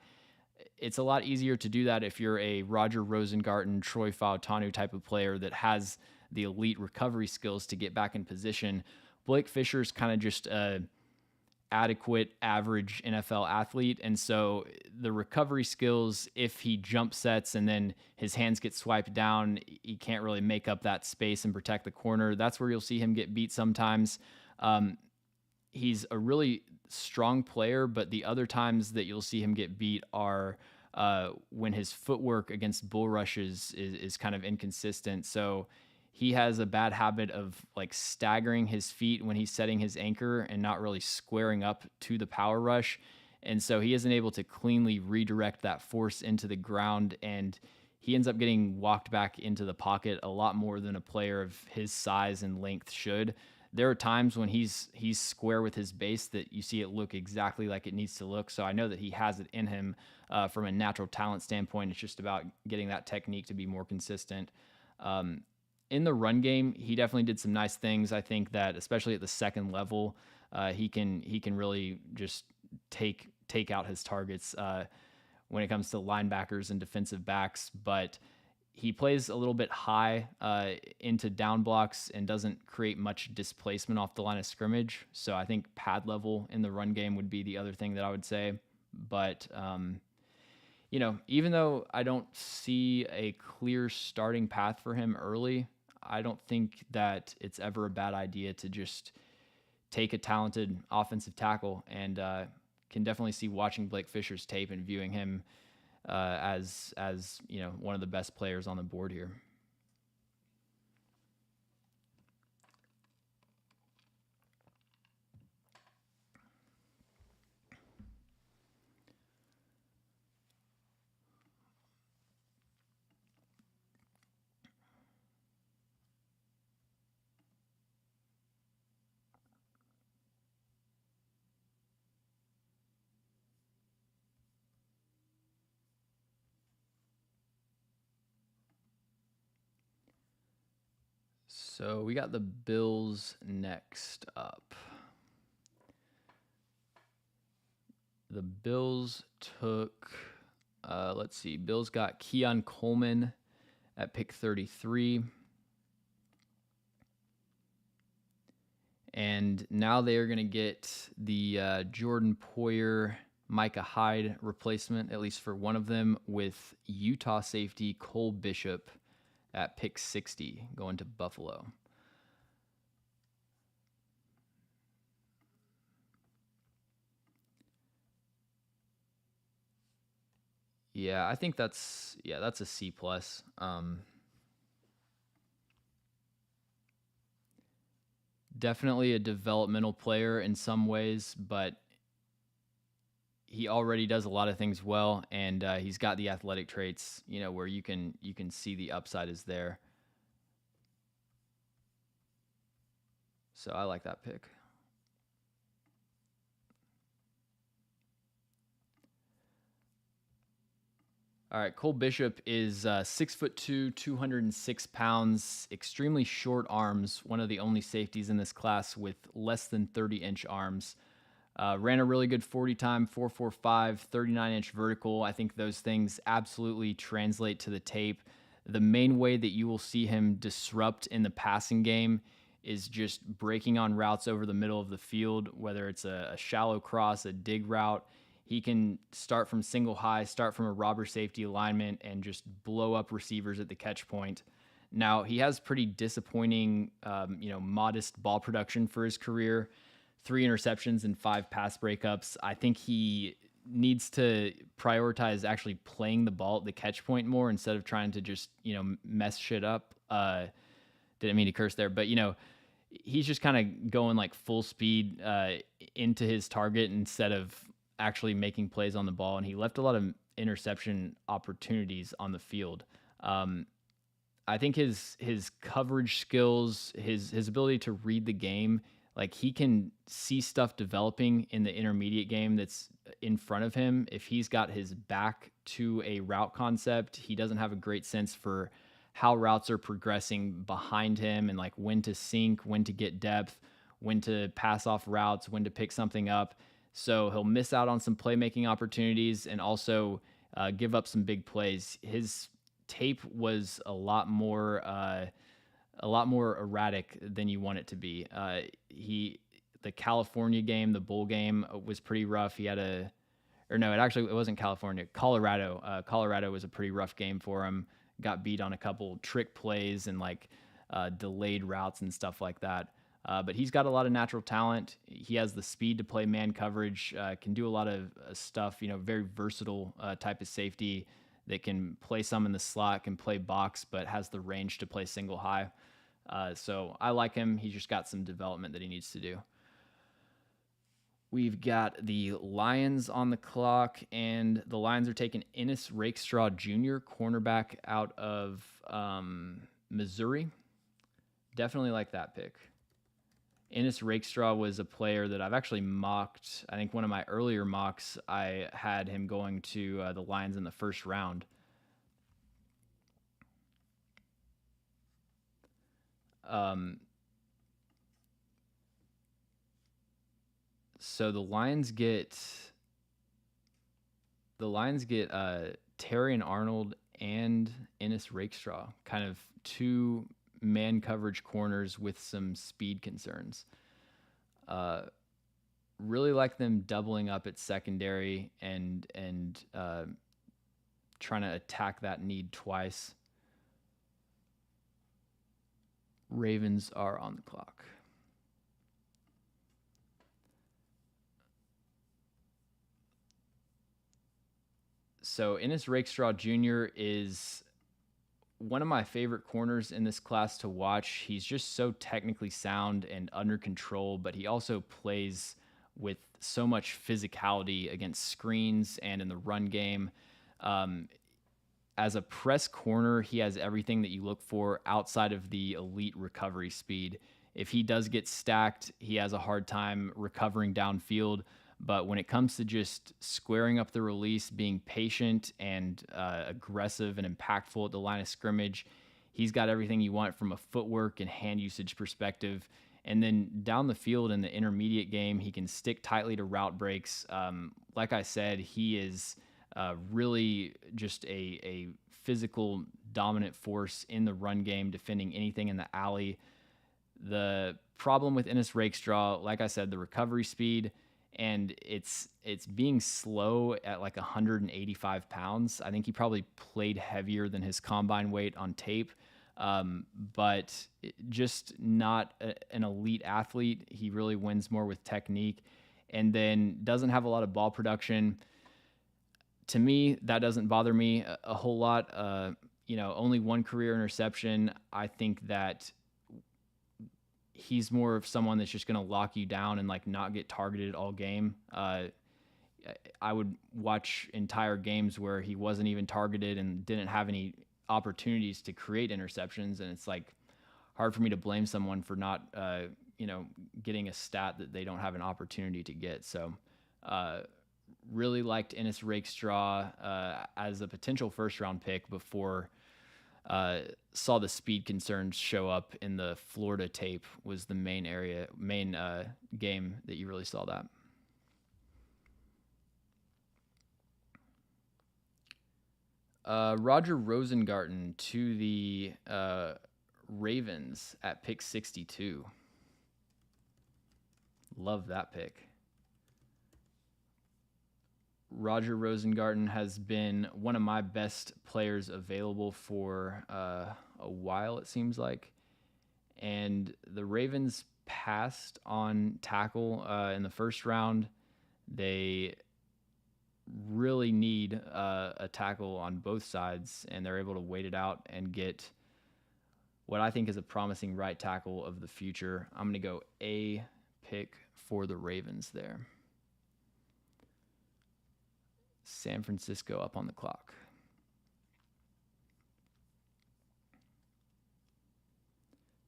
A: it's a lot easier to do that if you're a Roger Rosengarten, Troy Fautanu type of player that has the elite recovery skills to get back in position. Blake Fisher's kind of just a adequate average NFL athlete. And so the recovery skills, if he jump sets and then his hands get swiped down, he can't really make up that space and protect the corner. That's where you'll see him get beat sometimes. He's a really strong player, but the other times that you'll see him get beat are when his footwork against bull rushes is kind of inconsistent. So he has a bad habit of like staggering his feet when he's setting his anchor and not really squaring up to the power rush. And so he isn't able to cleanly redirect that force into the ground, and he ends up getting walked back into the pocket a lot more than a player of his size and length should. There are times when he's square with his base that you see it look exactly like it needs to look. So I know that he has it in him from a natural talent standpoint. It's just about getting that technique to be more consistent. In the run game, he definitely did some nice things. I think that especially at the second level, he can really just take out his targets when it comes to linebackers and defensive backs. But he plays a little bit high into down blocks and doesn't create much displacement off the line of scrimmage. So I think pad level in the run game would be the other thing that I would say. But even though I don't see a clear starting path for him early, I don't think that it's ever a bad idea to just take a talented offensive tackle, and can definitely see watching Blake Fisher's tape and viewing him as one of the best players on the board here. So we got the Bills next up. The Bills took, let's see, Bills got Keon Coleman at pick 33. And now they are going to get the Jordan Poyer, Micah Hyde replacement, at least for one of them, with Utah safety Cole Bishop at pick 60, going to Buffalo. Yeah, I think that's a C plus. Definitely a developmental player in some ways, but he already does a lot of things well, and he's got the athletic traits, where you can see the upside is there. So I like that pick. All right, Cole Bishop is 6'2", 206 pounds, extremely short arms, one of the only safeties in this class with less than 30-inch arms. Ran a really good 40 time, 4.45, 39-inch vertical. I think those things absolutely translate to the tape. The main way that you will see him disrupt in the passing game is just breaking on routes over the middle of the field, whether it's a shallow cross, a dig route. He can start from single high, start from a robber safety alignment, and just blow up receivers at the catch point. Now, he has pretty disappointing, modest ball production for his career. 3 interceptions and 5 pass breakups. I think he needs to prioritize actually playing the ball at the catch point more instead of trying to just, mess shit up. Didn't mean to curse there, but, he's just kind of going like full speed into his target instead of actually making plays on the ball. And he left a lot of interception opportunities on the field. I think his coverage skills, his ability to read the game, like he can see stuff developing in the intermediate game that's in front of him. If he's got his back to a route concept, he doesn't have a great sense for how routes are progressing behind him and like when to sink, when to get depth, when to pass off routes, when to pick something up. So he'll miss out on some playmaking opportunities and also give up some big plays. His tape was a lot more erratic than you want it to be. The California game, the bowl game, was pretty rough. It wasn't California, Colorado. Colorado was a pretty rough game for him. Got beat on a couple trick plays and delayed routes and stuff like that. But he's got a lot of natural talent. He has the speed to play man coverage, can do a lot of stuff, very versatile type of safety that can play some in the slot, can play box, but has the range to play single high. So I like him. He's just got some development that he needs to do. We've got the Lions on the clock, and the Lions are taking Ennis Rakestraw Jr., cornerback out of Missouri. Definitely like that pick. Ennis Rakestraw was a player that I've actually mocked. I think one of my earlier mocks, I had him going to the Lions in the first round. So the Lions get Terrion Arnold and Ennis Rakestraw, kind of two man coverage corners with some speed concerns. Really like them doubling up at secondary and trying to attack that need twice. Ravens are on the clock. So Ennis Rakestraw Jr. is one of my favorite corners in this class to watch. He's just so technically sound and under control, but he also plays with so much physicality against screens and in the run game. As a press corner, he has everything that you look for outside of the elite recovery speed. If he does get stacked, he has a hard time recovering downfield. But when it comes to just squaring up the release, being patient and aggressive and impactful at the line of scrimmage, He's got everything you want from a footwork and hand usage perspective. And then down the field in the intermediate game, he can stick tightly to route breaks. Like I said, he is really just a physical dominant force in the run game, defending anything in the alley. The problem with Ennis Rakestraw, like I said, the recovery speed, and it's being slow at like 185 pounds. I think he probably played heavier than his combine weight on tape, but just not an elite athlete. He really wins more with technique, and then doesn't have a lot of ball production. To me, that doesn't bother me a whole lot. Only one career interception. I think that he's more of someone that's just going to lock you down and like not get targeted all game. I would watch entire games where he wasn't even targeted and didn't have any opportunities to create interceptions. And it's like hard for me to blame someone for not, getting a stat that they don't have an opportunity to get. So, really liked Ennis Rakestraw as a potential first round pick before saw the speed concerns show up in the Florida tape was the main game that you really saw that. Roger Rosengarten to the Ravens at pick 62. Love that pick. Roger Rosengarten has been one of my best players available for a while, it seems like. And the Ravens passed on tackle in the first round. They really need a tackle on both sides, and they're able to wait it out and get what I think is a promising right tackle of the future. I'm going to go A pick for the Ravens there. San Francisco up on the clock.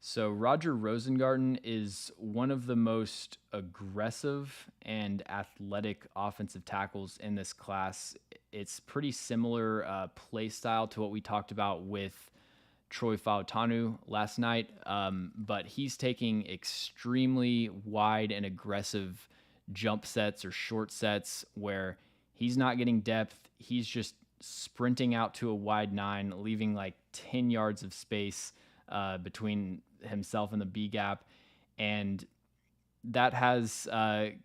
A: So Roger Rosengarten is one of the most aggressive and athletic offensive tackles in this class. It's pretty similar play style to what we talked about with Troy Fautanu last night, but he's taking extremely wide and aggressive jump sets or short sets where he's not getting depth. He's just sprinting out to a wide 9, leaving like 10 yards of space between himself and the B gap. And that has that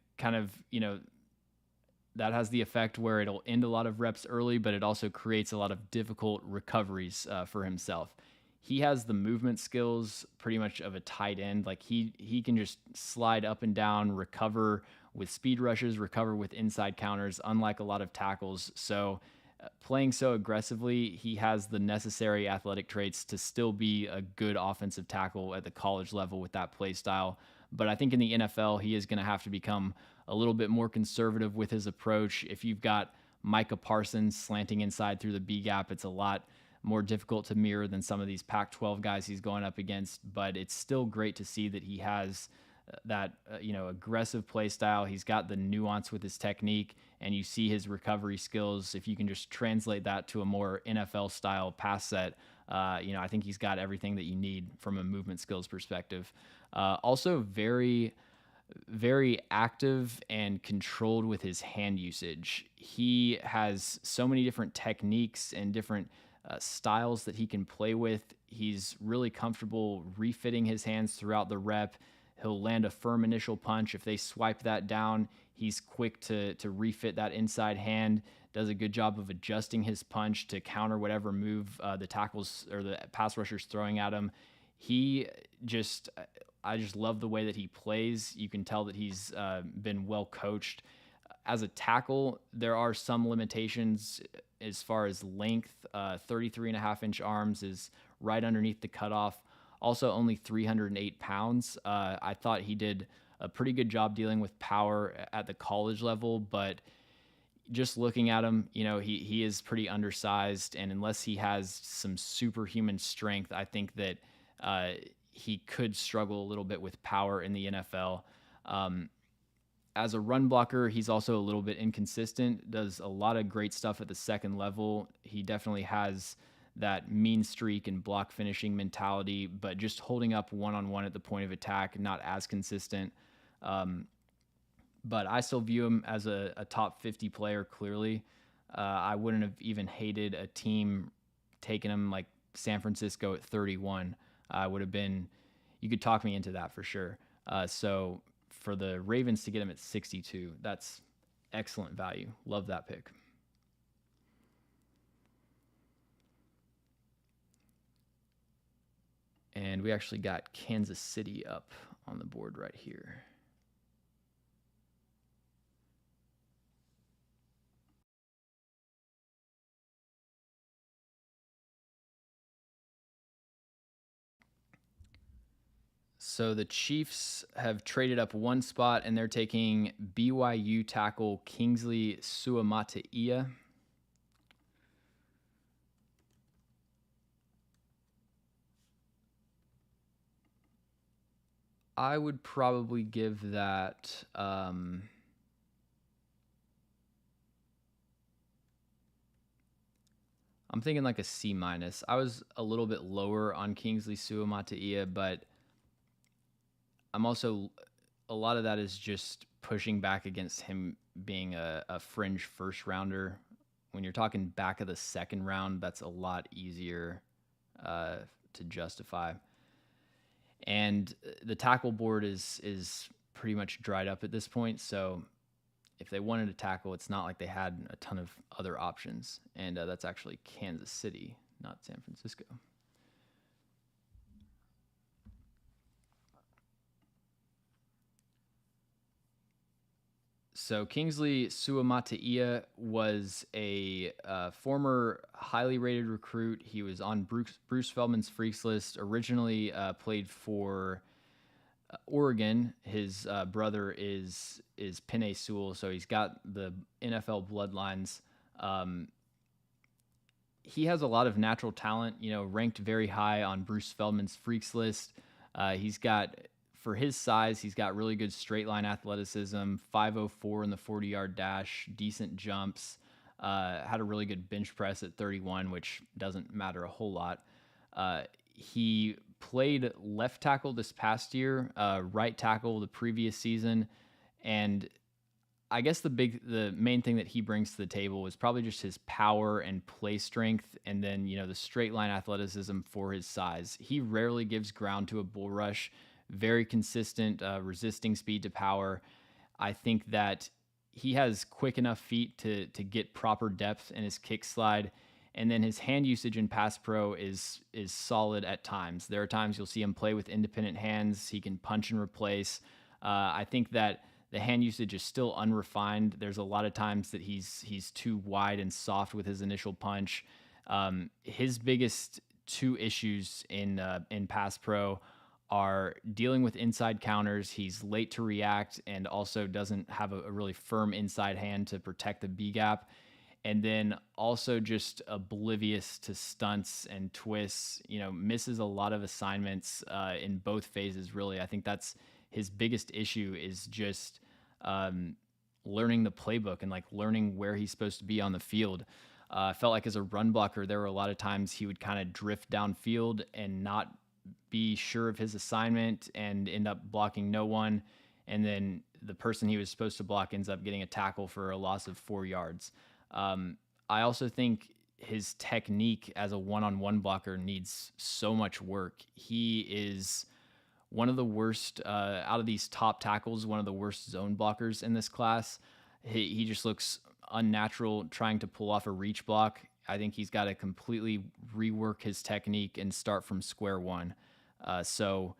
A: has the effect where it'll end a lot of reps early, but it also creates a lot of difficult recoveries for himself. He has the movement skills pretty much of a tight end. Like he can just slide up and down, recover with speed rushes, recover with inside counters, unlike a lot of tackles. So playing so aggressively, he has the necessary athletic traits to still be a good offensive tackle at the college level with that play style. But I think in the NFL, he is going to have to become a little bit more conservative with his approach. If you've got Micah Parsons slanting inside through the B gap, it's a lot more difficult to mirror than some of these Pac-12 guys he's going up against. But it's still great to see that he has that aggressive play style. He's got the nuance with his technique, and you see his recovery skills. If you can just translate that to a more NFL style pass set, I think he's got everything that you need from a movement skills perspective. Also very, very active and controlled with his hand usage. He has so many different techniques and different styles that he can play with. He's really comfortable refitting his hands throughout the rep. He'll land a firm initial punch. If they swipe that down, he's quick to refit that inside hand, does a good job of adjusting his punch to counter whatever move the tackles or the pass rushers throwing at him. I just love the way that he plays. You can tell that he's been well coached. As a tackle, there are some limitations as far as length. 33.5-inch arms is right underneath the cutoff. Also only 308 pounds. I thought he did a pretty good job dealing with power at the college level, but just looking at him, he is pretty undersized, and unless he has some superhuman strength, I think that he could struggle a little bit with power in the NFL. As a run blocker, he's also a little bit inconsistent, does a lot of great stuff at the second level. He definitely has that mean streak and block finishing mentality, but just holding up one-on-one at the point of attack, not as consistent. But I still view him as a top 50 player, clearly. I wouldn't have even hated a team taking him like San Francisco at 31. I would have been, you could talk me into that for sure. So for the Ravens to get him at 62, that's excellent value. Love that pick. And we actually got Kansas City up on the board right here. So the Chiefs have traded up one spot, and they're taking BYU tackle Kingsley Suamataia. I would probably give that. I'm thinking like a C minus. I was a little bit lower on Kingsley Suamataia, but I'm also, a lot of that is just pushing back against him being a fringe first rounder. When you're talking back of the second round, that's a lot easier to justify. And the tackle board is pretty much dried up at this point. So if they wanted to tackle, it's not like they had a ton of other options. And that's actually Kansas City, not San Francisco. So Kingsley Suamataia was a former highly rated recruit. He was on Bruce Feldman's Freaks list. Originally played for Oregon. His brother is Penei Sewell, so he's got the NFL bloodlines. He has a lot of natural talent. Ranked very high on Bruce Feldman's Freaks list. He's got, for his size, he's got really good straight line athleticism, 504 in the 40-yard dash, decent jumps, had a really good bench press at 31, which doesn't matter a whole lot. He played left tackle this past year, right tackle the previous season, and I guess the main thing that he brings to the table was probably just his power and play strength, and then the straight line athleticism for his size. He rarely gives ground to a bull rush. Very consistent resisting speed to power. I think that he has quick enough feet to get proper depth in his kick slide, and then his hand usage in pass pro is solid at times. There are times you'll see him play with independent hands. He can punch and replace. I think that the hand usage is still unrefined. There's a lot of times that he's too wide and soft with his initial punch. His biggest two issues in pass pro are dealing with inside counters. He's late to react and also doesn't have a really firm inside hand to protect the B gap. And then also just oblivious to stunts and twists, misses a lot of assignments in both phases, really. I think that's his biggest issue, is just learning the playbook and learning where he's supposed to be on the field. I felt like as a run blocker, there were a lot of times he would kind of drift downfield and not be sure of his assignment and end up blocking no one. And then the person he was supposed to block ends up getting a tackle for a loss of 4 yards. I also think his technique as a one-on-one blocker needs so much work. He is one of the worst out of these top tackles, one of the worst zone blockers in this class. He just looks unnatural trying to pull off a reach block. I think he's got to completely rework his technique and start from square one. So,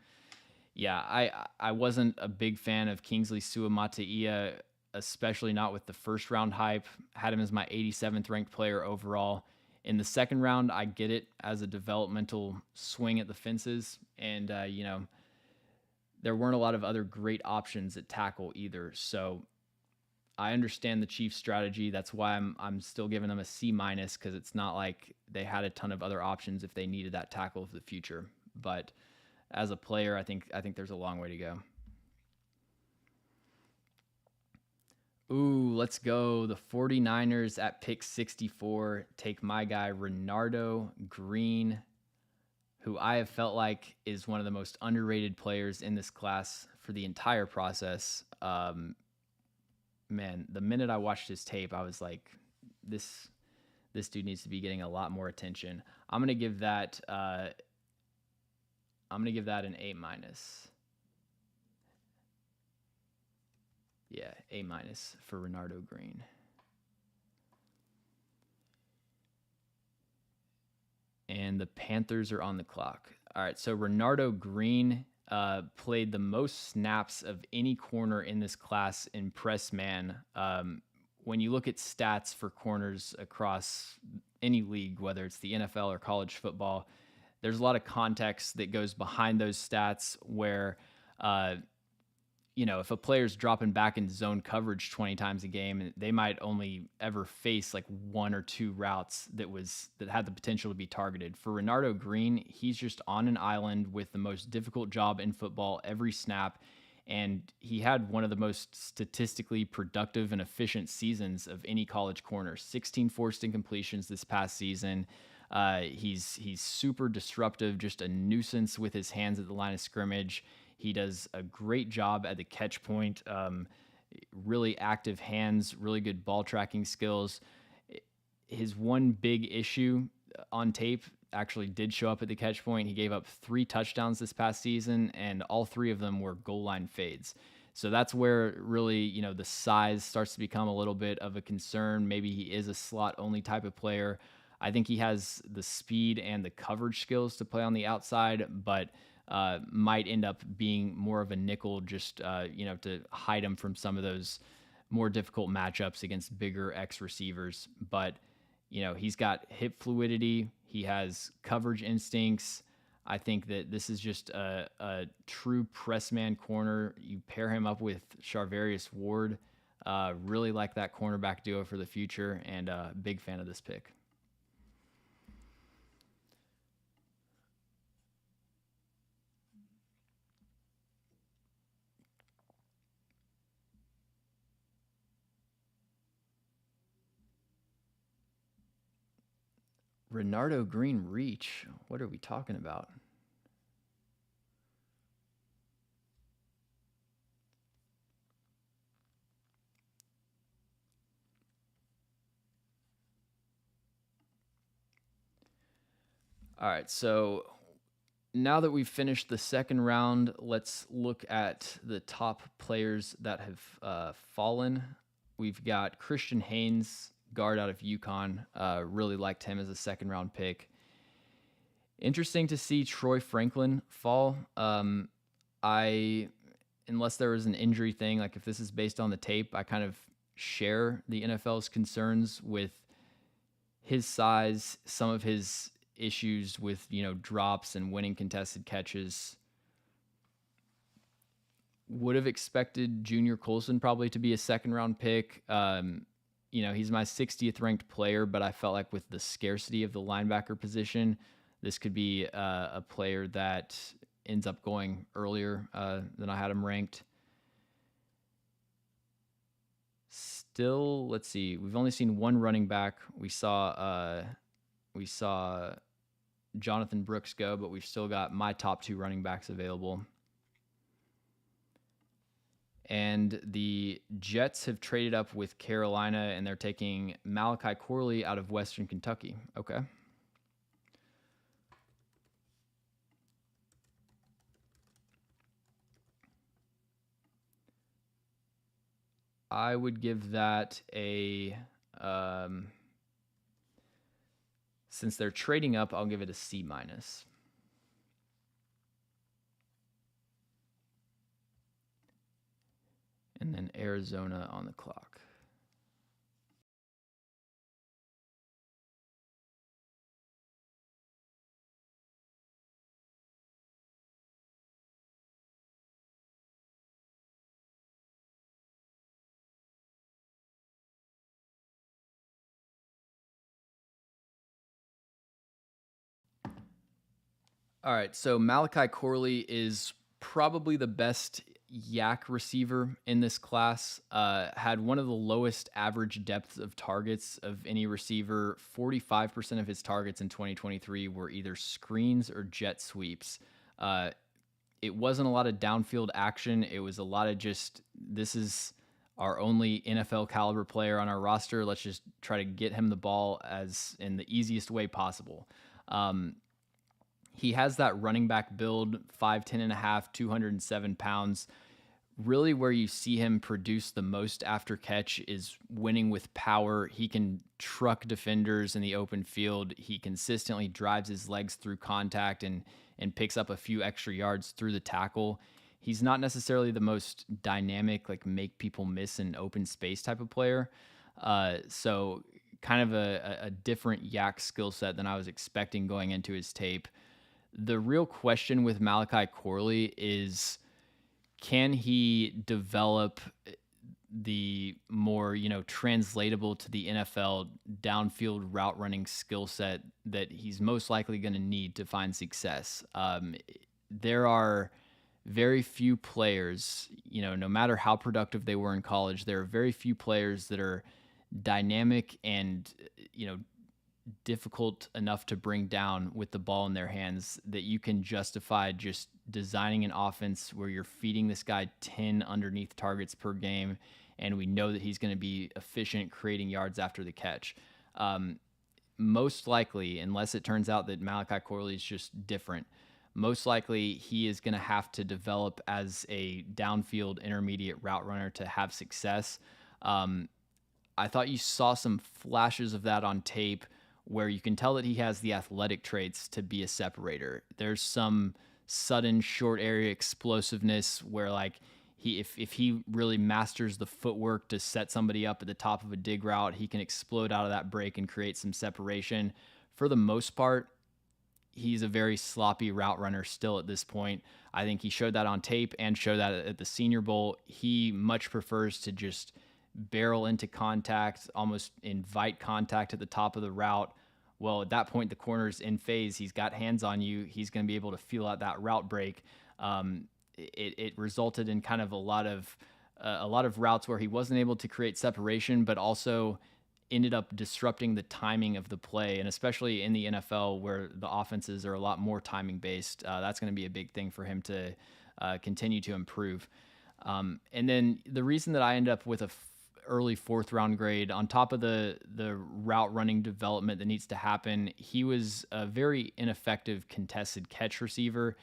A: yeah, I wasn't a big fan of Kingsley Suamataia, especially not with the first round hype. Had him as my 87th ranked player overall. In the second round, I get it as a developmental swing at the fences. And, there weren't a lot of other great options at tackle either. So I understand the Chiefs' strategy. That's why I'm still giving them a C minus, because it's not like they had a ton of other options if they needed that tackle of the future. But as a player, I think there's a long way to go. Ooh, let's go. The 49ers at pick 64 take my guy, Renardo Green, who I have felt like is one of the most underrated players in this class for the entire process. Man, the minute I watched his tape, I was like, this this dude needs to be getting a lot more attention. I'm gonna give that an A minus. Yeah, A minus for Renardo Green. And the Panthers are on the clock. All right, so Renardo Green played the most snaps of any corner in this class in press man. When you look at stats for corners across any league, whether it's the NFL or college football, there's a lot of context that goes behind those stats where uh, if a player's dropping back into zone coverage 20 times a game, they might only ever face like one or two routes that had the potential to be targeted. For Renardo Green, he's just on an island with the most difficult job in football every snap. And he had one of the most statistically productive and efficient seasons of any college corner. 16 forced incompletions this past season. He's super disruptive, just a nuisance with his hands at the line of scrimmage. He does a great job at the catch point. Really active hands, really good ball tracking skills. His one big issue on tape actually did show up at the catch point. He gave up 3 touchdowns this past season, and all 3 of them were goal line fades. So that's where really, the size starts to become a little bit of a concern. Maybe he is a slot only type of player. I think he has the speed and the coverage skills to play on the outside, but might end up being more of a nickel just, to hide him from some of those more difficult matchups against bigger X receivers. But, he's got hip fluidity. He has coverage instincts. I think that this is just a true press man corner. You pair him up with Charvarius Ward. Really like that cornerback duo for the future, and big fan of this pick. Renardo Green reach. What are we talking about? All right, so now that we've finished the second round, let's look at the top players that have fallen. We've got Christian Haynes, guard out of UConn. Really liked him as a second round pick. Interesting to see Troy Franklin fall. Unless there was an injury thing, like if this is based on the tape, I kind of share the NFL's concerns with his size, some of his issues with, drops and winning contested catches. Would have expected Junior Colson probably to be a second round pick. He's my 60th ranked player, but I felt like with the scarcity of the linebacker position, this could be a player that ends up going earlier than I had him ranked. Still, let's see. We've only seen one running back. We saw Jonathan Brooks go, but we've still got my top 2 running backs available. And the Jets have traded up with Carolina, and they're taking Malachi Corley out of Western Kentucky. Okay. I would give that a since they're trading up, I'll give it a C minus. And then Arizona on the clock. All right, so Malachi Corley is probably the best yak receiver in this class. Had one of the lowest average depths of targets of any receiver. 45% of his targets in 2023 were either screens or jet sweeps. It wasn't a lot of downfield action. It was a lot of just, this is our only NFL caliber player on our roster. Let's just try to get him the ball as in the easiest way possible. He has that running back build, 5'10 and a half, 207 pounds. Really where you see him produce the most after catch is winning with power. He can truck defenders in the open field. He consistently drives his legs through contact and picks up a few extra yards through the tackle. He's not necessarily the most dynamic, like make people miss in open space type of player. So kind of a different yak skill set than I was expecting going into his tape. The real question with Malachi Corley is, can he develop the more, translatable to the NFL downfield route running skill set that he's most likely going to need to find success? There are very few players, no matter how productive they were in college, there are very few players that are dynamic and, difficult enough to bring down with the ball in their hands that you can justify just designing an offense where you're feeding this guy 10 underneath targets per game, and we know that he's going to be efficient creating yards after the catch. Most likely, unless it turns out that Malachi Corley is just different, most likely he is going to have to develop as a downfield intermediate route runner to have success. I thought you saw some flashes of that on tape where you can tell that he has the athletic traits to be a separator. There's some sudden short area explosiveness where if he really masters the footwork to set somebody up at the top of a dig route, he can explode out of that break and create some separation. For the most part, he's a very sloppy route runner still at this point. I think he showed that on tape and showed that at the Senior Bowl. He much prefers to just barrel into contact, almost invite contact at the top of the route. Well, at that point, the corner's in phase. He's got hands on you. He's going to be able to feel out that route break. It resulted in kind of a lot of routes where he wasn't able to create separation, but also ended up disrupting the timing of the play. And especially in the NFL where the offenses are a lot more timing based, that's going to be a big thing for him to continue to improve. And then the reason that I end up with a early 4th round grade on top of the route running development that needs to happen, he was a very ineffective contested catch receiver.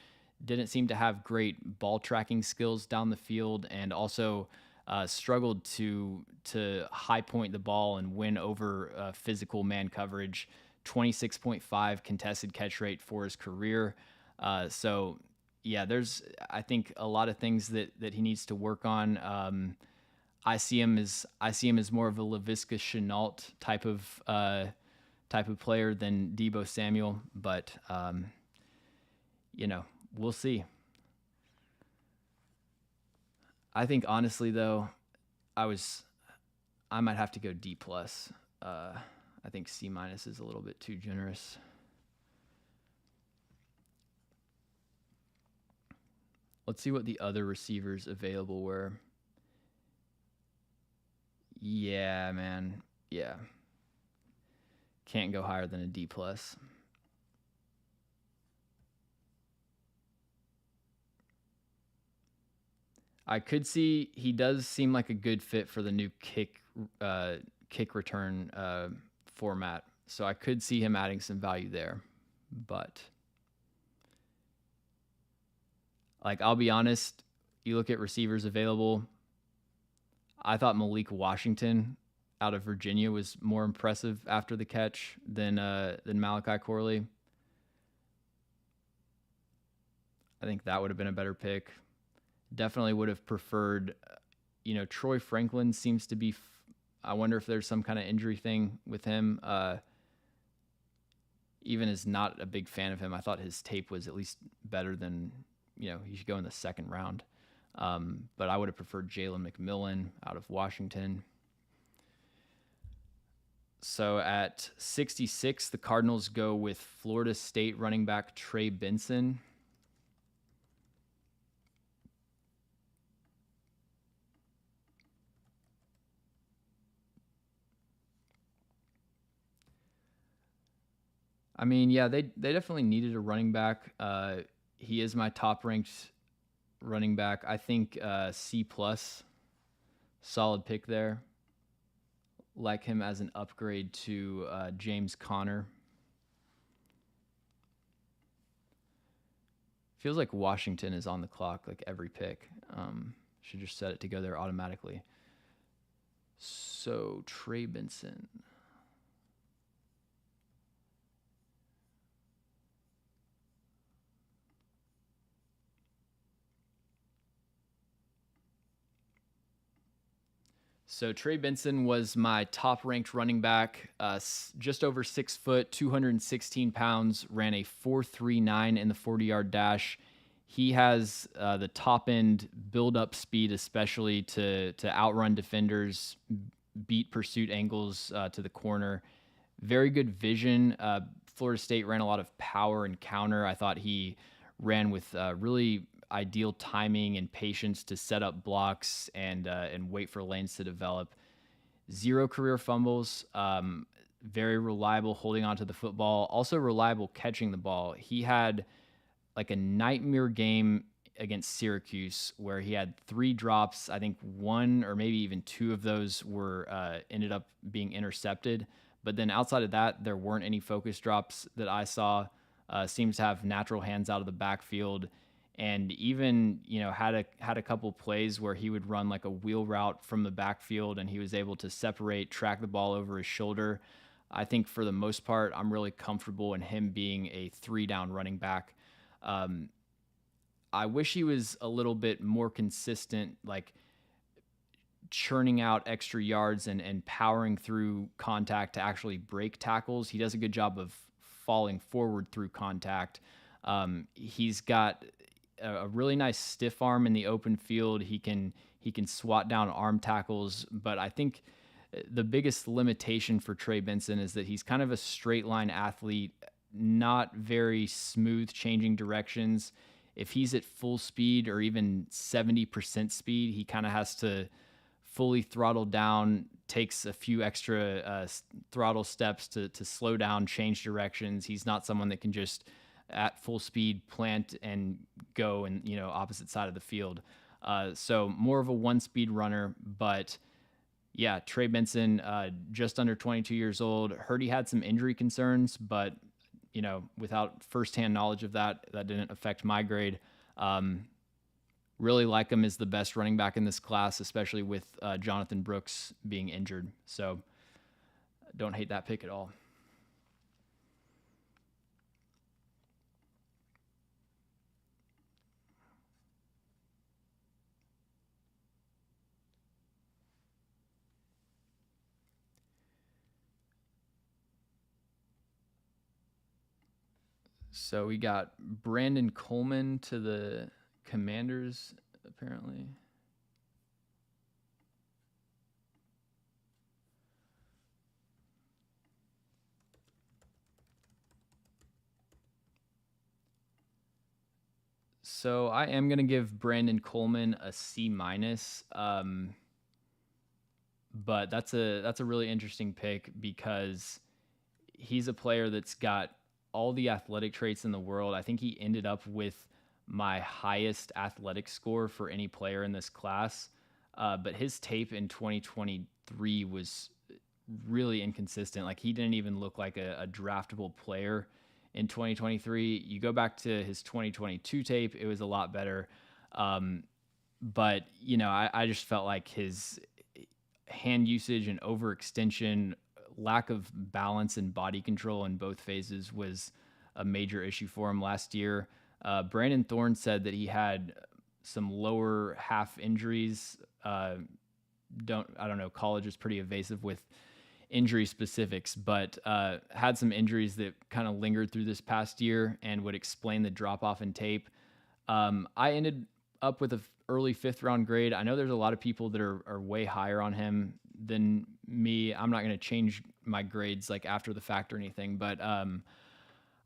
A: Didn't seem to have great ball tracking skills down the field, and also struggled to high point the ball and win over physical man coverage. 26.5 contested catch rate for his career. So yeah, there's, I think, a lot of things that he needs to work on. I see him as more of a Laviska Shenault type of player than Deebo Samuel, but we'll see. I think honestly though, I might have to go D+. I think C- is a little bit too generous. Let's see what the other receivers available were. Yeah, man. Yeah. Can't go higher than a D+. I could see he does seem like a good fit for the new kick return format. So I could see him adding some value there. But I'll be honest, you look at receivers available, I thought Malik Washington out of Virginia was more impressive after the catch than Malachi Corley. I think that would have been a better pick. Definitely would have preferred, Troy Franklin seems to be, I wonder if there's some kind of injury thing with him. Even as not a big fan of him, I thought his tape was at least better than, he should go in the 2nd round. But I would have preferred Jalen McMillan out of Washington. So at 66, the Cardinals go with Florida State running back Trey Benson. I mean, yeah, they definitely needed a running back. He is my top ranked running back. I think C plus, solid pick there. Like him as an upgrade to James Conner. Feels like Washington is on the clock like every pick. Should just set it to go there automatically. So Trey Benson. So Trey Benson was my top ranked running back, just over 6 foot, 216 pounds, ran a 4.39 in the 40-yard dash. He has the top end build up speed, especially to outrun defenders, beat pursuit angles to the corner. Very good vision. Florida State ran a lot of power and counter. I thought he ran with really ideal timing and patience to set up blocks and wait for lanes to develop. Zero career fumbles. Very reliable holding onto the football. Also reliable catching the ball. He had like a nightmare game against Syracuse where he had 3 drops. I think one or maybe even 2 of those were ended up being intercepted. But then outside of that, there weren't any focus drops that I saw. Seems to have natural hands out of the backfield, and even had a couple plays where he would run like a wheel route from the backfield, and he was able to separate, track the ball over his shoulder. I think for the most part, I'm really comfortable in him being a 3-down running back. Um, I wish he was a little bit more consistent, like churning out extra yards and powering through contact to actually break tackles. He does a good job of falling forward through contact. He's got a really nice stiff arm in the open field. He can swat down arm tackles, but I think the biggest limitation for Trey Benson is that he's kind of a straight line athlete, not very smooth changing directions. If he's at full speed or even 70% speed, he kind of has to fully throttle down, takes a few extra throttle steps to slow down, change directions. He's not someone that can just at full speed plant and go and opposite side of the field. So more of a 1 speed runner, but yeah, Trey Benson, just under 22 years old. Heard he had some injury concerns, but without firsthand knowledge of that didn't affect my grade. Really like him as the best running back in this class, especially with Jonathan Brooks being injured. So don't hate that pick at all. So we got Brandon Coleman to the Commanders, apparently. So I am gonna give Brandon Coleman a C minus, but that's a really interesting pick because he's a player that's got all the athletic traits in the world. I think he ended up with my highest athletic score for any player in this class. But his tape in 2023 was really inconsistent. Like he didn't even look like a draftable player in 2023. You go back to his 2022 tape, it was a lot better. But I just felt like his hand usage and overextension, lack of balance and body control in both phases was a major issue for him last year. Brandon Thorne said that he had some lower half injuries. I don't know. College is pretty evasive with injury specifics, but had some injuries that kind of lingered through this past year and would explain the drop off in tape. I ended up with an early 5th-round grade. I know there's a lot of people that are way higher on him than me. I'm not going to change my grades like after the fact or anything, but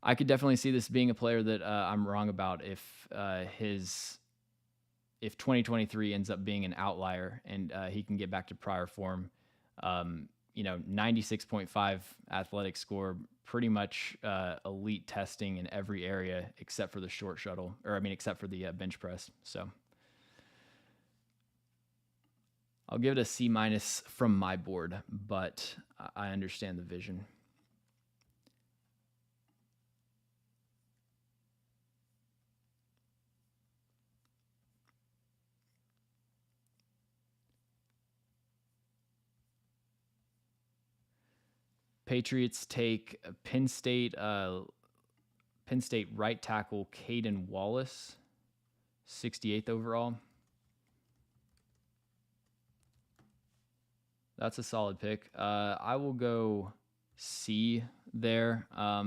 A: I could definitely see this being a player that I'm wrong about if 2023 ends up being an outlier and he can get back to prior form. 96.5 athletic score, pretty much elite testing in every area except for the short shuttle, or I mean, except for the bench press. So I'll give it a C minus from my board, but I understand the vision. Patriots take Penn State right tackle Caden Wallace, 68th overall. That's a solid pick. I will go C there. I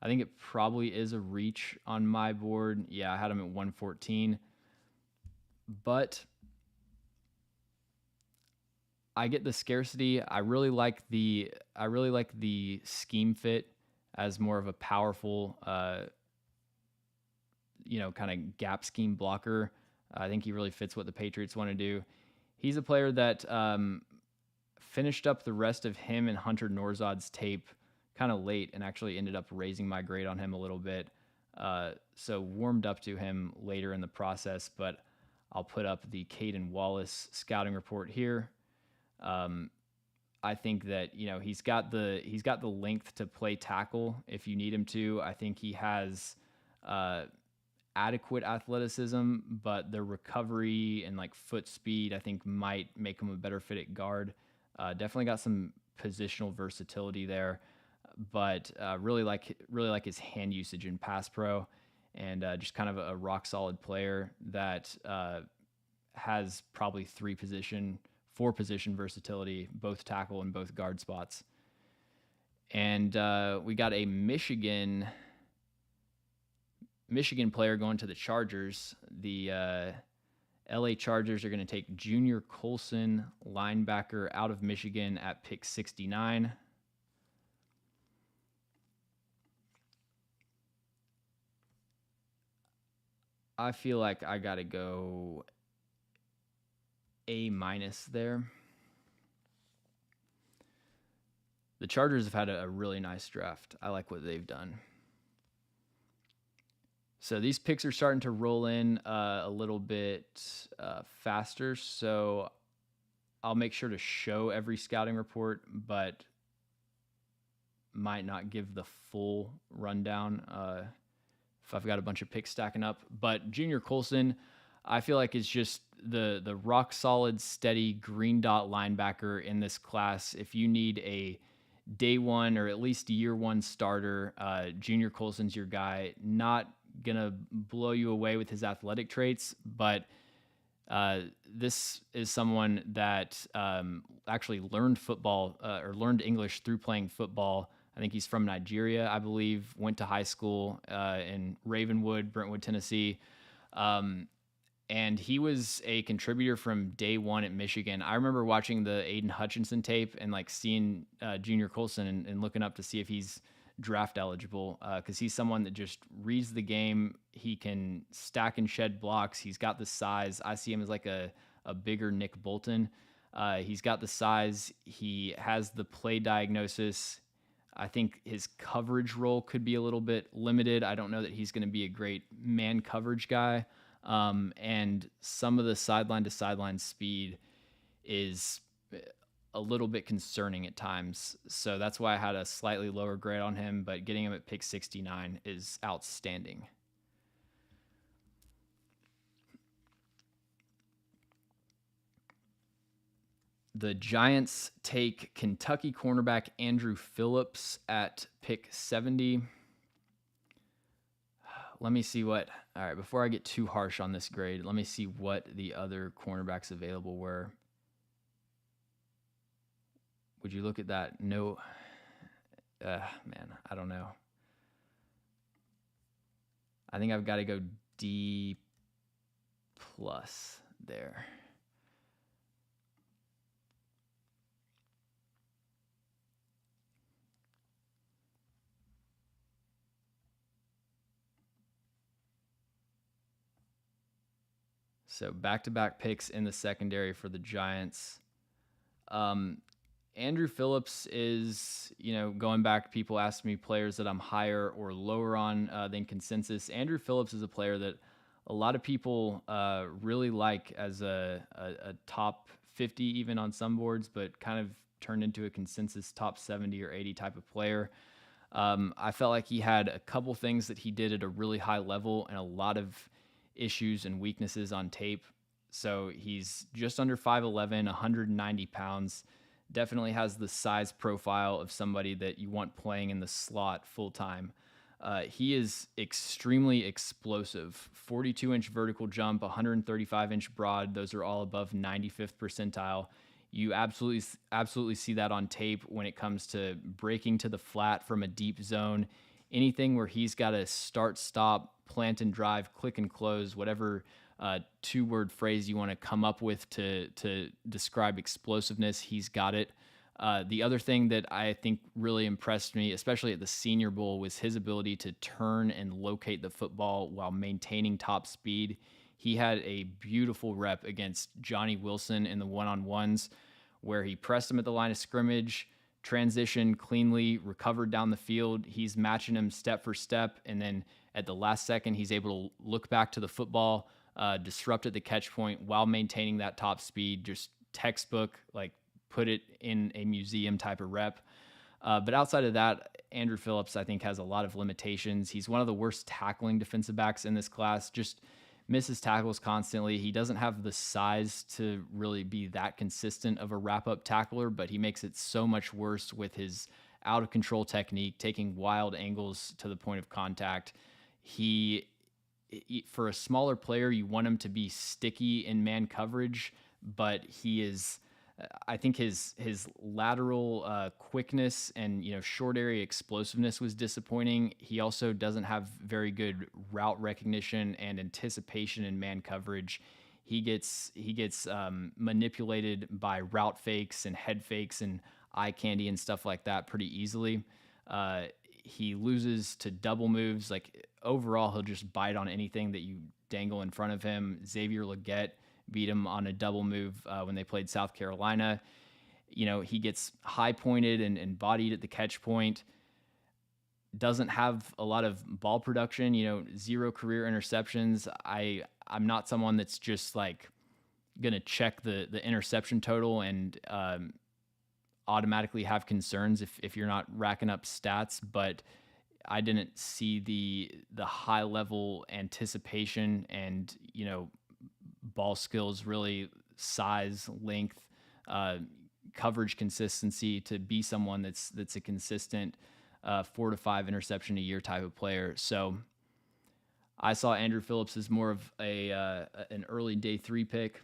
A: think it probably is a reach on my board. Yeah, I had him at 114. But I get the scarcity. I really like the scheme fit as more of a powerful kind of gap scheme blocker. I think he really fits what the Patriots want to do. He's a player that finished up the rest of him and Hunter Norzad's tape kind of late and actually ended up raising my grade on him a little bit. So warmed up to him later in the process, but I'll put up the Caden Wallace scouting report here. I think that he's got the length to play tackle if you need him to. I think he has adequate athleticism, but the recovery and like foot speed I think might make him a better fit at guard. Definitely got some positional versatility there, but really like his hand usage in pass pro, and just kind of a rock solid player that has probably four position versatility, both tackle and both guard spots. And we got a Michigan player going to the Chargers. The LA Chargers are going to take Junior Colson, linebacker out of Michigan, at pick 69. I feel like I got to go A minus there. The Chargers have had a really nice draft. I like what they've done. So these picks are starting to roll in a little bit faster. So I'll make sure to show every scouting report, but might not give the full rundown if I've got a bunch of picks stacking up. But Junior Colson, I feel like is just the rock solid, steady green dot linebacker in this class. If you need a day one or at least year one starter, Junior Colson's your guy. Not gonna blow you away with his athletic traits, but this is someone that actually learned football or learned English through playing football. I think he's from Nigeria, I believe, went to high school in Ravenwood, Brentwood, Tennessee. And he was a contributor from day one at Michigan. I remember watching the Aiden Hutchinson tape and like seeing Junior Colson and looking up to see if he's draft eligible, because he's someone that just reads the game. He can stack and shed blocks. He's got the size. I see him as like a bigger Nick Bolton. He's got the size. He has the play diagnosis. I think his coverage role could be a little bit limited. I don't know that he's going to be a great man coverage guy. And some of the sideline to sideline speed is a little bit concerning at times. So that's why I had a slightly lower grade on him, but getting him at pick 69 is outstanding. The Giants take Kentucky cornerback Andrew Phillips at pick 70. Let me see all right, before I get too harsh on this grade, let me see what the other cornerbacks available were. Would you look at that? No, man, I don't know. I think I've got to go D plus there. So back-to-back picks in the secondary for the Giants. Andrew Phillips is, going back, people ask me players that I'm higher or lower on than consensus. Andrew Phillips is a player that a lot of people really like as a top 50, even on some boards, but kind of turned into a consensus top 70 or 80 type of player. I felt like he had a couple things that he did at a really high level and a lot of issues and weaknesses on tape. So he's just under 5'11, 190 pounds. Definitely has the size profile of somebody that you want playing in the slot full time. He is extremely explosive. 42-inch vertical jump, 135-inch broad. Those are all above 95th percentile. You absolutely see that on tape when it comes to breaking to the flat from a deep zone. Anything where he's got to start, stop, plant and drive, click and close, whatever two-word phrase you want to come up with to describe explosiveness, he's got it. The other thing that I think really impressed me, especially at the Senior Bowl, was his ability to turn and locate the football while maintaining top speed. He had a beautiful rep against Johnny Wilson in the one-on-ones where he pressed him at the line of scrimmage, transitioned cleanly, recovered down the field. He's matching him step for step, and then at the last second, he's able to look back to the football, disrupt at the catch point while maintaining that top speed. Just textbook, like put it in a museum type of rep. But outside of that, Andrew Phillips, I think, has a lot of limitations. He's one of the worst tackling defensive backs in this class. Just misses tackles constantly. He doesn't have the size to really be that consistent of a wrap-up tackler, but he makes it so much worse with his out-of-control technique, taking wild angles to the point of contact. For a smaller player, you want him to be sticky in man coverage, but I think his lateral quickness and short area explosiveness was disappointing. He also doesn't have very good route recognition and anticipation in man coverage. He gets manipulated by route fakes and head fakes and eye candy and stuff like that pretty easily. He loses to double moves. Like overall, he'll just bite on anything that you dangle in front of him. Xavier Legette beat him on a double move when they played South Carolina. He gets high pointed and bodied at the catch point. Doesn't have a lot of ball production, 0 career interceptions. I'm not someone that's just like going to check the interception total and automatically have concerns if you're not racking up stats, but I didn't see the high level anticipation and, ball skills, really size, length, coverage consistency to be someone that's a consistent 4 to 5 interception a year type of player. So I saw Andrew Phillips as more of an early day 3 pick.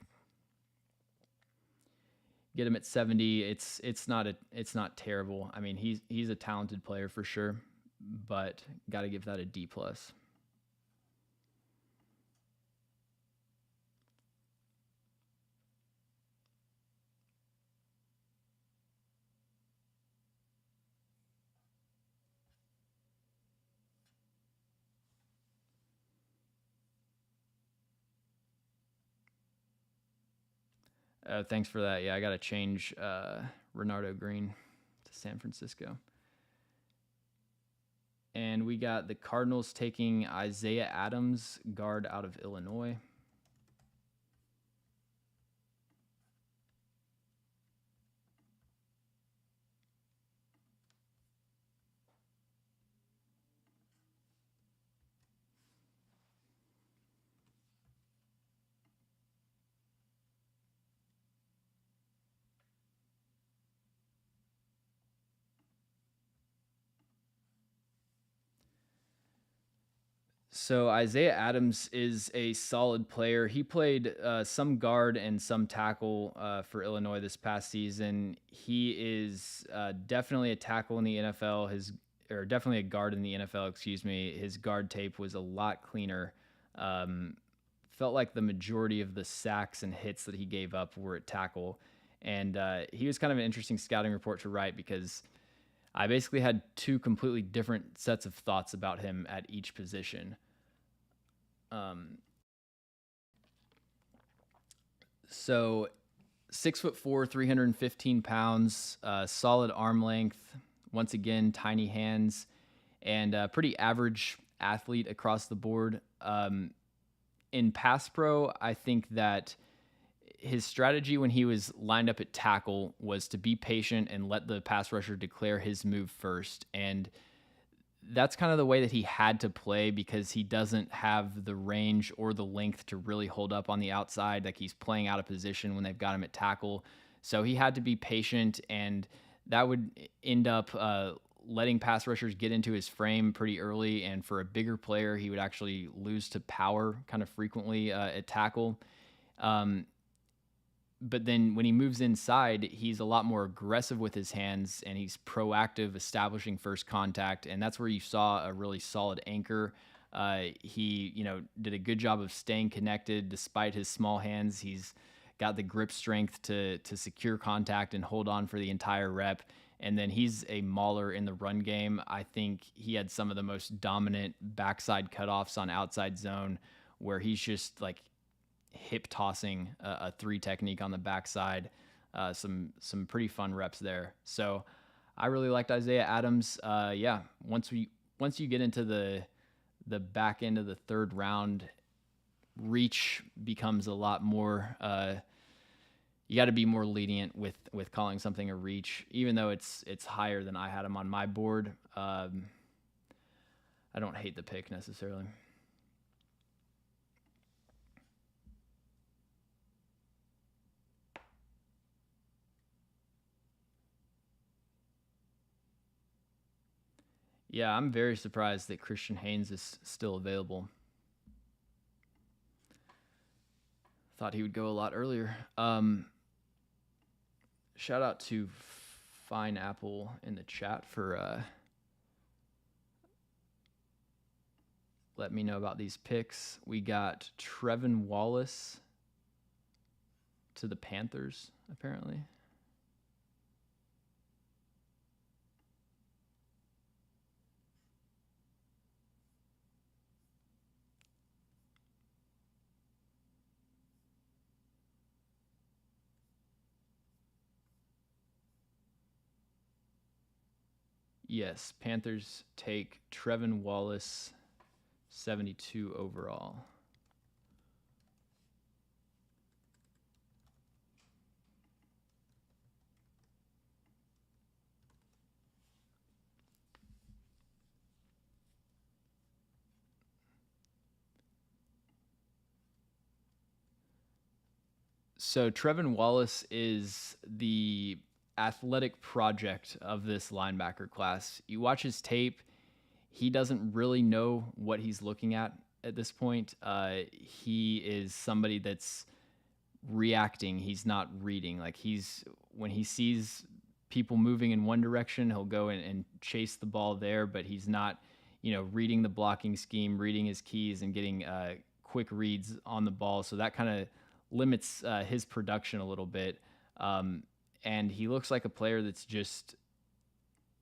A: Get him at 70. It's not terrible. I mean, he's a talented player for sure, but got to give that a D+. Thanks for that. Yeah, I got to change Renardo Green to San Francisco. And we got the Cardinals taking Isaiah Adams, guard out of Illinois. So Isaiah Adams is a solid player. He played some guard and some tackle for Illinois this past season. He is definitely a tackle in the NFL. Or definitely a guard in the NFL. Excuse me. His guard tape was a lot cleaner. Felt like the majority of the sacks and hits that he gave up were at tackle, and he was kind of an interesting scouting report to write because I basically had 2 completely different sets of thoughts about him at each position. So 6'4", 315 pounds, solid arm length. Once again, tiny hands, and pretty average athlete across the board. In pass pro, I think that his strategy when he was lined up at tackle was to be patient and let the pass rusher declare his move first. And that's kind of the way that he had to play because he doesn't have the range or the length to really hold up on the outside. Like he's playing out of position when they've got him at tackle. So he had to be patient, and that would end up letting pass rushers get into his frame pretty early. And for a bigger player, he would actually lose to power kind of frequently at tackle. But then when he moves inside, he's a lot more aggressive with his hands, and he's proactive, establishing first contact. And that's where you saw a really solid anchor. He, did a good job of staying connected despite his small hands. He's got the grip strength to secure contact and hold on for the entire rep. And then he's a mauler in the run game. I think he had some of the most dominant backside cutoffs on outside zone, where he's just like hip tossing a 3 technique on the backside. Some pretty fun reps there. So I really liked Isaiah Adams. Once you get into the back end of the third round, reach becomes a lot more. You got to be more lenient with calling something a reach, even though it's higher than I had him on my board. I don't hate the pick necessarily. Yeah, I'm very surprised that Christian Haynes is still available. Thought he would go a lot earlier. Shout out to Fine Apple in the chat for let me know about these picks. We got Trevin Wallace to the Panthers, apparently. Yes, Panthers take Trevin Wallace, 72 overall. So Trevin Wallace is the athletic project of this linebacker class. You watch his tape, he doesn't really know what he's looking at this point. He is somebody that's reacting. He's not reading. Like when he sees people moving in one direction, he'll go and chase the ball there, but he's not, reading the blocking scheme, reading his keys, and getting quick reads on the ball. So that kind of limits his production a little bit. And he looks like a player that's just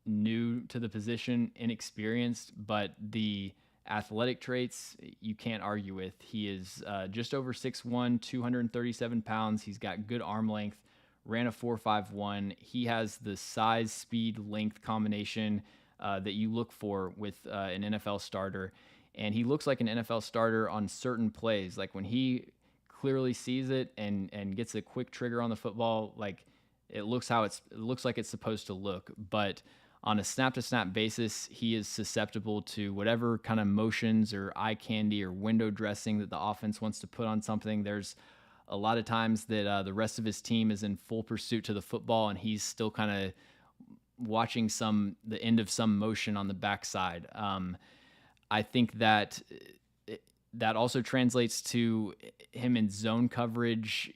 A: new to the position, inexperienced, but the athletic traits you can't argue with. He is just over 6'1", 237 pounds. He's got good arm length, ran a 4.51. He has the size, speed, length combination that you look for with an NFL starter. And he looks like an NFL starter on certain plays. Like when he clearly sees it and gets a quick trigger on the football, like it looks like it's supposed to look. But on a snap-to-snap basis, he is susceptible to whatever kind of motions or eye candy or window dressing that the offense wants to put on something. There's a lot of times that the rest of his team is in full pursuit to the football, and he's still kind of watching the end of some motion on the backside. I think that also translates to him in zone coverage.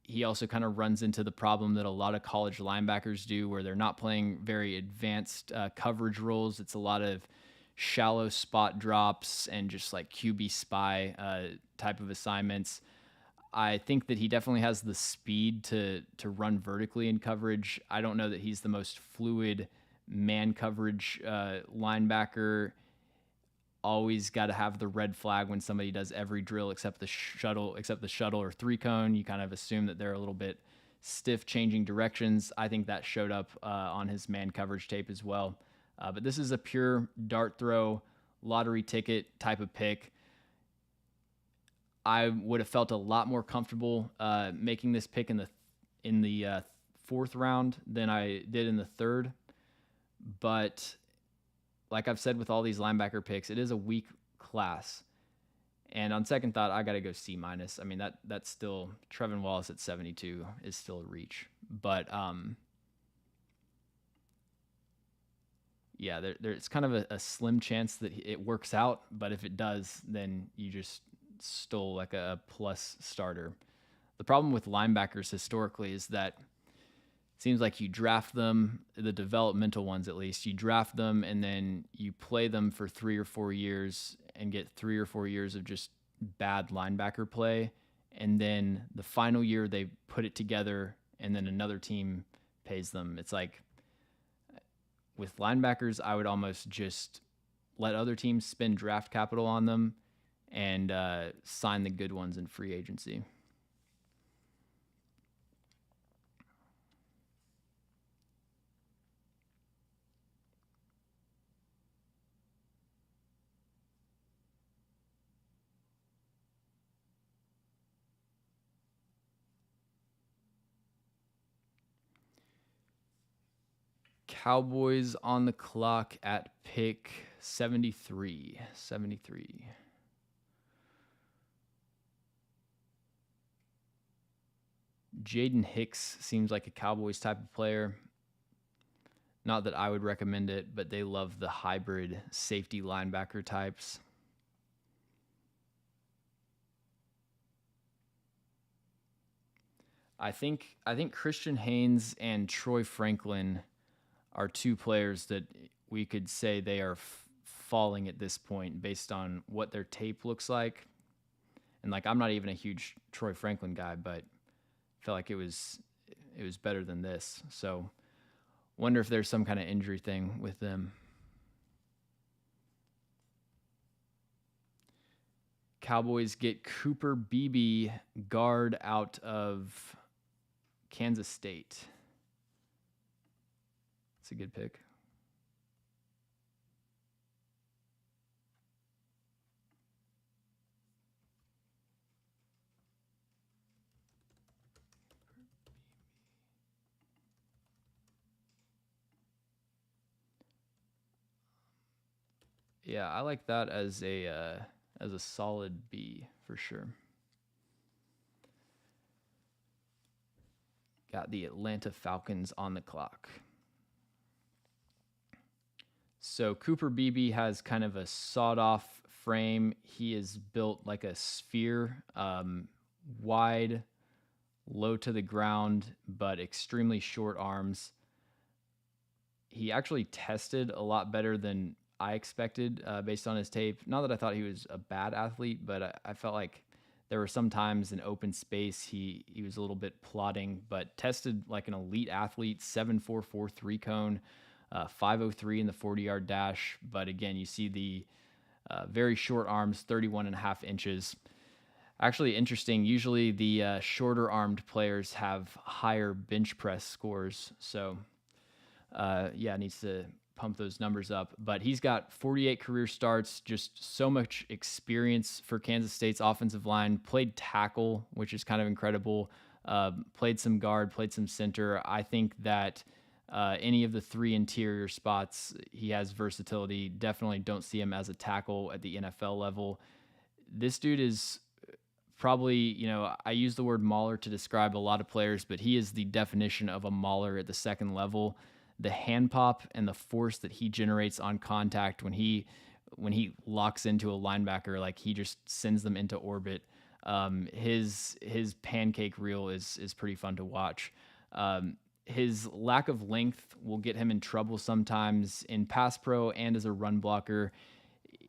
A: He also kind of runs into the problem that a lot of college linebackers do, where they're not playing very advanced coverage roles. It's a lot of shallow spot drops and just like QB spy type of assignments. I think that he definitely has the speed to run vertically in coverage. I don't know that he's the most fluid man coverage linebacker. Always got to have the red flag when somebody does every drill except the shuttle or 3-cone. You kind of assume that they're a little bit stiff changing directions. I think that showed up on his man coverage tape as well. But this is a pure dart throw, lottery ticket type of pick. I would have felt a lot more comfortable making this pick in the fourth round than I did in the third. But like I've said with all these linebacker picks, it is a weak class. And on second thought, I got to go C-. I mean, that's still Trevin Wallace at 72 is still a reach. But yeah, it's kind of a slim chance that it works out. But if it does, then you just stole like a plus starter. The problem with linebackers historically is that it seems like you draft them, the developmental ones at least, you draft them and then you play them for 3 or 4 years and get 3 or 4 years of just bad linebacker play. And then the final year they put it together and then another team pays them. It's like with linebackers, I would almost just let other teams spend draft capital on them and sign the good ones in free agency. Cowboys on the clock at pick 73. Jaden Hicks seems like a Cowboys type of player. Not that I would recommend it, but they love the hybrid safety linebacker types. I think Christian Haynes and Troy Franklin are two players that we could say they are falling at this point based on what their tape looks like. And like, I'm not even a huge Troy Franklin guy, but I felt like it was better than this. So wonder if there's some kind of injury thing with them. Cowboys get Cooper Beebe, guard out of Kansas State. It's a good pick. Yeah, I like that as a solid B for sure. Got the Atlanta Falcons on the clock. So Cooper Beebe has kind of a sawed-off frame. He is built like a sphere, wide, low to the ground, but extremely short arms. He actually tested a lot better than I expected based on his tape. Not that I thought he was a bad athlete, but I felt like there were some times in open space he was a little bit plodding, but tested like an elite athlete, 7.44 3-cone, 5.03 in the 40-yard dash. But again, you see the very short arms, 31.5 inches. Actually interesting, usually the shorter armed players have higher bench press scores. So needs to pump those numbers up. But he's got 48 career starts, just so much experience for Kansas State's offensive line. Played tackle, which is kind of incredible. Played some guard, played some center. I think that any of the 3 interior spots, he has versatility. Definitely don't see him as a tackle at the NFL level. This dude is probably, I use the word mauler to describe a lot of players, but he is the definition of a mauler at the second level. The hand pop and the force that he generates on contact when he locks into a linebacker, like he just sends them into orbit. His pancake reel is pretty fun to watch. His lack of length will get him in trouble sometimes in pass pro and as a run blocker.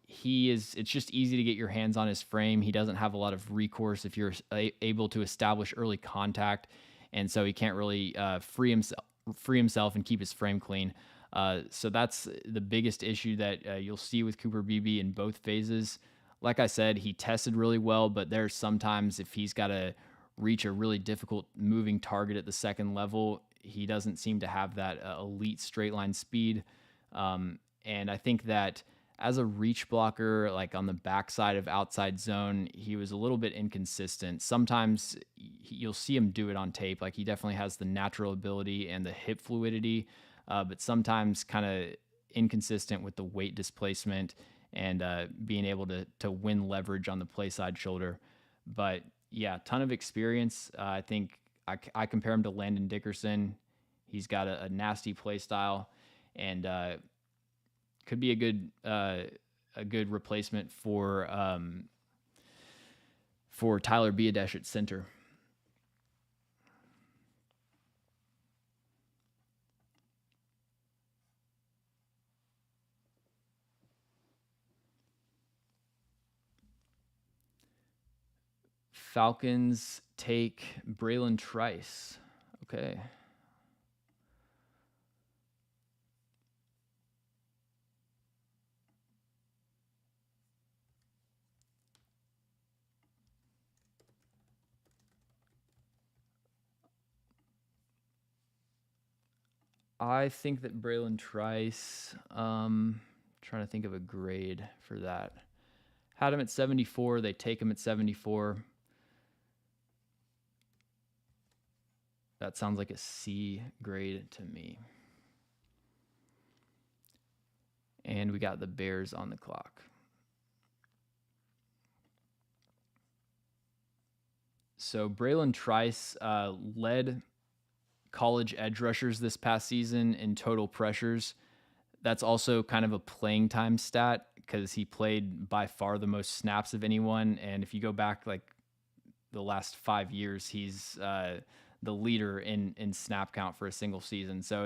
A: It's just easy to get your hands on his frame. He doesn't have a lot of recourse if you're able to establish early contact, and so he can't really free himself and keep his frame clean. So that's the biggest issue that you'll see with Cooper Beebe in both phases. Like I said, he tested really well, but there's sometimes if he's got to reach a really difficult moving target at the second level. He doesn't seem to have that elite straight line speed. And I think that as a reach blocker, like on the backside of outside zone, he was a little bit inconsistent. Sometimes you'll see him do it on tape. Like he definitely has the natural ability and the hip fluidity, but sometimes kind of inconsistent with the weight displacement and being able to win leverage on the play side shoulder. But yeah, ton of experience. I think I compare him to Landon Dickerson. He's got a nasty play style and could be a good replacement for Tyler Biadasz at center. Falcons take Braylon Trice. Okay. I think that Braylon Trice, trying to think of a grade for that. Had him at 74. They take him at 74. That sounds like a C grade to me. And we got the Bears on the clock. So Braylon Trice led college edge rushers this past season in total pressures. That's also kind of a playing time stat because he played by far the most snaps of anyone. And if you go back like the last 5 years, he's the leader in snap count for a single season. So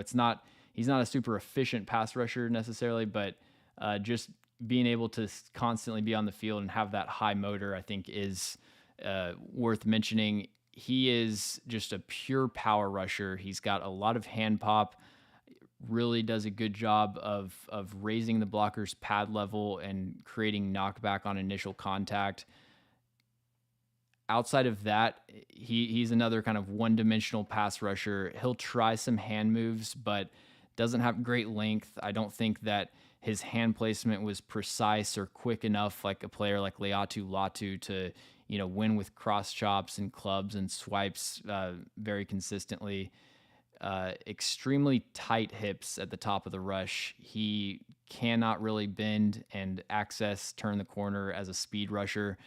A: he's not a super efficient pass rusher necessarily, but just being able to constantly be on the field and have that high motor, I think is worth mentioning. He is just a pure power rusher. He's got a lot of hand pop, really does a good job of raising the blocker's pad level and creating knockback on initial contact. Outside of that, he's another kind of one-dimensional pass rusher. He'll try some hand moves, but doesn't have great length. I don't think that his hand placement was precise or quick enough like a player like Laiatu Latu to, win with cross chops and clubs and swipes very consistently. Extremely tight hips at the top of the rush. He cannot really bend and turn the corner as a speed rusher.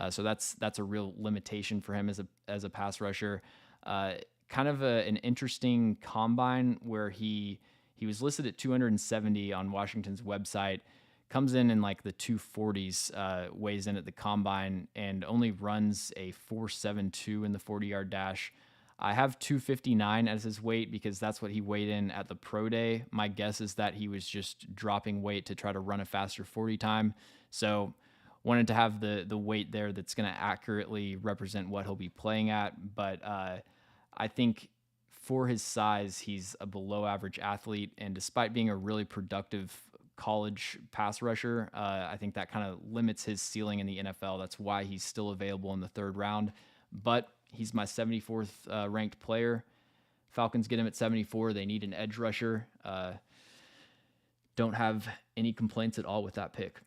A: So that's a real limitation for him as a pass rusher. Kind of an interesting combine where he was listed at 270 on Washington's website, comes in like the 240s, weighs in at the combine, and only runs a 4.72 in the 40-yard dash. I have 259 as his weight because that's what he weighed in at the pro day. My guess is that he was just dropping weight to try to run a faster 40 time. So wanted to have the weight there that's going to accurately represent what he'll be playing at. But I think for his size, he's a below average athlete. And despite being a really productive college pass rusher, I think that kind of limits his ceiling in the NFL. That's why he's still available in the third round. But he's my 74th ranked player. Falcons get him at 74. They need an edge rusher. Don't have any complaints at all with that pick.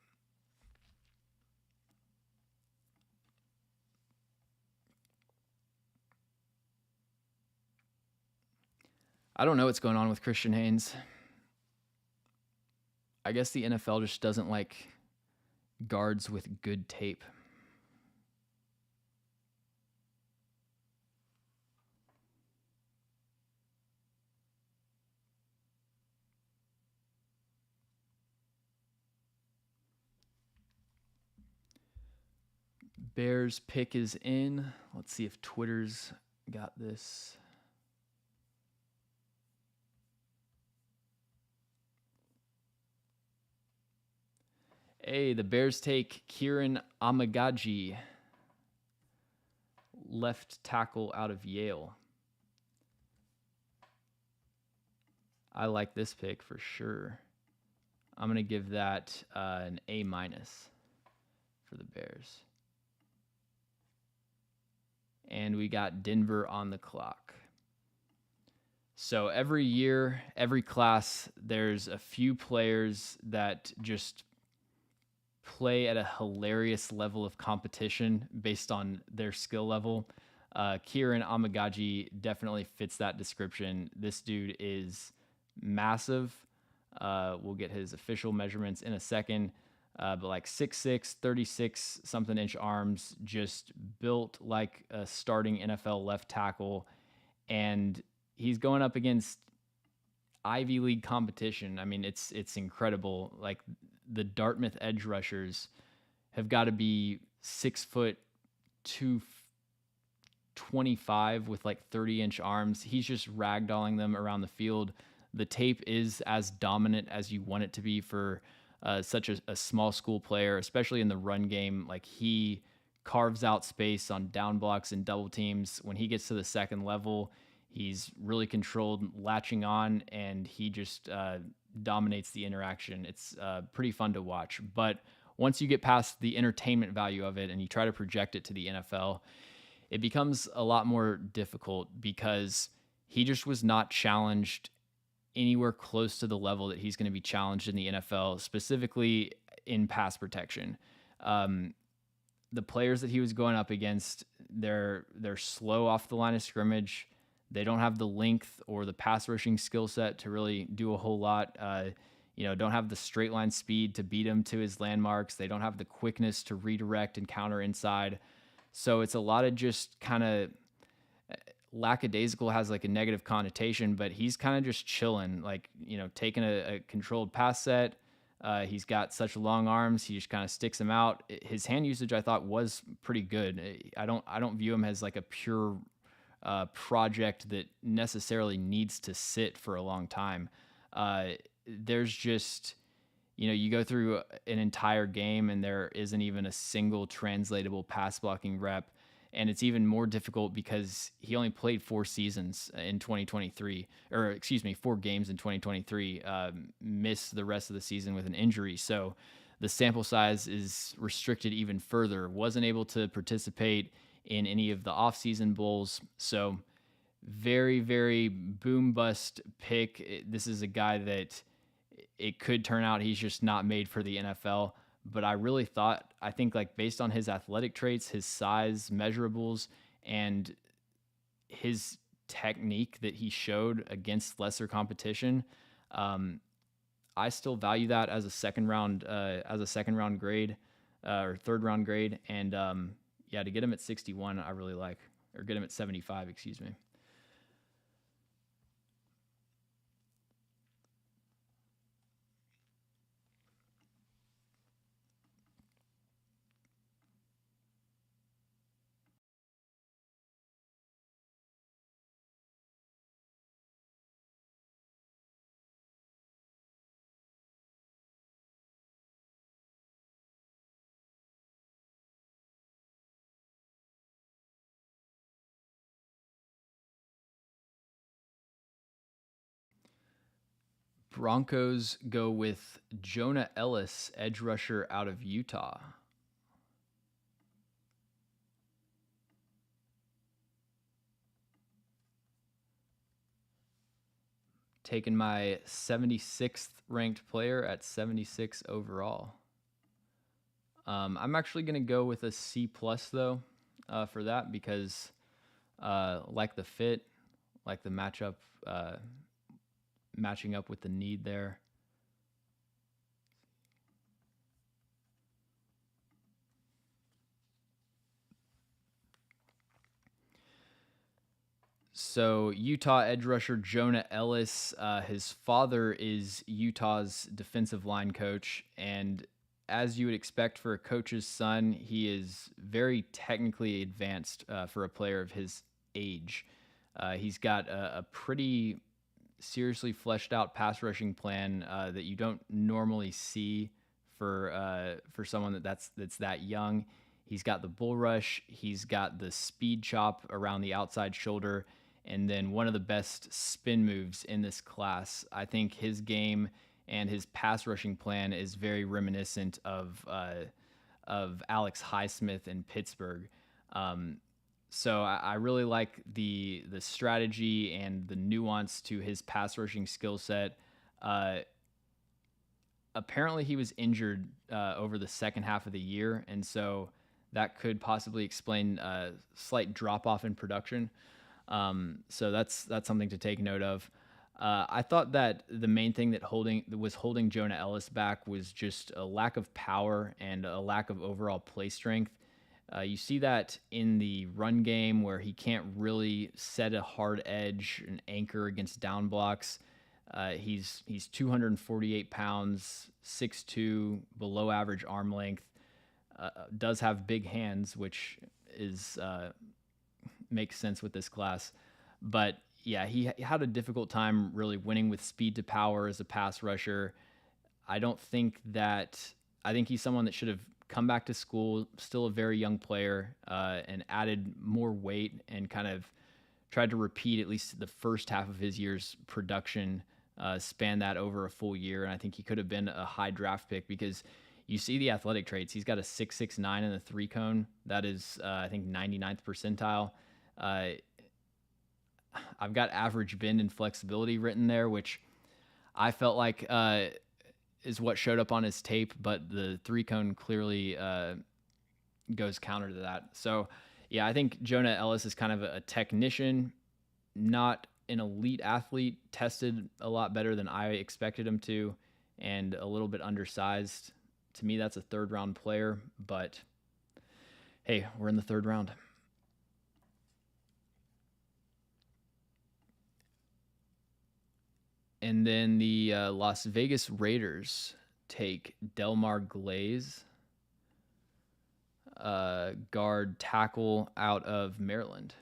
A: I don't know what's going on with Christian Haynes. I guess the NFL just doesn't like guards with good tape. Bears pick is in. Let's see if Twitter's got this. Hey, the Bears take Kieran Amagaji, left tackle out of Yale. I like this pick for sure. I'm going to give that an A- for the Bears. and we got Denver on the clock. So every year, every class, there's a few players that just play at a hilarious level of competition based on their skill level. Kieran Amagaji definitely fits that description. This dude is massive. We'll get his official measurements in a second. But like 6'6", 36 something inch arms, just built like a starting NFL left tackle. And he's going up against Ivy League competition. I mean, it's incredible. Like the Dartmouth edge rushers have got to be 6'2", 225 with like 30-inch arms. He's just ragdolling them around the field. The tape is as dominant as you want it to be for such a small school player, especially in the run game. Like he carves out space on down blocks and double teams. When he gets to the second level, he's really controlled, latching on, and he just dominates the interaction. It's pretty fun to watch. But once you get past the entertainment value of it and you try to project it to the NFL, it becomes a lot more difficult because he just was not challenged anywhere close to the level that he's going to be challenged in the NFL, specifically in pass protection. The players that he was going up against, they're slow off the line of scrimmage. They don't have the length or the pass rushing skill set to really do a whole lot. Don't have the straight line speed to beat him to his landmarks. They don't have the quickness to redirect and counter inside. So it's a lot of just kind of lackadaisical has like a negative connotation, but he's kind of just chilling, like, taking a controlled pass set. He's got such long arms. He just kind of sticks them out. His hand usage, I thought, was pretty good. I don't view him as like a pure project that necessarily needs to sit for a long time. There's just, you go through an entire game and there isn't even a single translatable pass blocking rep. And it's even more difficult because he only played 4 seasons in 2023, 4 games in 2023, missed the rest of the season with an injury. So the sample size is restricted even further. Wasn't able to participate in any of the offseason bowls. So very, very boom bust pick. This is a guy that it could turn out he's just not made for the NFL. But I think like based on his athletic traits, his size, measurables, and his technique that he showed against lesser competition, I still value that as a second round grade or third round grade. And to get him at 61, I really like, or get him at 75, excuse me. Broncos go with Jonah Ellis, edge rusher out of Utah. Taking my 76th ranked player at 76 overall. I'm actually going to go with a C+ though for that because like the fit, like the matchup, matching up with the need there. So Utah edge rusher Jonah Ellis, his father is Utah's defensive line coach, and as you would expect for a coach's son, he is very technically advanced for a player of his age. He's got a pretty seriously fleshed out pass rushing plan that you don't normally see for someone that's that young. He's got the bull rush. He's got the speed chop around the outside shoulder, and then one of the best spin moves in this class. I think his game and his pass rushing plan is very reminiscent of Alex Highsmith in Pittsburgh. So I really like the strategy and the nuance to his pass rushing skill set. Uh, Apparently, he was injured over the second half of the year, and so that could possibly explain a slight drop off in production. So that's something to take note of. I thought that the main thing that was holding Jonah Ellis back was just a lack of power and a lack of overall play strength. You see that in the run game where he can't really set a hard edge, an anchor against down blocks. He's 248 pounds, 6'2", below average arm length. Does have big hands, which is makes sense with this class. But yeah, he had a difficult time really winning with speed to power as a pass rusher. I don't think that I think he's someone that should have come back to school, still a very young player, and added more weight and kind of tried to repeat at least the first half of his year's production, span that over a full year. And I think he could have been a high draft pick because you see the athletic traits. He's got a 6'6" in the three cone. That is, I think, 99th percentile. Uh, I've got average bend and flexibility written there, which I felt like is what showed up on his tape, but the three cone clearly goes counter to that. So, yeah, I think Jonah Ellis is kind of a technician, not an elite athlete, tested a lot better than I expected him to, and a little bit undersized. To me, that's a third round player, but hey, we're in the third round. And then the Las Vegas Raiders take Delmar Glaze, guard tackle out of Maryland.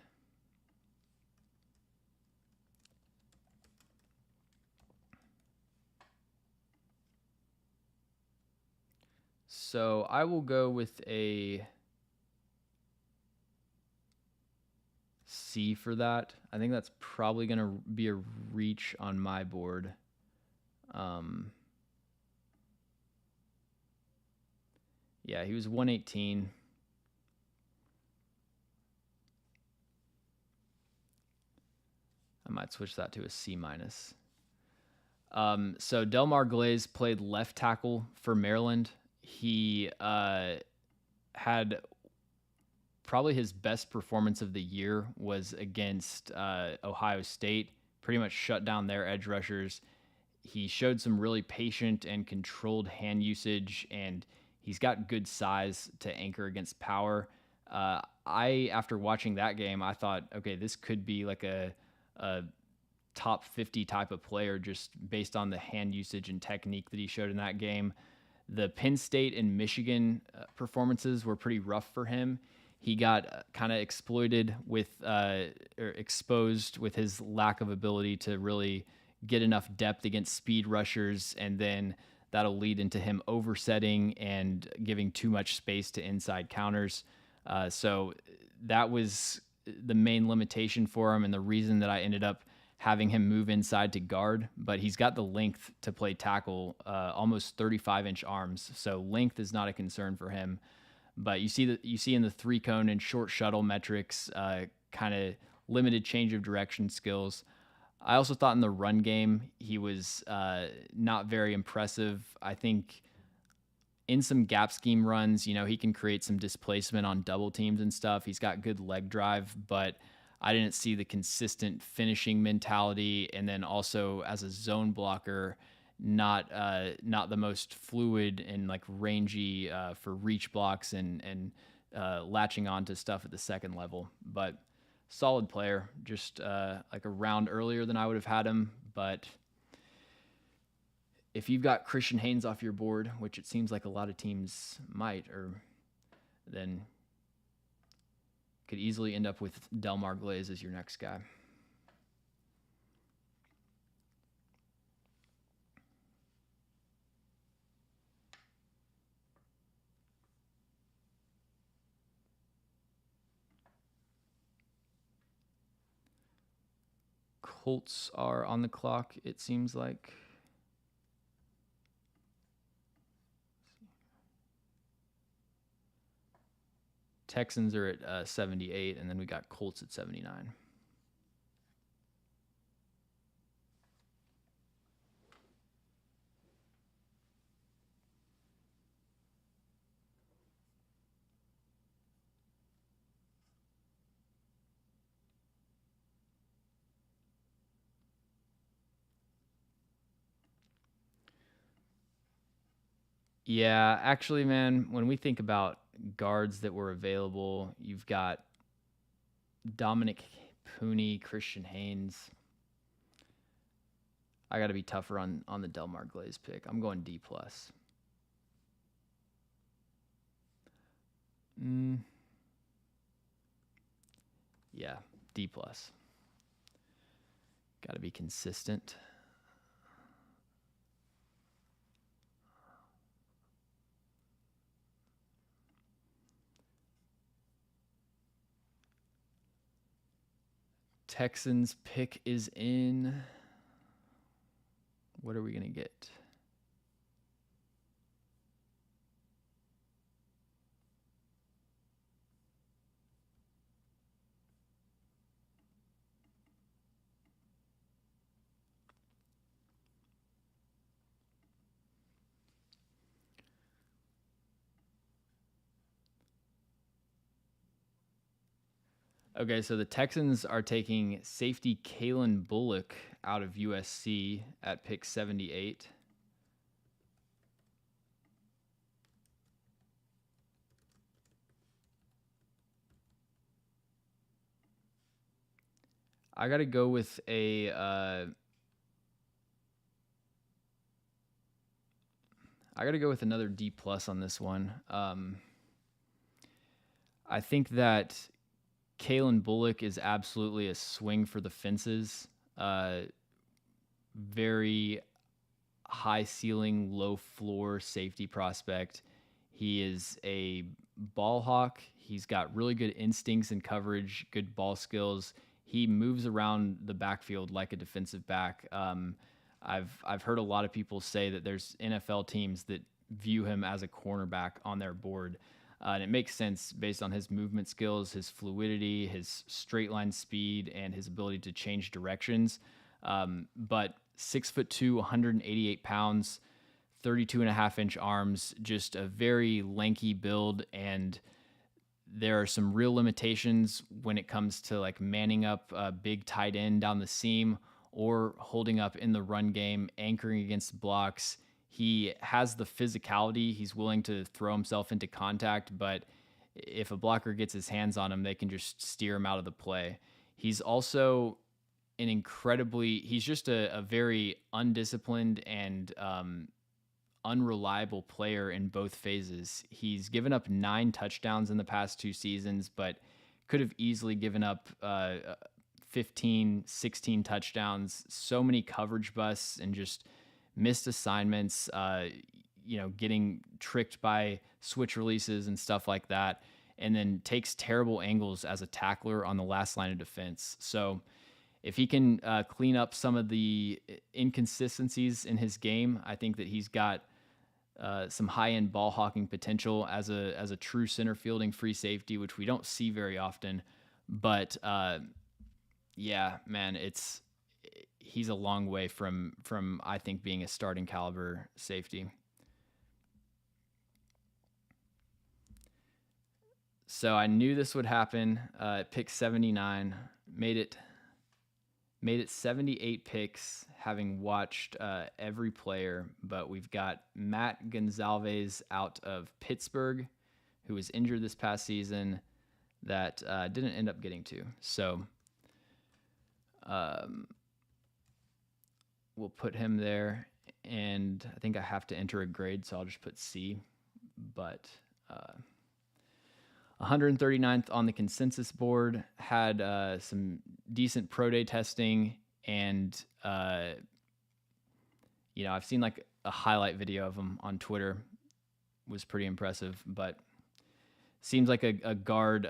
A: So I will go with a C for that. I think that's probably going to be a reach on my board. Yeah, he was 118. I might switch that to a C minus. So Delmar Glaze played left tackle for Maryland. He had probably his best performance of the year was against Ohio State. Pretty much shut down their edge rushers. He showed some really patient and controlled hand usage, and he's got good size to anchor against power. After watching that game, I thought, okay, this could be like a top 50 type of player just based on the hand usage and technique that he showed in that game. The Penn State and Michigan performances were pretty rough for him. He got kind of exploited with or exposed with his lack of ability to really get enough depth against speed rushers, and then that'll lead into him oversetting and giving too much space to inside counters. So that was the main limitation for him, and the reason that I ended up having him move inside to guard. But he's got the length to play tackle, almost 35-inch arms, so length is not a concern for him. But you see in the three cone and short shuttle metrics, kind of limited change of direction skills. I also thought in the run game he was not very impressive. I think in some gap scheme runs, he can create some displacement on double teams and stuff. He's got good leg drive, but I didn't see the consistent finishing mentality. And then also as a zone blocker, not the most fluid and like rangy for reach blocks and latching on to stuff at the second level. But solid player, just like a round earlier than I would have had him. But if you've got Christian Haynes off your board, which it seems like a lot of teams might, then could easily end up with Delmar Glaze as your next guy. Colts are on the clock, it seems like. Texans are at 78, and then we got Colts at 79. Yeah, actually, man, when we think about guards that were available, you've got Dominic Pooney, Christian Haynes. I got to be tougher on the Delmar Glaze pick. I'm going D plus. Yeah, D plus. Got to be consistent. Texans pick is in. What are we going to get? Okay, so the Texans are taking safety Kalen Bullock out of USC at pick 78. I got to go with another D plus on this one. I think that Kalen Bullock is absolutely a swing for the fences. Very high ceiling, low floor safety prospect. He is a ball hawk. He's got really good instincts and coverage, good ball skills. He moves around the backfield like a defensive back. I've heard a lot of people say that there's NFL teams that view him as a cornerback on their board. And it makes sense based on his movement skills, his fluidity, his straight line speed, and his ability to change directions. But 6'2", 188 pounds, 32.5-inch arms, just a very lanky build. And there are some real limitations when it comes to like manning up a big tight end down the seam or holding up in the run game, anchoring against blocks. He has the physicality. He's willing to throw himself into contact, but if a blocker gets his hands on him, they can just steer him out of the play. He's also he's just a very undisciplined and unreliable player in both phases. He's given up 9 touchdowns in the past 2 seasons, but could have easily given up 15, 16 touchdowns. So many coverage busts and just missed assignments, getting tricked by switch releases and stuff like that, and then takes terrible angles as a tackler on the last line of defense. So if he can clean up some of the inconsistencies in his game, I think that he's got some high-end ball hawking potential as a true center fielding free safety, which we don't see very often. But yeah, man, he's a long way from I think being a starting caliber safety. So I knew this would happen. Pick 79, made it 78 picks, having watched every player. But we've got Matt Gonzalez out of Pittsburgh, who was injured this past season, that didn't end up getting to. So we'll put him there, and I think I have to enter a grade, so I'll just put C. But 139th on the consensus board, had some decent pro day testing, and I've seen like a highlight video of him on Twitter. Was pretty impressive, but seems like a guard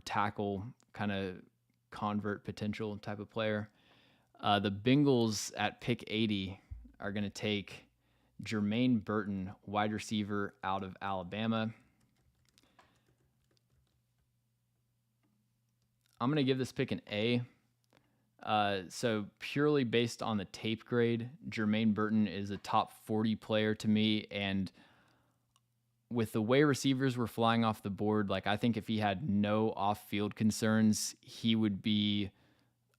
A: tackle kind of convert potential type of player. The Bengals at pick 80 are going to take Jermaine Burton, wide receiver out of Alabama. I'm gonna give this pick an A. So purely based on the tape grade, Jermaine Burton is a top 40 player to me, and with the way receivers were flying off the board, like I think if he had no off-field concerns, he would be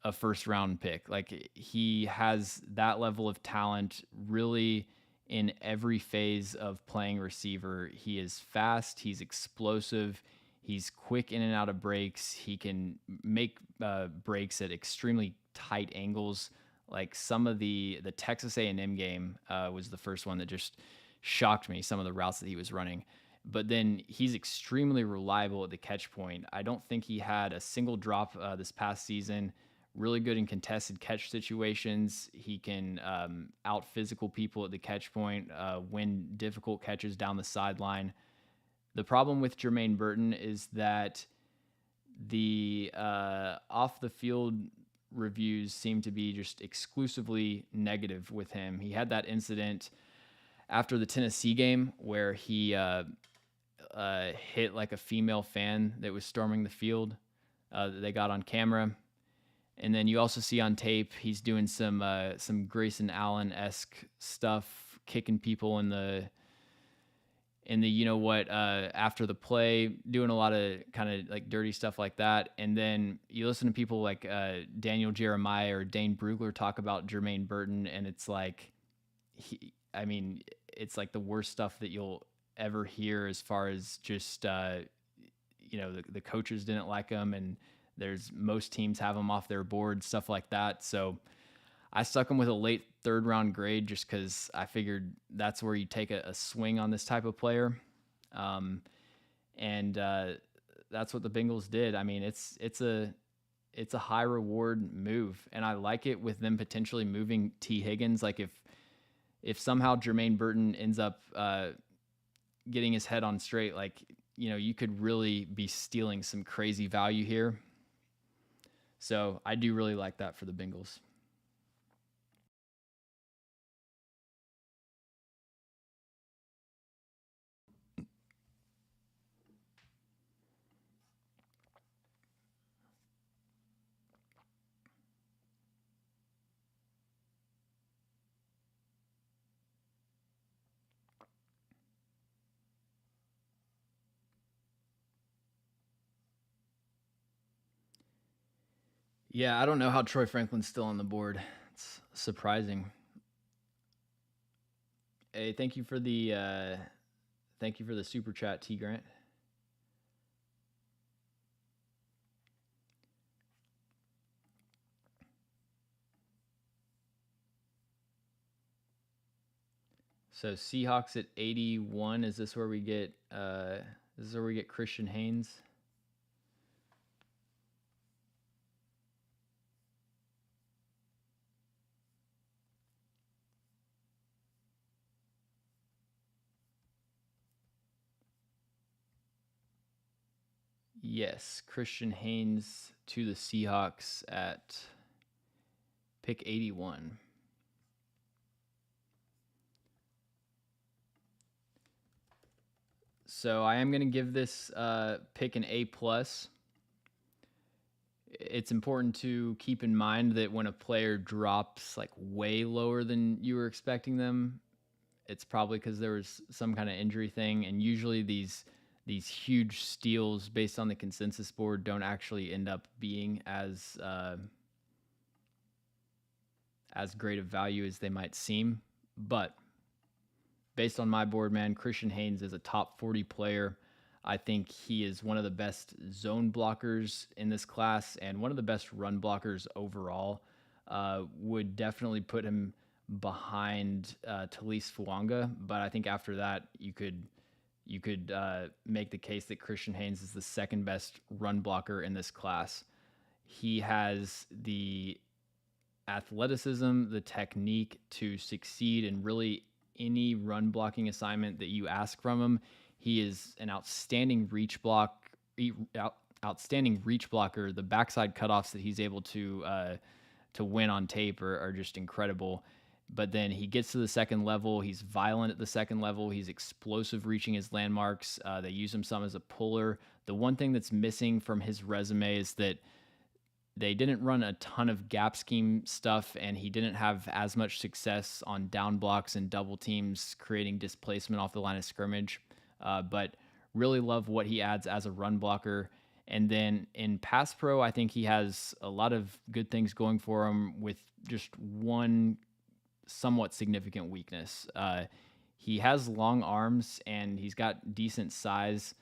A: a first round pick. Like he has that level of talent really in every phase of playing receiver. He is fast, he's explosive, he's quick in and out of breaks. He can make breaks at extremely tight angles. Like some of the Texas A&M game was the first one that just shocked me. Some of the routes that he was running. But then he's extremely reliable at the catch point. I don't think he had a single drop this past season. Really good in contested catch situations. He can out physical people at the catch point, win difficult catches down the sideline. The problem with Jermaine Burton is that the off the field reviews seem to be just exclusively negative with him. He had that incident after the Tennessee game where he hit like a female fan that was storming the field that they got on camera. And then you also see on tape he's doing some Grayson Allen-esque stuff, kicking people in the you know what after the play, doing a lot of kind of like dirty stuff like that. And then you listen to people like Daniel Jeremiah or Dane Brugler talk about Jermaine Burton, and it's like it's like the worst stuff that you'll ever hear as far as just the coaches didn't like him, and there's most teams have him off their board, stuff like that. So I stuck him with a late third round grade just because I figured that's where you take a swing on this type of player. And that's what the Bengals did. I mean, it's a high reward move, and I like it with them potentially moving T. Higgins. Like if somehow Jermaine Burton ends up getting his head on straight, like, you could really be stealing some crazy value here. So I do really like that for the Bengals. Yeah, I don't know how Troy Franklin's still on the board. It's surprising. Hey, thank you for the super chat, T Grant. So Seahawks at 81. Is this where we get Christian Haynes? Yes, Christian Haynes to the Seahawks at pick 81. So I am going to give this pick an A+. It's important to keep in mind that when a player drops like way lower than you were expecting them, it's probably because there was some kind of injury thing. And usually these huge steals based on the consensus board don't actually end up being as great of value as they might seem. But based on my board, man, Christian Haynes is a top 40 player. I think he is one of the best zone blockers in this class and one of the best run blockers overall. Would definitely put him behind Talise Fuanga, but I think after that you could make the case that Christian Haynes is the second best run blocker in this class. He has the athleticism, the technique to succeed in really any run blocking assignment that you ask from him. He is an outstanding reach blocker. The backside cutoffs that he's able to win on tape are just incredible. But then he gets to the second level. He's violent at the second level. He's explosive reaching his landmarks. They use him some as a puller. The one thing that's missing from his resume is that They didn't run a ton of gap scheme stuff, and he didn't have as much success on down blocks and double teams, creating displacement off the line of scrimmage. But really love what he adds as a run blocker. And then in pass pro, I think he has a lot of good things going for him with just one somewhat significant weakness. He has long arms and he's got decent size.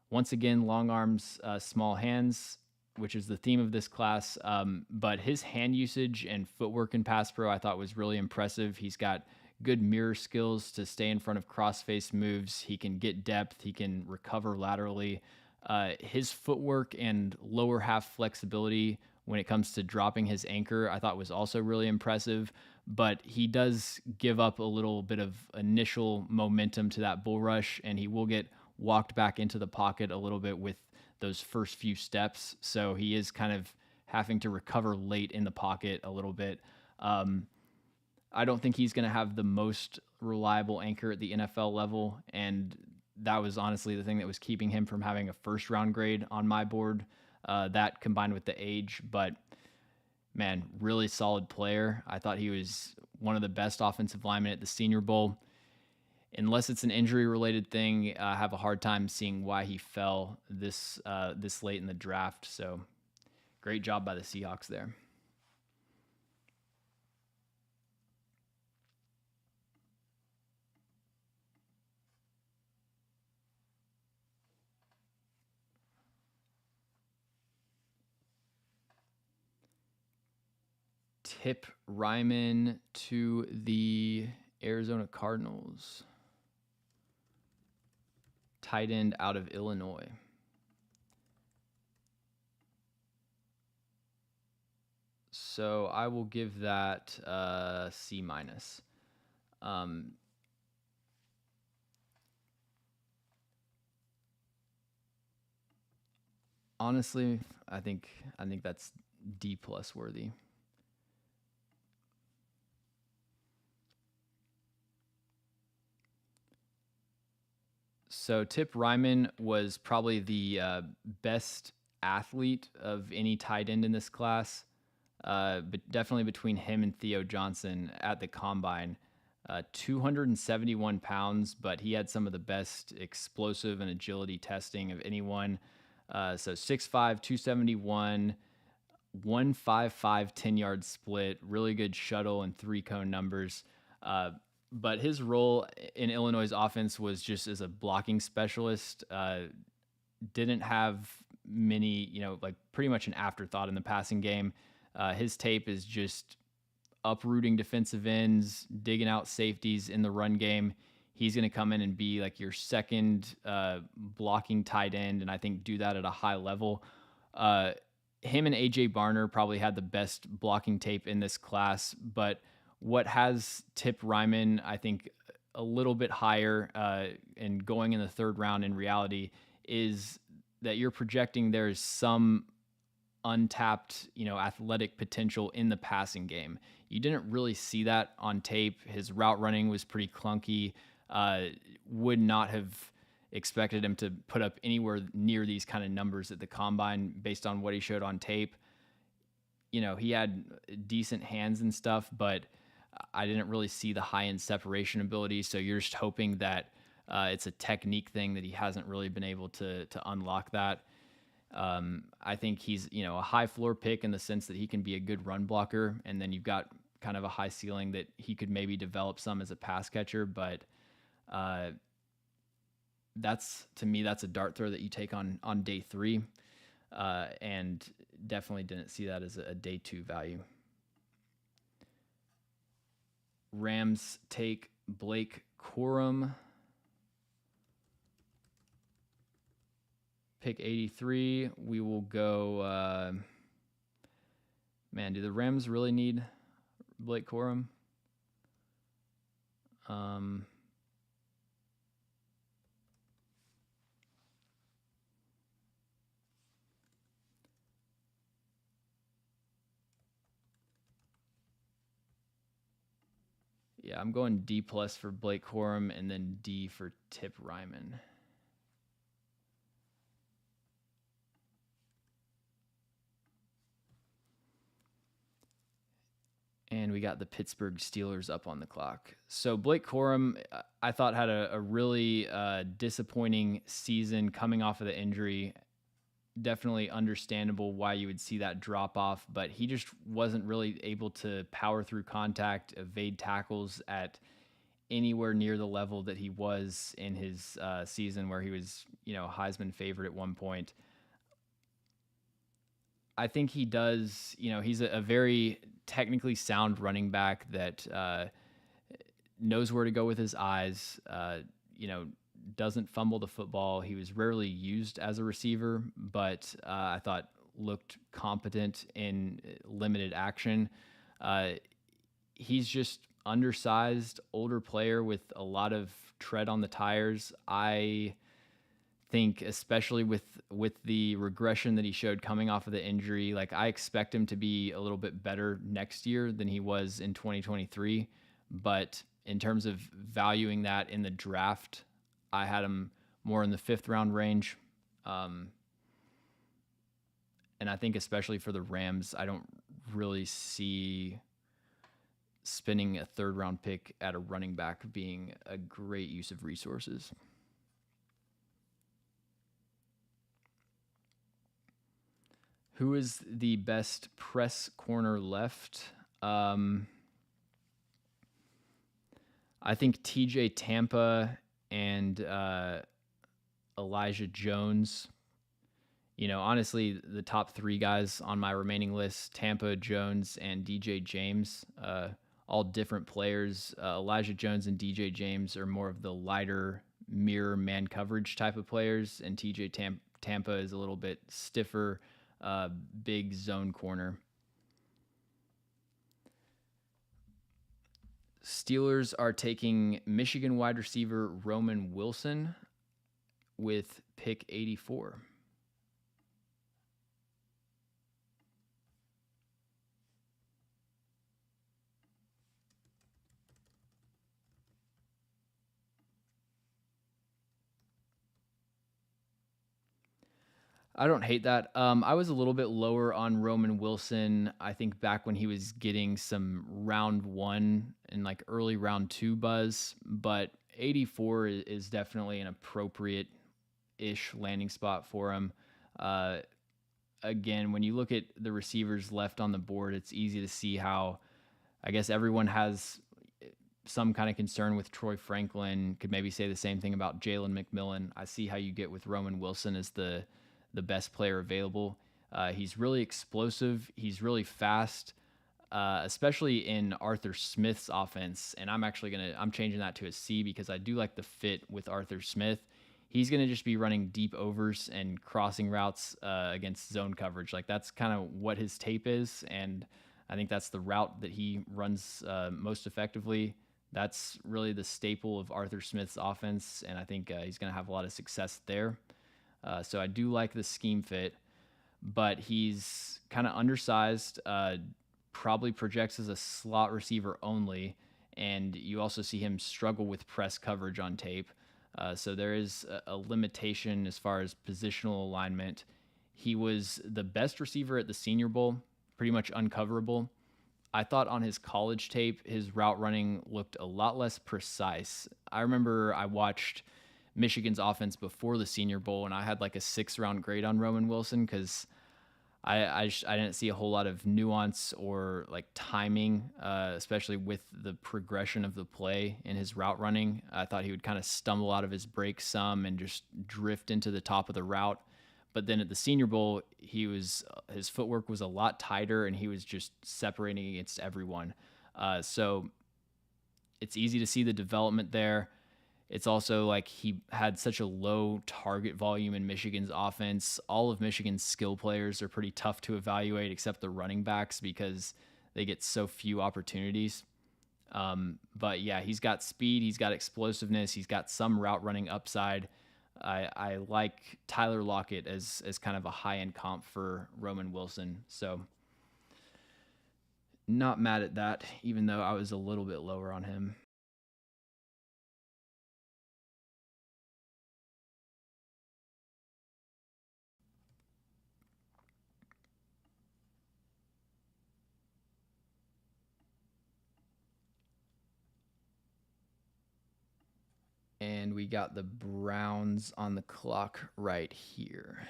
A: Once again, long arms, small hands, which is the theme of this class. But his hand usage and footwork in pass pro, I thought was really impressive. He's got good mirror skills to stay in front of crossface moves. He can get depth. He can recover laterally. His footwork and lower half flexibility when it comes to dropping his anchor, I thought was also really impressive. But he does give up a little bit of initial momentum to that bull rush, and he will get walked back into the pocket a little bit with those first few steps. So he is kind of having to recover late in the pocket a little bit. I don't think he's going to have the most reliable anchor at the NFL level, and that was honestly the thing that was keeping him from having a first round grade on my board. That combined with the age, but man, really solid player. I thought he was one of the best offensive linemen at the Senior Bowl. Unless it's an injury related thing, I have a hard time seeing why he fell this late in the draft. So great job by the Seahawks there. Tip Ryman to the Arizona Cardinals. Tight end out of Illinois. So I will give that C minus. Honestly, I think that's D plus worthy. So Tip Ryman was probably the best athlete of any tight end in this class, but definitely between him and Theo Johnson at the combine. 271 pounds, but he had some of the best explosive and agility testing of anyone. So 6'5", 271, 155 10-yard split, really good shuttle and 3-cone numbers. But his role in Illinois' offense was just as a blocking specialist. Didn't have many, like pretty much an afterthought in the passing game. His tape is just uprooting defensive ends, digging out safeties in the run game. He's going to come in and be like your second blocking tight end, and I think do that at a high level. Him and A.J. Barner probably had the best blocking tape in this class, but what has Tip Ryman, I think, a little bit higher and going in the third round in reality is that you're projecting there's some untapped, athletic potential in the passing game. You didn't really see that on tape. His route running was pretty clunky. Would not have expected him to put up anywhere near these kind of numbers at the combine based on what he showed on tape. He had decent hands and stuff, but I didn't really see the high-end separation ability, so you're just hoping that it's a technique thing that he hasn't really been able to unlock that. I think he's, a high floor pick in the sense that he can be a good run blocker, and then you've got kind of a high ceiling that he could maybe develop some as a pass catcher, but to me, that's a dart throw that you take on day 3, and definitely didn't see that as a day 2 value. Rams take Blake Corum. Pick 83. We will go. Man, do the Rams really need Blake Corum? Yeah, I'm going D plus for Blake Corum and then D for Tip Ryman. And we got the Pittsburgh Steelers up on the clock. So Blake Corum, I thought had a really disappointing season coming off of the injury. Definitely understandable why you would see that drop off, but he just wasn't really able to power through contact, evade tackles at anywhere near the level that he was in his season where he was, Heisman favorite at one point. I think he does, he's a very technically sound running back that knows where to go with his eyes, doesn't fumble the football. He was rarely used as a receiver, but I thought looked competent in limited action. He's just undersized, older player with a lot of tread on the tires. I think especially with the regression that he showed coming off of the injury, like I expect him to be a little bit better next year than he was in 2023. But in terms of valuing that in the draft, I had him more in the 5th round range. And I think especially for the Rams, I don't really see spending a 3rd round pick at a running back being a great use of resources. Who is the best press corner left? I think TJ Tampa and Elijah Jones. Honestly, the top 3 guys on my remaining list, Tampa, Jones, and DJ James, all different players. Elijah Jones and DJ James are more of the lighter mirror man coverage type of players, and TJ Tampa is a little bit stiffer, big zone corner. Steelers are taking Michigan wide receiver Roman Wilson with pick 84. I don't hate that. I was a little bit lower on Roman Wilson. I think back when he was getting some round 1 and like early round 2 buzz, but 84 is definitely an appropriate-ish landing spot for him. Again, when you look at the receivers left on the board, it's easy to see how, I guess everyone has some kind of concern with Troy Franklin. Could maybe say the same thing about Jalen McMillan. I see how you get with Roman Wilson as the best player available. He's really explosive. He's really fast, especially in Arthur Smith's offense. And I'm changing that to a C because I do like the fit with Arthur Smith. He's going to just be running deep overs and crossing routes against zone coverage. Like that's kind of what his tape is. And I think that's the route that he runs most effectively. That's really the staple of Arthur Smith's offense. And I think he's going to have a lot of success there. So I do like the scheme fit, but he's kind of undersized, probably projects as a slot receiver only, and you also see him struggle with press coverage on tape. So there is a limitation as far as positional alignment. He was the best receiver at the Senior Bowl, pretty much uncoverable. I thought on his college tape, his route running looked a lot less precise. I remember I watched Michigan's offense before the Senior Bowl, and I had like a 6th round grade on Roman Wilson because I didn't see a whole lot of nuance or like timing, especially with the progression of the play in his route running. I thought he would kind of stumble out of his break some and just drift into the top of the route. But then at the Senior Bowl, his footwork was a lot tighter and he was just separating against everyone. So it's easy to see the development there. It's also like he had such a low target volume in Michigan's offense. All of Michigan's skill players are pretty tough to evaluate except the running backs because they get so few opportunities. But yeah, he's got speed, he's got explosiveness, he's got some route running upside. I like Tyler Lockett as kind of a high-end comp for Roman Wilson. So not mad at that, even though I was a little bit lower on him. we got the Browns on the clock right here.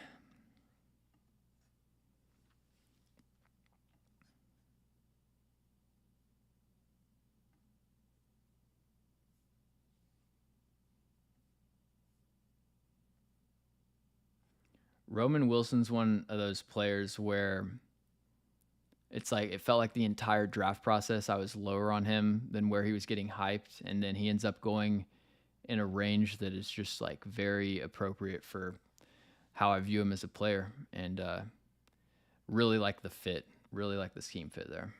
A: Roman Wilson's one of those players where it's like it felt like the entire draft process I was lower on him than where he was getting hyped, and then he ends up going in a range that is just like very appropriate for how I view him as a player, and really like the fit, really like the scheme fit there.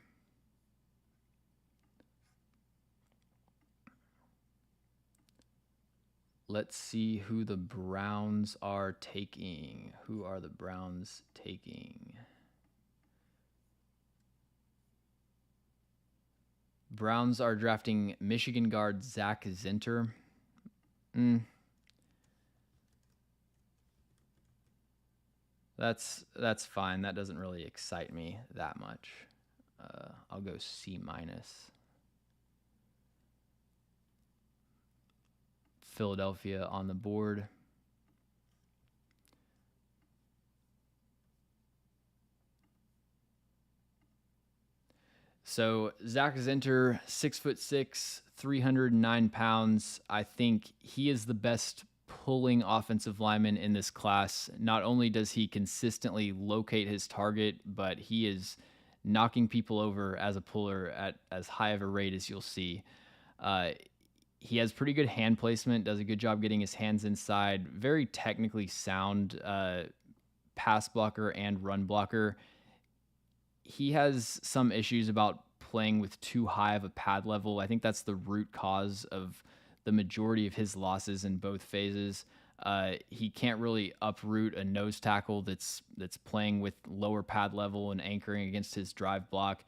A: Let's see who the Browns are taking. Who are the Browns taking? Browns are drafting Michigan guard Zach Zinter. That's fine. That doesn't really excite me that much. I'll go C-. Philadelphia on the board. So Zach Zinter, 6'6", 309 pounds. I think he is the best pulling offensive lineman in this class. Not only does he consistently locate his target, but he is knocking people over as a puller at as high of a rate as you'll see. He has pretty good hand placement, does a good job getting his hands inside, very technically sound pass blocker and run blocker. He has some issues about playing with too high of a pad level. I think that's the root cause of the majority of his losses in both phases. He can't really uproot a nose tackle that's playing with lower pad level and anchoring against his drive block.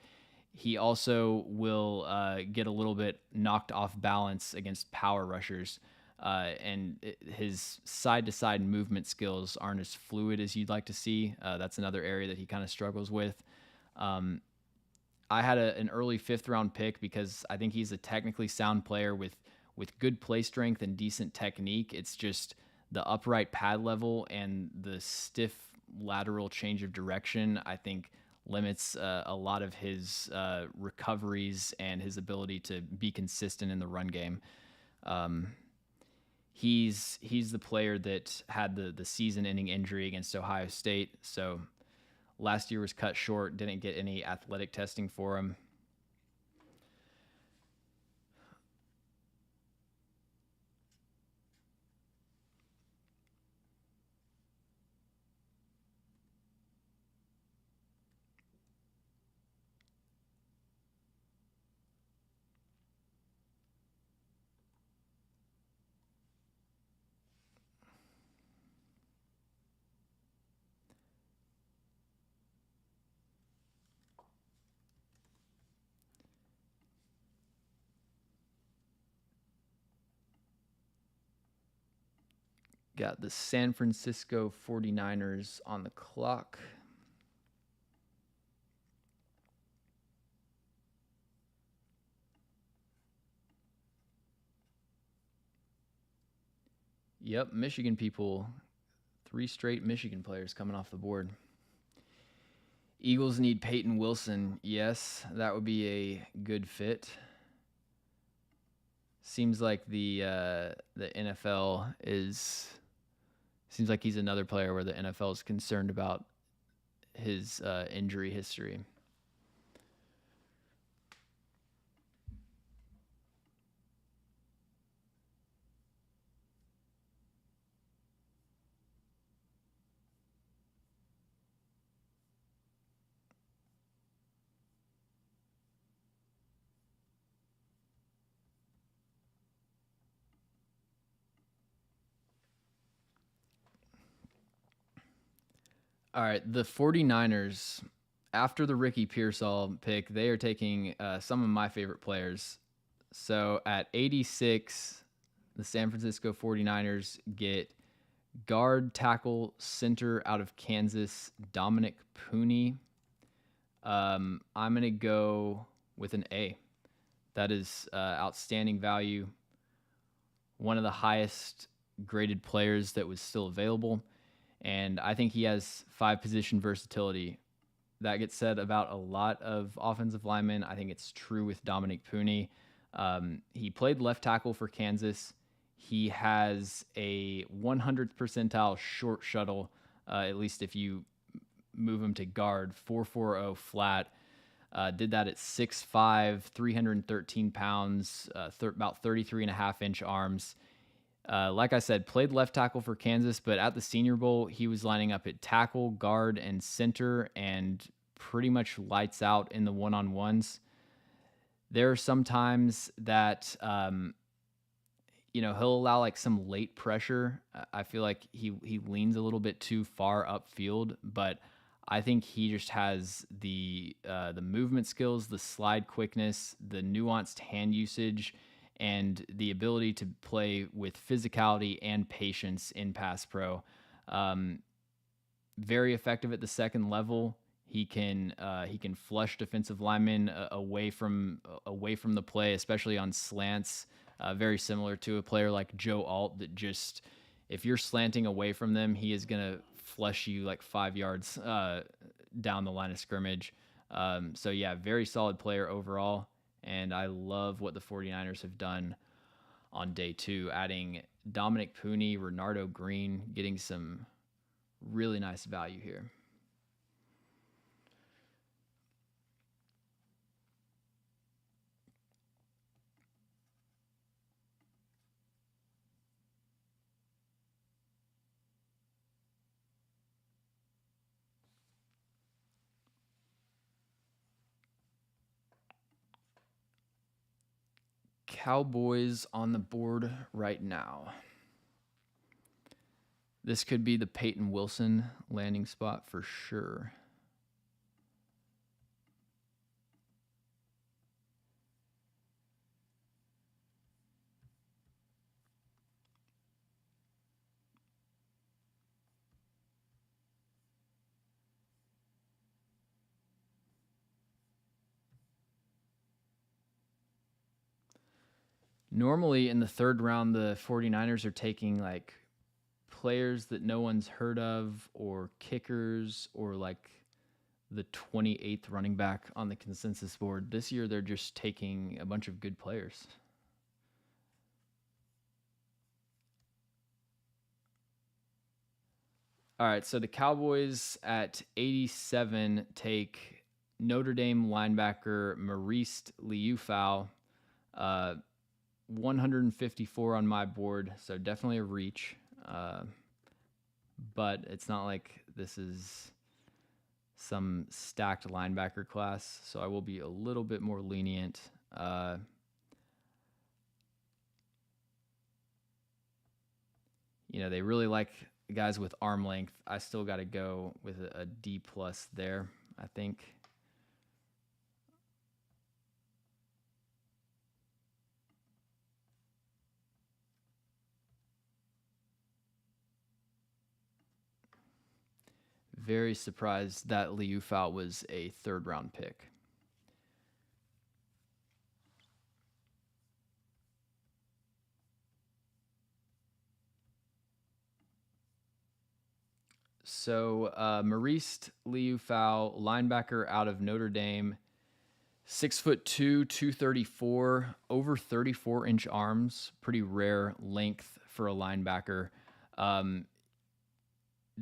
A: He also will get a little bit knocked off balance against power rushers. And his side-to-side movement skills aren't as fluid as you'd like to see. That's another area that he kind of struggles with. I had an early 5th-round pick because I think he's a technically sound player with good play strength and decent technique. It's just the upright pad level and the stiff lateral change of direction, I think, limits a lot of his recoveries and his ability to be consistent in the run game. He's the player that had the season-ending injury against Ohio State, so last year was cut short, didn't get any athletic testing for him. Got the San Francisco 49ers on the clock. Yep, Michigan people. 3 straight Michigan players coming off the board. Eagles need Peyton Wilson. Yes, that would be a good fit. Seems like the NFL is... Seems like he's another player where the NFL is concerned about his injury history. All right, the 49ers, after the Ricky Pearsall pick, they are taking some of my favorite players. So at 86, the San Francisco 49ers get guard, tackle, center out of Kansas, Dominic Pooney. I'm going to go with an A. That is outstanding value. one of the highest graded players that was still available. And I think he has 5 position versatility. That gets said about a lot of offensive linemen. I think it's true with Dominic Pooney. He played left tackle for Kansas. He has a 100th percentile short shuttle, at least if you move him to guard, 4.40 flat. Did that at 6'5", 313 pounds, about 33.5-inch arms. Like I said, played left tackle for Kansas, but at the Senior Bowl, he was lining up at tackle, guard, and center, and pretty much lights out in the one-on-ones. There are some times that he'll allow like some late pressure. I feel like he leans a little bit too far upfield, but I think he just has the movement skills, the slide quickness, the nuanced hand usage, and the ability to play with physicality and patience in pass pro. Very effective at the second level. He can flush defensive linemen away from the play, especially on slants. Very similar to a player like Joe Alt, that just, if you're slanting away from them, he is gonna flush you like 5 yards down the line of scrimmage. So yeah, very solid player overall. And I love what the 49ers have done on day 2, adding Dominic Pooney, Renardo Green, getting some really nice value here. Cowboys on the board right now. This could be the Peyton Wilson landing spot for sure. Normally in the 3rd round, the 49ers are taking like players that no one's heard of, or kickers, or like the 28th running back on the consensus board. This year, they're just taking a bunch of good players. All right, so the Cowboys at 87 take Notre Dame linebacker Maurice Liufau. 154 on my board, so definitely a reach. But it's not like this is some stacked linebacker class, so I will be a little bit more lenient. They really like guys with arm length. I still got to go with a D+ there, I think. Very surprised that Liufau was a 3rd round pick. So Maurice Liufau, linebacker out of Notre Dame, 6'2", 234, over 34-inch arms, pretty rare length for a linebacker.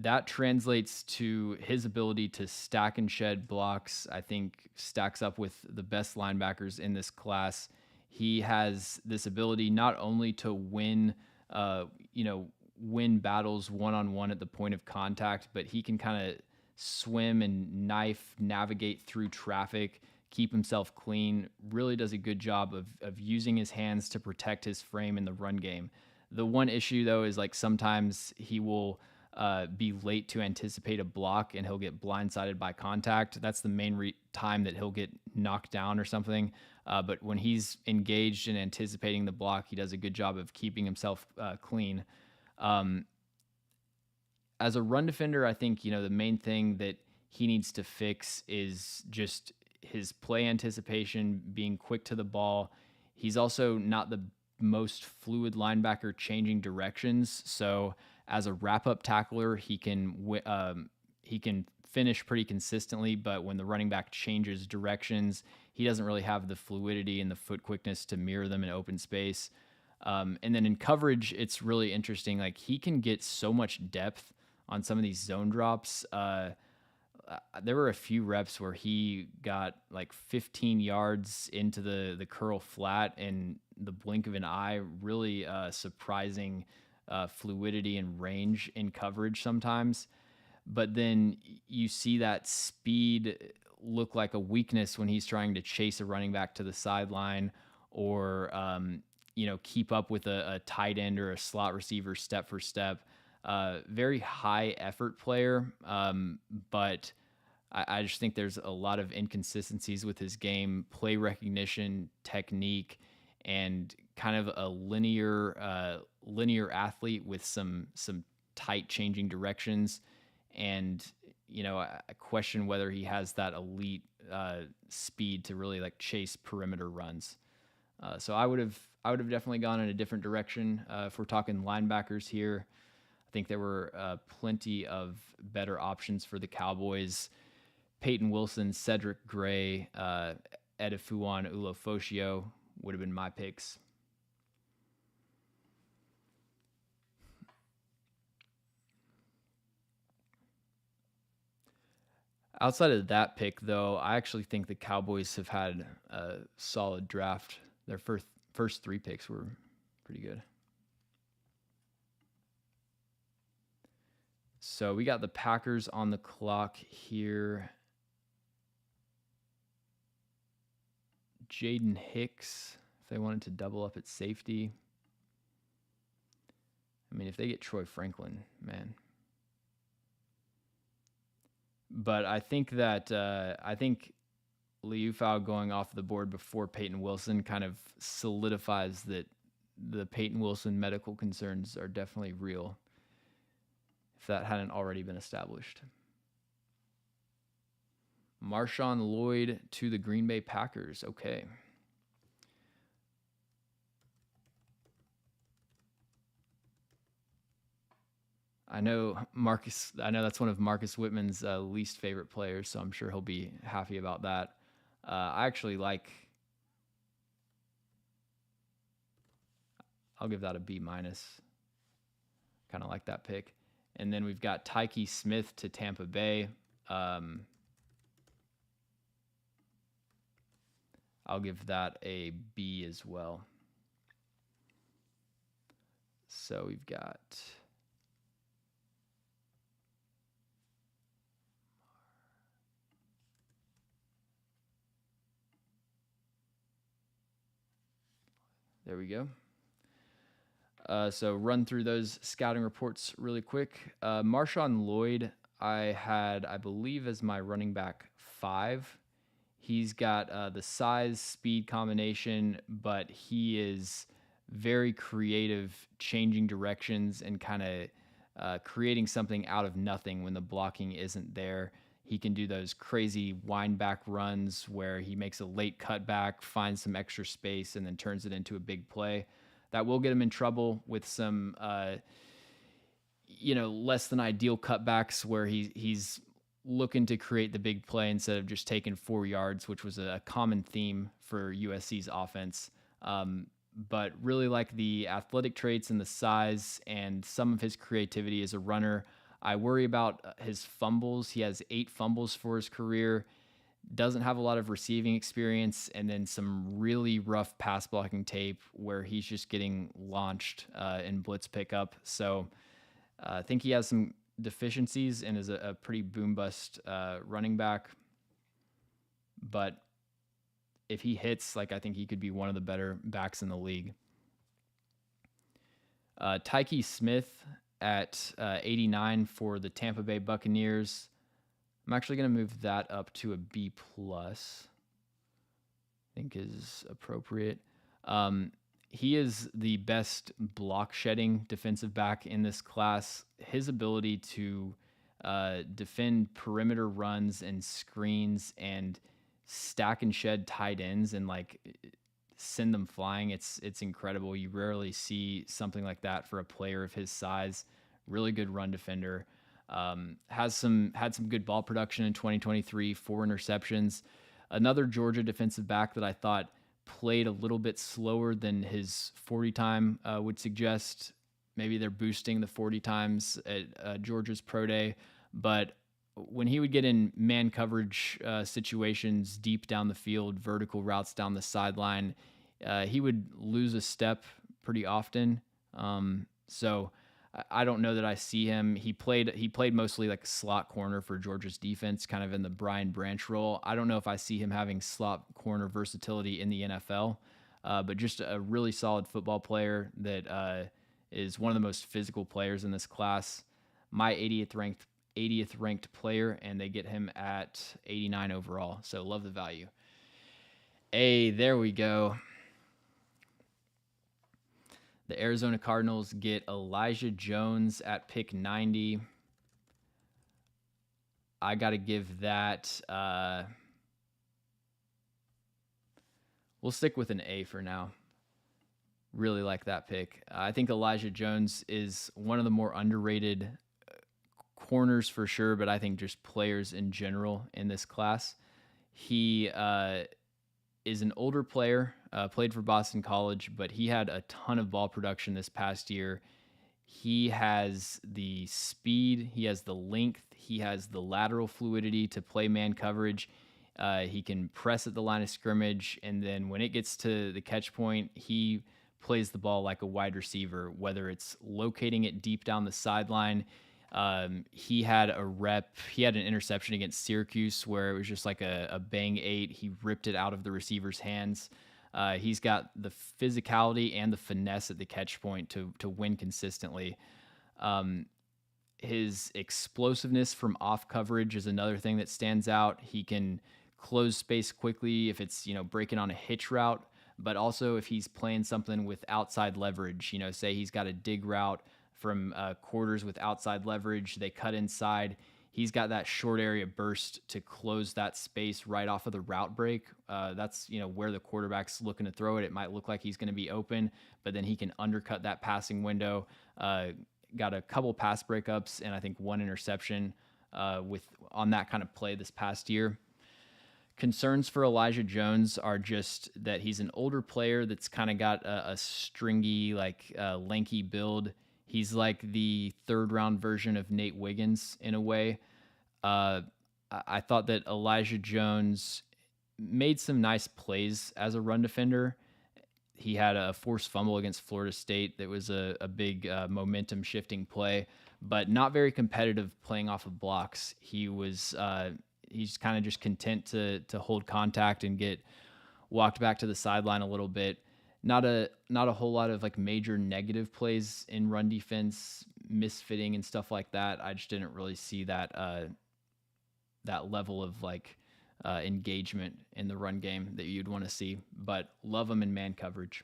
A: That translates to his ability to stack and shed blocks. I think stacks up with the best linebackers in this class. He has this ability not only to win battles one-on-one at the point of contact, but he can kind of swim and navigate through traffic, keep himself clean, really does a good job of using his hands to protect his frame in the run game. The one issue, though, is like sometimes he will be late to anticipate a block and he'll get blindsided by contact. That's the main time that he'll get knocked down or something. But when he's engaged in anticipating the block, he does a good job of keeping himself clean. As a run defender, I think, the main thing that he needs to fix is just his play anticipation, being quick to the ball. He's also not the most fluid linebacker changing directions. So as a wrap-up tackler, he can finish pretty consistently, but when the running back changes directions, he doesn't really have the fluidity and the foot quickness to mirror them in open space. And then in coverage, it's really interesting. Like he can get so much depth on some of these zone drops. There were a few reps where he got like 15 yards into the curl flat in the blink of an eye. Really surprising fluidity and range in coverage sometimes. But then you see that speed look like a weakness when he's trying to chase a running back to the sideline or keep up with a tight end or a slot receiver step for step. Very high effort player, but I just think there's a lot of inconsistencies with his game, play recognition, technique, and kind of a linear athlete with some tight changing directions. And I question whether he has that elite speed to really like chase perimeter runs. So I would have definitely gone in a different direction. If we're talking linebackers here, I think there were plenty of better options for the Cowboys. Peyton Wilson, Cedric Gray, Edifuan Ulofoshio would have been my picks. Outside of that pick, though, I actually think the Cowboys have had a solid draft. Their first 3 picks were pretty good. So we got the Packers on the clock here. Jaden Hicks, if they wanted to double up at safety. I mean, if they get Troy Franklin, man. But I think that Liufau going off the board before Peyton Wilson kind of solidifies that the Peyton Wilson medical concerns are definitely real, if that hadn't already been established. Marshawn Lloyd to the Green Bay Packers. Okay. I know that's one of Marcus Whitman's least favorite players, so I'm sure he'll be happy about that. I'll give that a B-. Kind of like that pick. And then we've got Tyke Smith to Tampa Bay. I'll give that a B as well. So we've got there we go. So run through those scouting reports really quick. Marshawn Lloyd, I believe, as my running back 5. He's got the size speed combination, but he is very creative, changing directions and kind of creating something out of nothing when the blocking isn't there. He can do those crazy wind back runs where he makes a late cutback, finds some extra space, and then turns it into a big play. That will get him in trouble with some, less than ideal cutbacks where he's looking to create the big play instead of just taking 4 yards, which was a common theme for USC's offense. But really like the athletic traits and the size and some of his creativity as a runner. I worry about his fumbles. He has 8 fumbles for his career, doesn't have a lot of receiving experience, and then some really rough pass blocking tape where he's just getting launched in blitz pickup. So I think he has some deficiencies and is a pretty boom bust running back. But if he hits, I think he could be one of the better backs in the league. Tyke Smith at 89 for the Tampa Bay Buccaneers. I'm actually going to move that up to a B+. I think is appropriate. He is the best block shedding defensive back in this class. His ability to defend perimeter runs and screens and stack and shed tight ends and send them flying. It's incredible. You rarely see something like that for a player of his size. Really good run defender. Had some good ball production in 2023, 4 interceptions. Another Georgia defensive back that I thought played a little bit slower than his 40 time would suggest. Maybe they're boosting the 40 times at Georgia's pro day, but when he would get in man coverage situations deep down the field, vertical routes down the sideline, he would lose a step pretty often. So I don't know that I see him. He played mostly like a slot corner for Georgia's defense, kind of in the Brian Branch role. I don't know if I see him having slot corner versatility in the NFL, but just a really solid football player that is one of the most physical players in this class. My 80th ranked player, and they get him at 89 overall. So love the value. There we go. The Arizona Cardinals get Elijah Jones at pick 90. I got to give that. We'll stick with an A for now. Really like that pick. I think Elijah Jones is one of the more underrated corners for sure, but I think just players in general in this class. He is an older player, played for Boston College, but he had a ton of ball production this past year. He has the speed, he has the length, he has the lateral fluidity to play man coverage. He can press at the line of scrimmage, and then when it gets to the catch point, he plays the ball like a wide receiver, whether it's locating it deep down the sideline. He had an interception against Syracuse where it was just like a bang 8. He ripped it out of the receiver's hands. He's got the physicality and the finesse at the catch point to win consistently. His explosiveness from off coverage is another thing that stands out. He can close space quickly if it's, breaking on a hitch route, but also if he's playing something with outside leverage, say he's got a dig route from quarters with outside leverage, they cut inside. He's got that short area burst to close that space right off of the route break. That's where the quarterback's looking to throw it. It might look like he's going to be open, but then he can undercut that passing window. Got a couple pass breakups and I think 1 interception on that kind of play this past year. Concerns for Elijah Jones are just that he's an older player that's kind of got a stringy, lanky build. He's like the 3rd round version of Nate Wiggins in a way. I thought that Elijah Jones made some nice plays as a run defender. He had a forced fumble against Florida State that was a big momentum shifting play, but not very competitive playing off of blocks. He's kind of just content to hold contact and get walked back to the sideline a little bit. Not a whole lot of major negative plays in run defense, misfitting and stuff like that. I just didn't really see that level of engagement in the run game that you'd want to see, but love him in man coverage.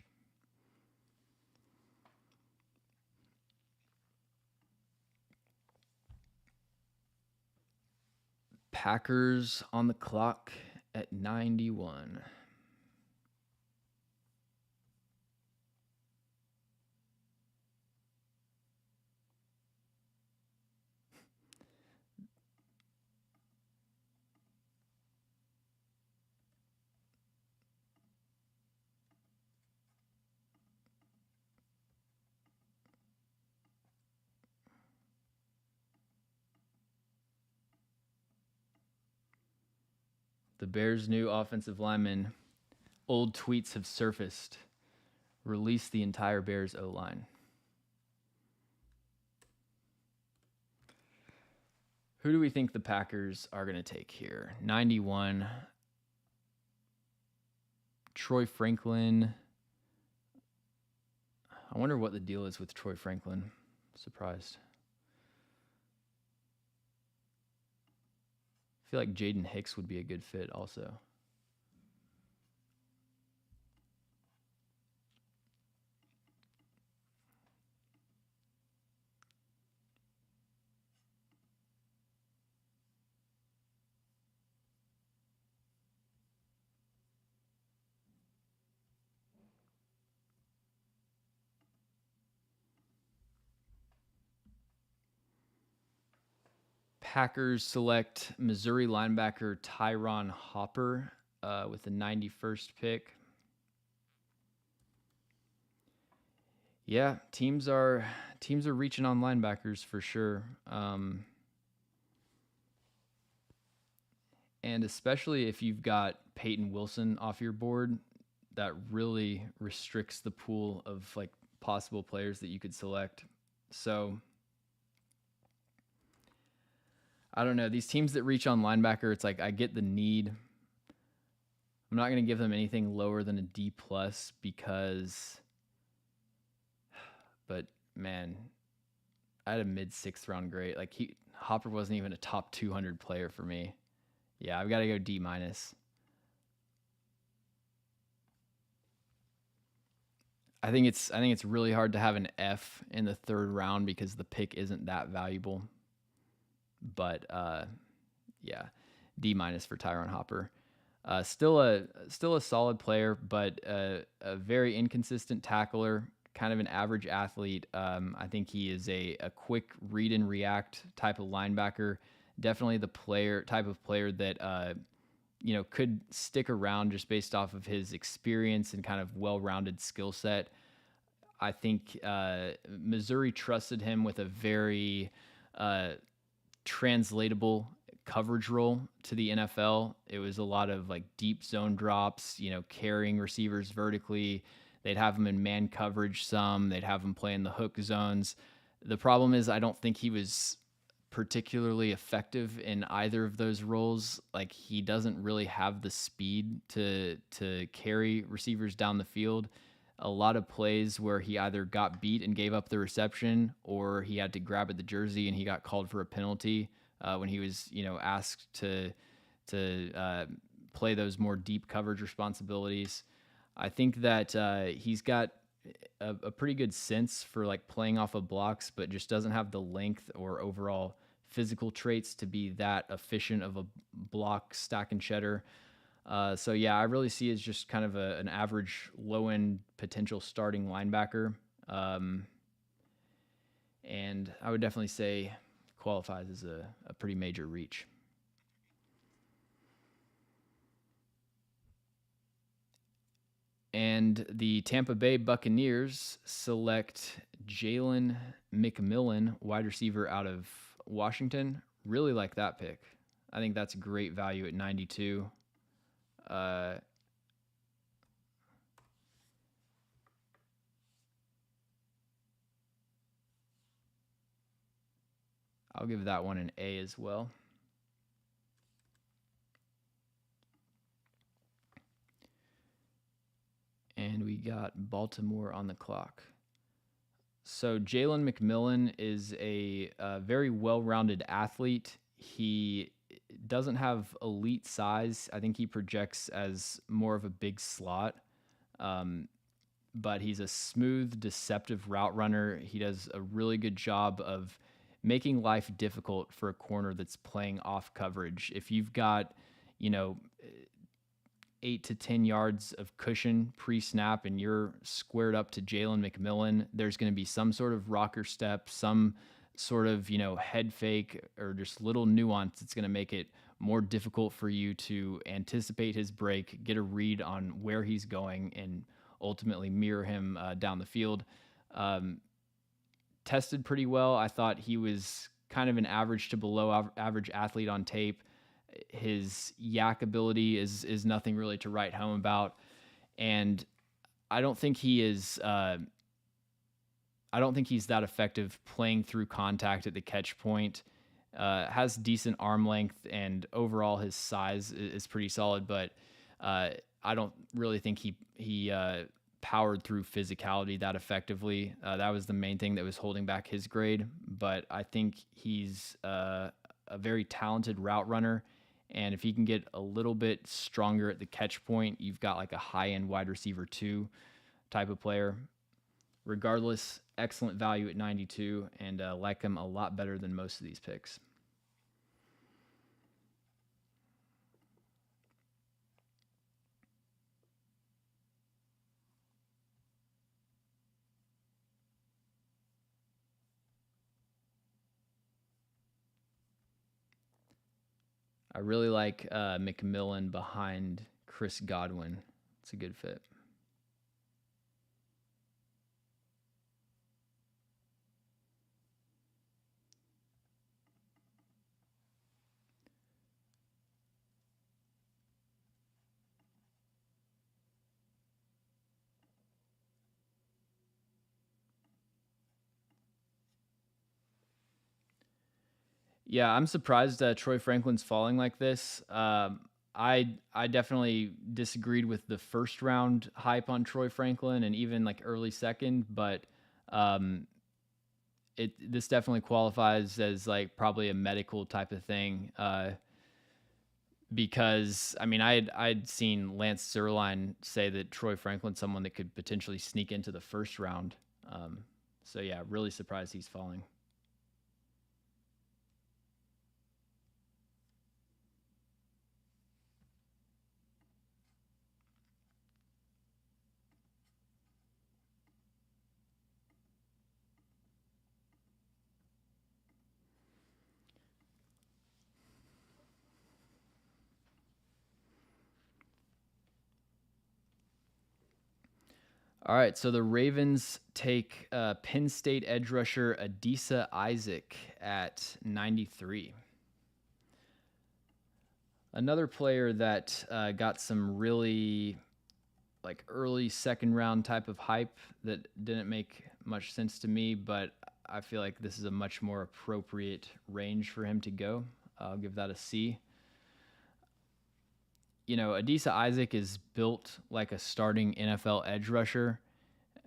A: Packers on the clock at 91. The Bears' new offensive lineman, old tweets have surfaced. Release the entire Bears O-line. Who do we think the Packers are going to take here? 91. Troy Franklin. I wonder what the deal is with Troy Franklin. Surprised. I feel like Jaden Hicks would be a good fit also. Packers select Missouri linebacker Tyron Hopper with the 91st pick. Yeah, teams are reaching on linebackers for sure. And especially if you've got Peyton Wilson off your board, that really restricts the pool of like possible players that you could select. So I don't know. These teams that reach on linebacker, it's like I get the need. I'm not going to give them anything lower than a D plus but man, I had a mid 6th round grade. Like Hopper wasn't even a top 200 player for me. Yeah, I've got to go D minus. I think it's really hard to have an F in the 3rd round because the pick isn't that valuable. But yeah, D minus for Tyron Hopper. Still a solid player, but a very inconsistent tackler, kind of an average athlete. I think he is a quick read and react type of linebacker. Definitely the type of player that could stick around just based off of his experience and kind of well-rounded skill set. I think Missouri trusted him with a very translatable coverage role to the NFL. It was a lot of like deep zone drops, carrying receivers vertically. They'd have him in man coverage some. They'd have him play in the hook zones. The problem is I don't think he was particularly effective in either of those roles. Like he doesn't really have the speed to carry receivers down the field. A lot of plays where he either got beat and gave up the reception, or he had to grab at the jersey and he got called for a penalty when he was asked to play those more deep coverage responsibilities. I think that he's got a pretty good sense for like playing off of blocks, but just doesn't have the length or overall physical traits to be that efficient of a block stack and cheddar. So yeah, I really see as just kind of an average low end potential starting linebacker. And I would definitely say qualifies as a pretty major reach. And the Tampa Bay Buccaneers select Jalen McMillan, wide receiver out of Washington. Really like that pick. I think that's great value at 92. I'll give that one an A as well. And we got Baltimore on the clock. So Jalen McMillan is a very well-rounded athlete. He doesn't have elite size. I think he projects as more of a big slot. But he's a smooth, deceptive route runner. He does a really good job of making life difficult for a corner that's playing off coverage. If you've got, 8 to 10 yards of cushion pre-snap and you're squared up to Jalen McMillan, there's going to be some sort of rocker step, some sort of, head fake or just little nuance that's going to make it more difficult for you to anticipate his break, get a read on where he's going, and ultimately mirror him down the field. Tested pretty well. I thought he was kind of an average to below average athlete on tape. His yak ability is nothing really to write home about, and I don't think he is. I don't think he's that effective playing through contact at the catch point. Has decent arm length, and overall his size is pretty solid, but I don't really think he powered through physicality that effectively. That was the main thing that was holding back his grade, but I think he's a very talented route runner. And if he can get a little bit stronger at the catch point, you've got like a high-end wide receiver 2 type of player. Regardless, excellent value at 92, and like him a lot better than most of these picks. I really like McMillan behind Chris Godwin. It's a good fit. Yeah, I'm surprised Troy Franklin's falling like this. I definitely disagreed with the first round hype on Troy Franklin and even like early second, but um, this definitely qualifies as like probably a medical type of thing. Because I mean, I'd seen Lance Zierlein say that Troy Franklin's someone that could potentially sneak into the first round. Um, so yeah, really surprised he's falling. All right, so the Ravens take Penn State edge rusher Adisa Isaac at 93. Another player that got some really like early second round type of hype that didn't make much sense to me, but I feel like this is a much more appropriate range for him to go. I'll give that a C. You know, Adisa Isaac is built like a starting NFL edge rusher.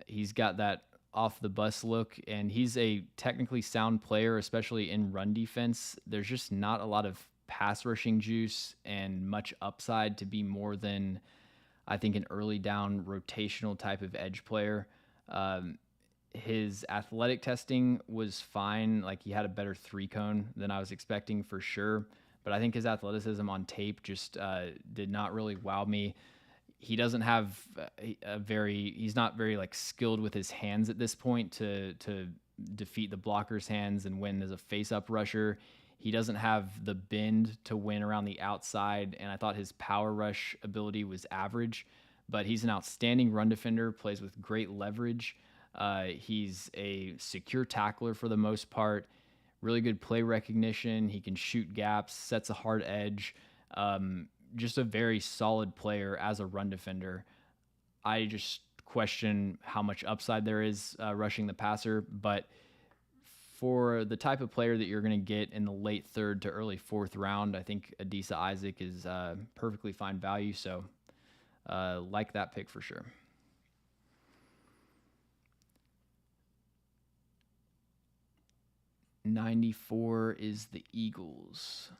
A: He's got that off the bus look, and he's a technically sound player, especially in run defense. There's just not a lot of pass rushing juice and much upside to be more than, I think, an early down rotational type of edge player. Um, his athletic testing was fine. Like he had a better three cone than I was expecting for sure. But I think his athleticism on tape just did not really wow me. He doesn't have he's not very like skilled with his hands at this point to defeat the blocker's hands and win as a face up rusher. He doesn't have the bend to win around the outside, and I thought his power rush ability was average, but he's an outstanding run defender, plays with great leverage. He's a secure tackler for the most part, really good play recognition. He can shoot gaps, sets a hard edge. Just a very solid player as a run defender. I just question how much upside there is rushing the passer, but for the type of player that you're going to get in the late third to early fourth round, I think Adisa Isaac is perfectly fine value. So, like that pick for sure. 94 is the Eagles.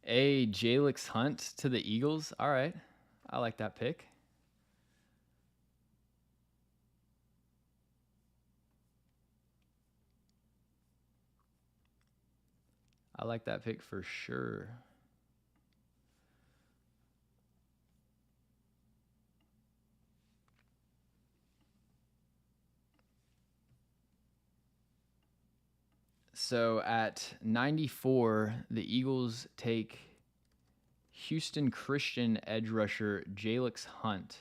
A: A Jalix Hunt to the Eagles. All right. I like that pick. I like that pick for sure. So at 94, the Eagles take Houston Christian edge rusher Jalix Hunt.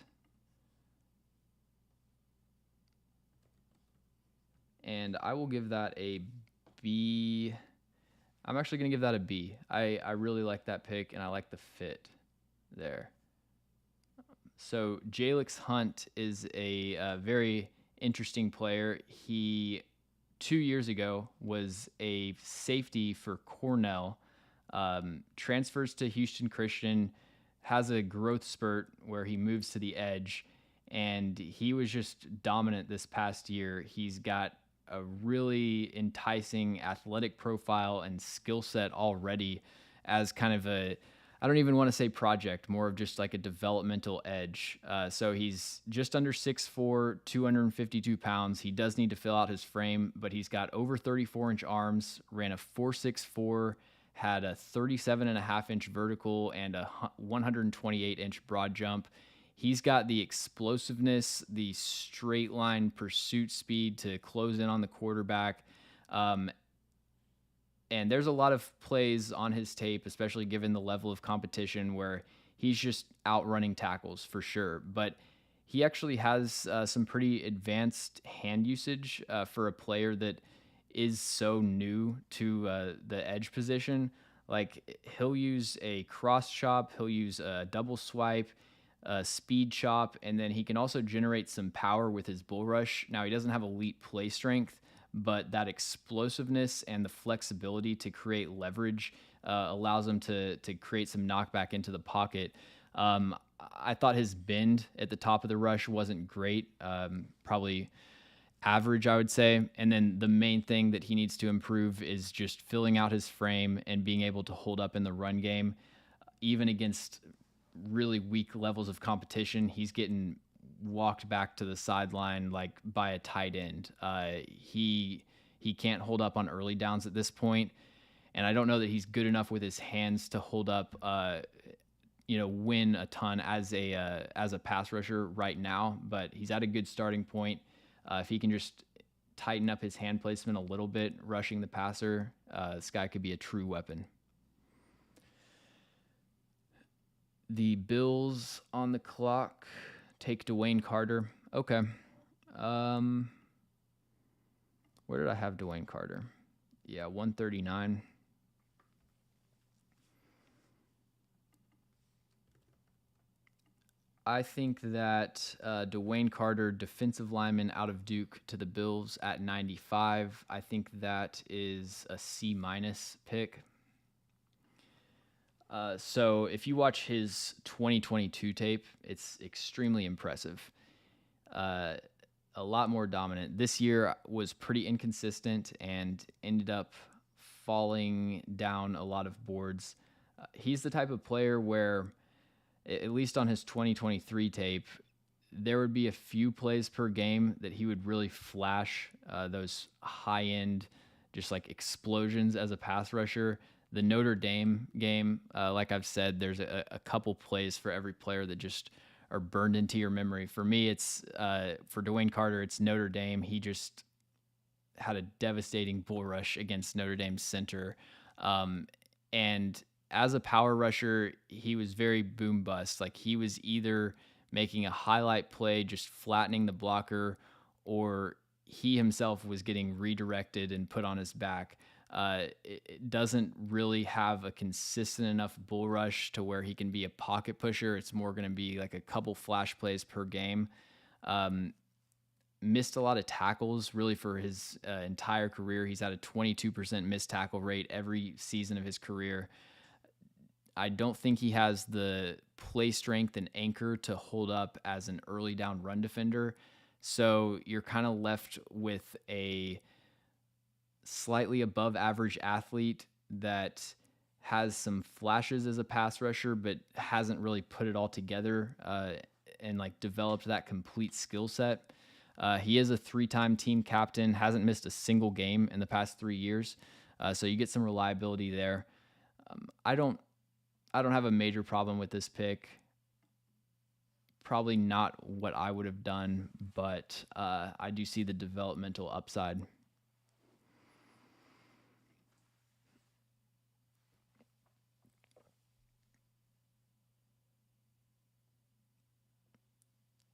A: And I will give that a B. I'm actually going to give that a B. I really like that pick, and I like the fit there. So Jalix Hunt is a very interesting player. He 2 years ago was a safety for Cornell, transfers to Houston Christian, has a growth spurt where he moves to the edge, and he was just dominant this past year. He's got a really enticing athletic profile and skill set already as kind of a, I don't even want to say project, more of just like a developmental edge. So he's just under 6'4", 252 pounds. He does need to fill out his frame, but he's got over 34-inch arms, ran a 4.64, had a 37.5-inch vertical and a 128-inch broad jump. He's got the explosiveness, the straight line pursuit speed to close in on the quarterback. And there's a lot of plays on his tape, especially given the level of competition, where he's just outrunning tackles for sure. But he actually has some pretty advanced hand usage for a player that is so new to the edge position. Like he'll use a cross chop, he'll use a double swipe, a speed chop, and then he can also generate some power with his bull rush. Now he doesn't have elite play strength, but that explosiveness and the flexibility to create leverage allows him to create some knockback into the pocket. I thought his bend at the top of the rush wasn't great, probably average, I would say. And then the main thing that he needs to improve is just filling out his frame and being able to hold up in the run game, even against really weak levels of competition. He's getting walked back to the sideline like by a tight end. He can't hold up on early downs at this point, and I don't know that he's good enough with his hands to hold up, win a ton as a pass rusher right now. But he's at a good starting point. If he can just tighten up his hand placement a little bit, rushing the passer, this guy could be a true weapon. The Bills on the clock. Take DeWayne Carter. Okay. Where did I have DeWayne Carter? Yeah, 139. I think that DeWayne Carter, defensive lineman out of Duke to the Bills at 95. I think that is a C- pick. So if you watch his 2022 tape, it's extremely impressive. A lot more dominant. This year was pretty inconsistent and ended up falling down a lot of boards. He's the type of player where, at least on his 2023 tape, there would be a few plays per game that he would really flash those high-end, just like explosions as a pass rusher. The Notre Dame game, like I've said, there's a couple plays for every player that just are burned into your memory. For me, it's for DeWayne Carter, it's Notre Dame. He just had a devastating bull rush against Notre Dame's center. And as a power rusher, he was very boom bust. Like he was either making a highlight play, just flattening the blocker, or he himself was getting redirected and put on his back. It doesn't really have a consistent enough bull rush to where he can be a pocket pusher. It's more going to be like a couple flash plays per game. Missed a lot of tackles really for his entire career. He's had a 22% missed tackle rate every season of his career. I don't think he has the play strength and anchor to hold up as an early down run defender. So you're kind of left with a slightly above average athlete that has some flashes as a pass rusher, but hasn't really put it all together and like developed that complete skill set. He is a 3-time team captain, hasn't missed a single game in the past 3 years. So you get some reliability there. I don't have a major problem with this pick. Probably not what I would have done, but I do see the developmental upside.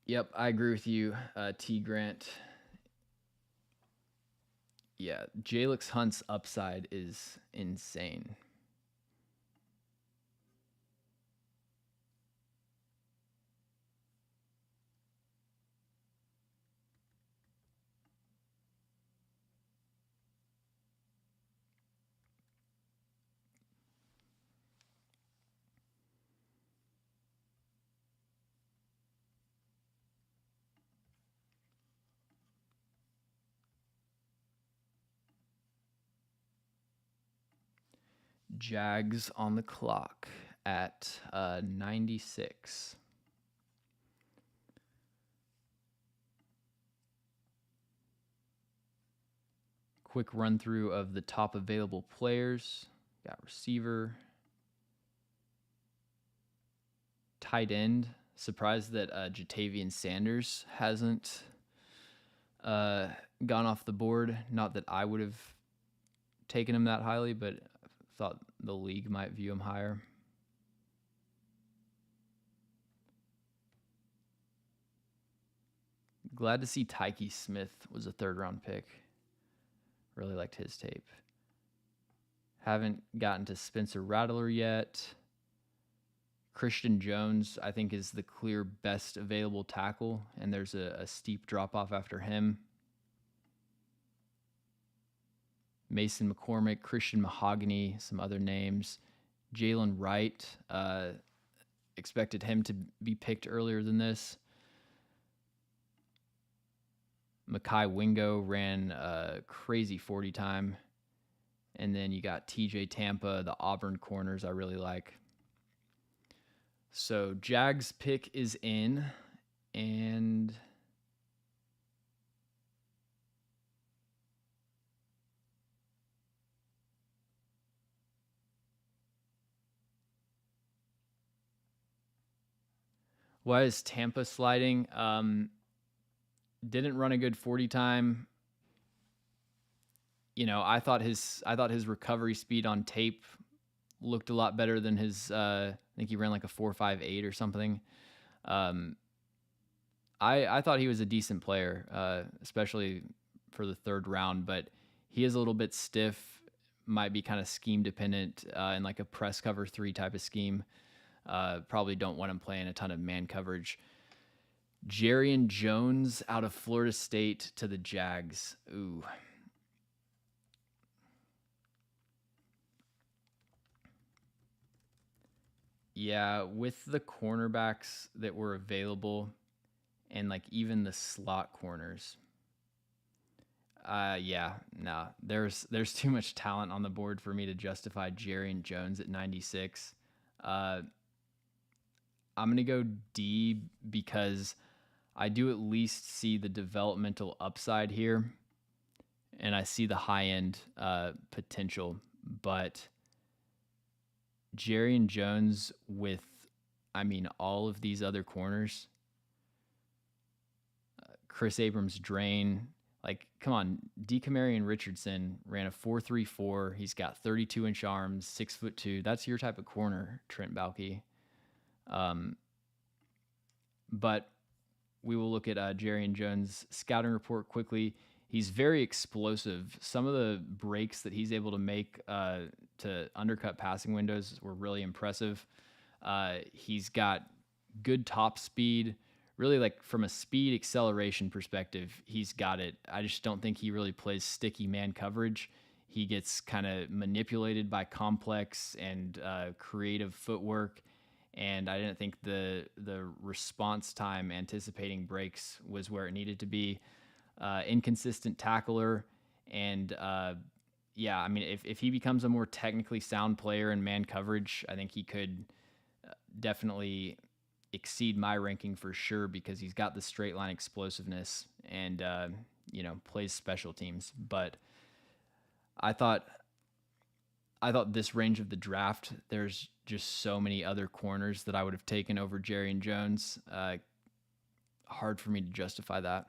A: Yep, I agree with you, T. Grant. Yeah, Jalix Hunt's upside is insane. Jags on the clock at 96. Quick run through of the top available players. Got receiver, tight end. Surprised that Jatavian Sanders hasn't gone off the board. Not that I would have taken him that highly, but thought the league might view him higher. Glad to see Tyke Smith was a 3rd-round pick. Really liked his tape. Haven't gotten to Spencer Rattler yet. Christian Jones, I think, is the clear best available tackle, and there's a steep drop-off after him. Mason McCormick, Christian Mahogany, some other names. Jalen Wright, expected him to be picked earlier than this. Mekhi Wingo ran a crazy 40 time. And then you got TJ Tampa, the Auburn corners I really like. So Jags pick is in, and why is Tampa sliding? Didn't run a good 40 time. You know, I thought his recovery speed on tape looked a lot better than his. I think he ran like a 4.58 or something. I thought he was a decent player, especially for the 3rd round, but he is a little bit stiff. Might be kind of scheme dependent in like a press cover 3 type of scheme. Probably don't want him playing a ton of man coverage. Jarrian Jones out of Florida State to the Jags. Ooh. Yeah, with the cornerbacks that were available and like even the slot corners. There's too much talent on the board for me to justify Jarrian Jones at 96. I'm going to go D because I do at least see the developmental upside here, and I see the high-end potential. But Jarrian Jones with, all of these other corners, Chris Abrams-Draine, like, come on, DeCamarion Richardson ran a 4.34. He's got 32-inch arms, 6'2". That's your type of corner, Trent Baalke. But we will look at Jarrian Jones' scouting report quickly. He's very explosive. Some of the breaks that he's able to make to undercut passing windows were really impressive. He's got good top speed. Really, like from a speed acceleration perspective, he's got it. I just don't think he really plays sticky man coverage. He gets kind of manipulated by complex and creative footwork. And I didn't think the response time anticipating breaks was where it needed to be. Inconsistent tackler. And if he becomes a more technically sound player in man coverage, I think he could definitely exceed my ranking for sure, because he's got the straight line explosiveness and plays special teams. But I thought this range of the draft, there's just so many other corners that I would have taken over Jarrian Jones. Hard for me to justify that.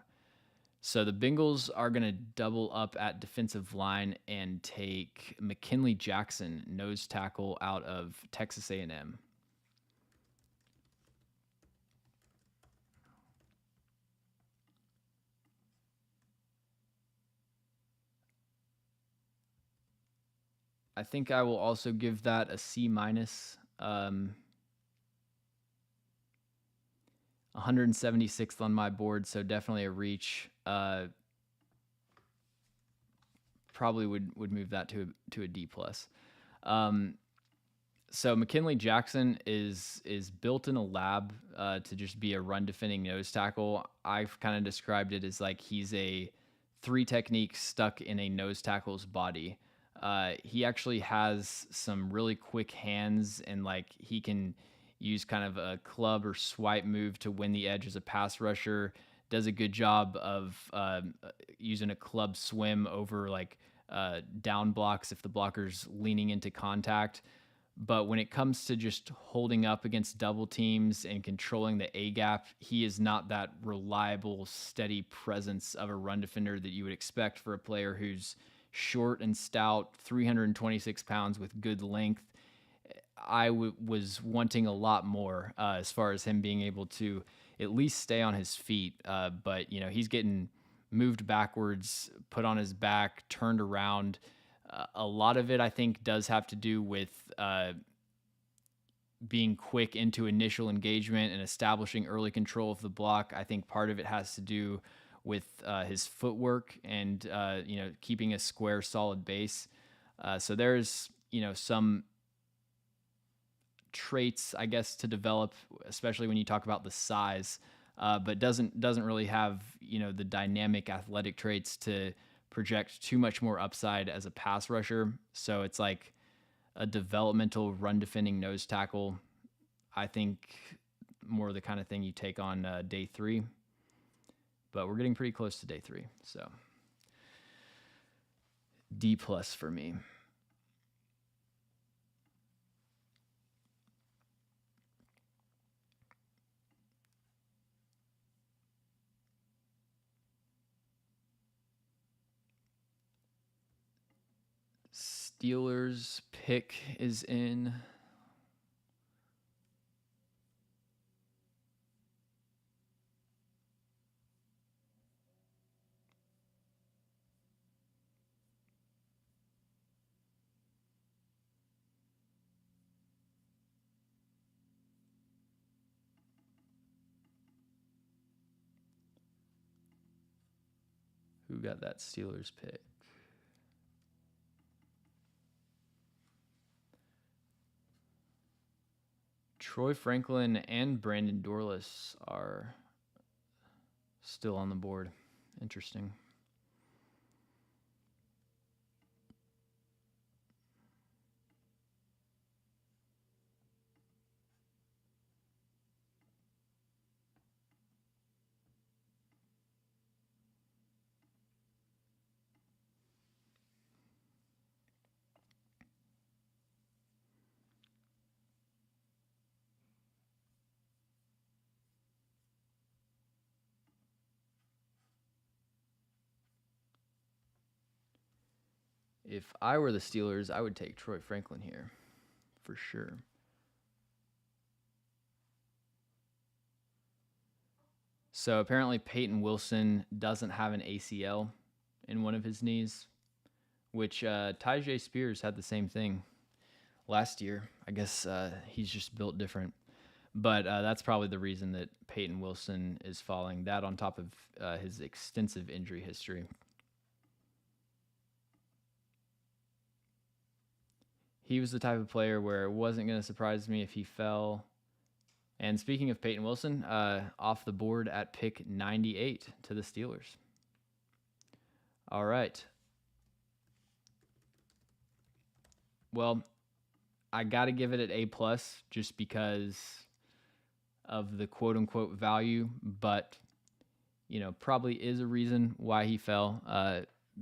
A: So the Bengals are going to double up at defensive line and take McKinley Jackson, nose tackle out of Texas A&M. I think I will also give that a C-. 176th on my board, so definitely a reach. Probably would move that to a D+. So McKinley Jackson is built in a lab to just be a run defending nose tackle. I've kind of described it as like he's a 3 technique stuck in a nose tackle's body. He actually has some really quick hands, and like he can use kind of a club or swipe move to win the edge as a pass rusher. Does a good job of using a club swim over like down blocks if the blocker's leaning into contact. But when it comes to just holding up against double teams and controlling the A gap, he is not that reliable, steady presence of a run defender that you would expect for a player who's short and stout, 326 pounds with good length. Was wanting a lot more as far as him being able to at least stay on his feet. But, he's getting moved backwards, put on his back, turned around. A lot of it, I think, does have to do with being quick into initial engagement and establishing early control of the block. I think part of it has to do with his footwork and keeping a square, solid base. So there's some traits, I guess, to develop, especially when you talk about the size, but doesn't really have the dynamic athletic traits to project too much more upside as a pass rusher. So it's like a developmental run defending nose tackle. I think more the kind of thing you take on day 3, but we're getting pretty close to day 3. So D+ for me. Steelers pick is in. Who got that Steelers pick? Troy Franklin and Brandon Dorlus are still on the board. Interesting. If I were the Steelers, I would take Troy Franklin here for sure. So apparently Peyton Wilson doesn't have an ACL in one of his knees, which Tyjae Spears had the same thing last year. I guess he's just built different. But that's probably the reason that Peyton Wilson is falling. That on top of his extensive injury history. He was the type of player where it wasn't going to surprise me if he fell. And speaking of Peyton Wilson, off the board at pick 98 to the Steelers. All right. Well, I got to give it an A+ just because of the quote-unquote value, but, probably is a reason why he fell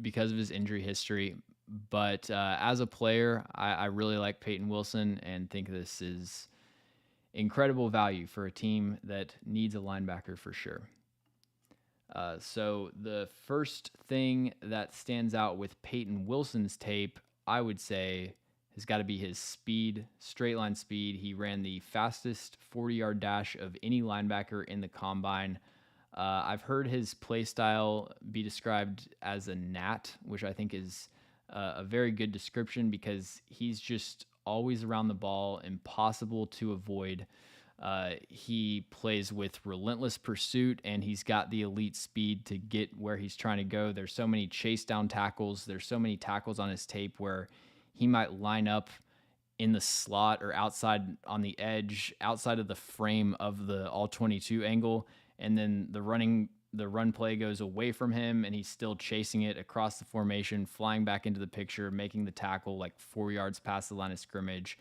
A: because of his injury history. But as a player, I really like Peyton Wilson and think this is incredible value for a team that needs a linebacker for sure. So the first thing that stands out with Peyton Wilson's tape, I would say, has got to be his speed, straight line speed. He ran the fastest 40-yard dash of any linebacker in the combine. I've heard his play style be described as a gnat, which I think is a very good description because he's just always around the ball, impossible to avoid. He plays with relentless pursuit, and he's got the elite speed to get where he's trying to go. There's so many chase down tackles. There's so many tackles on his tape where he might line up in the slot or outside on the edge, outside of the frame of the all-22 angle, and then the running the run play goes away from him and he's still chasing it across the formation, flying back into the picture, making the tackle like 4 yards past the line of scrimmage.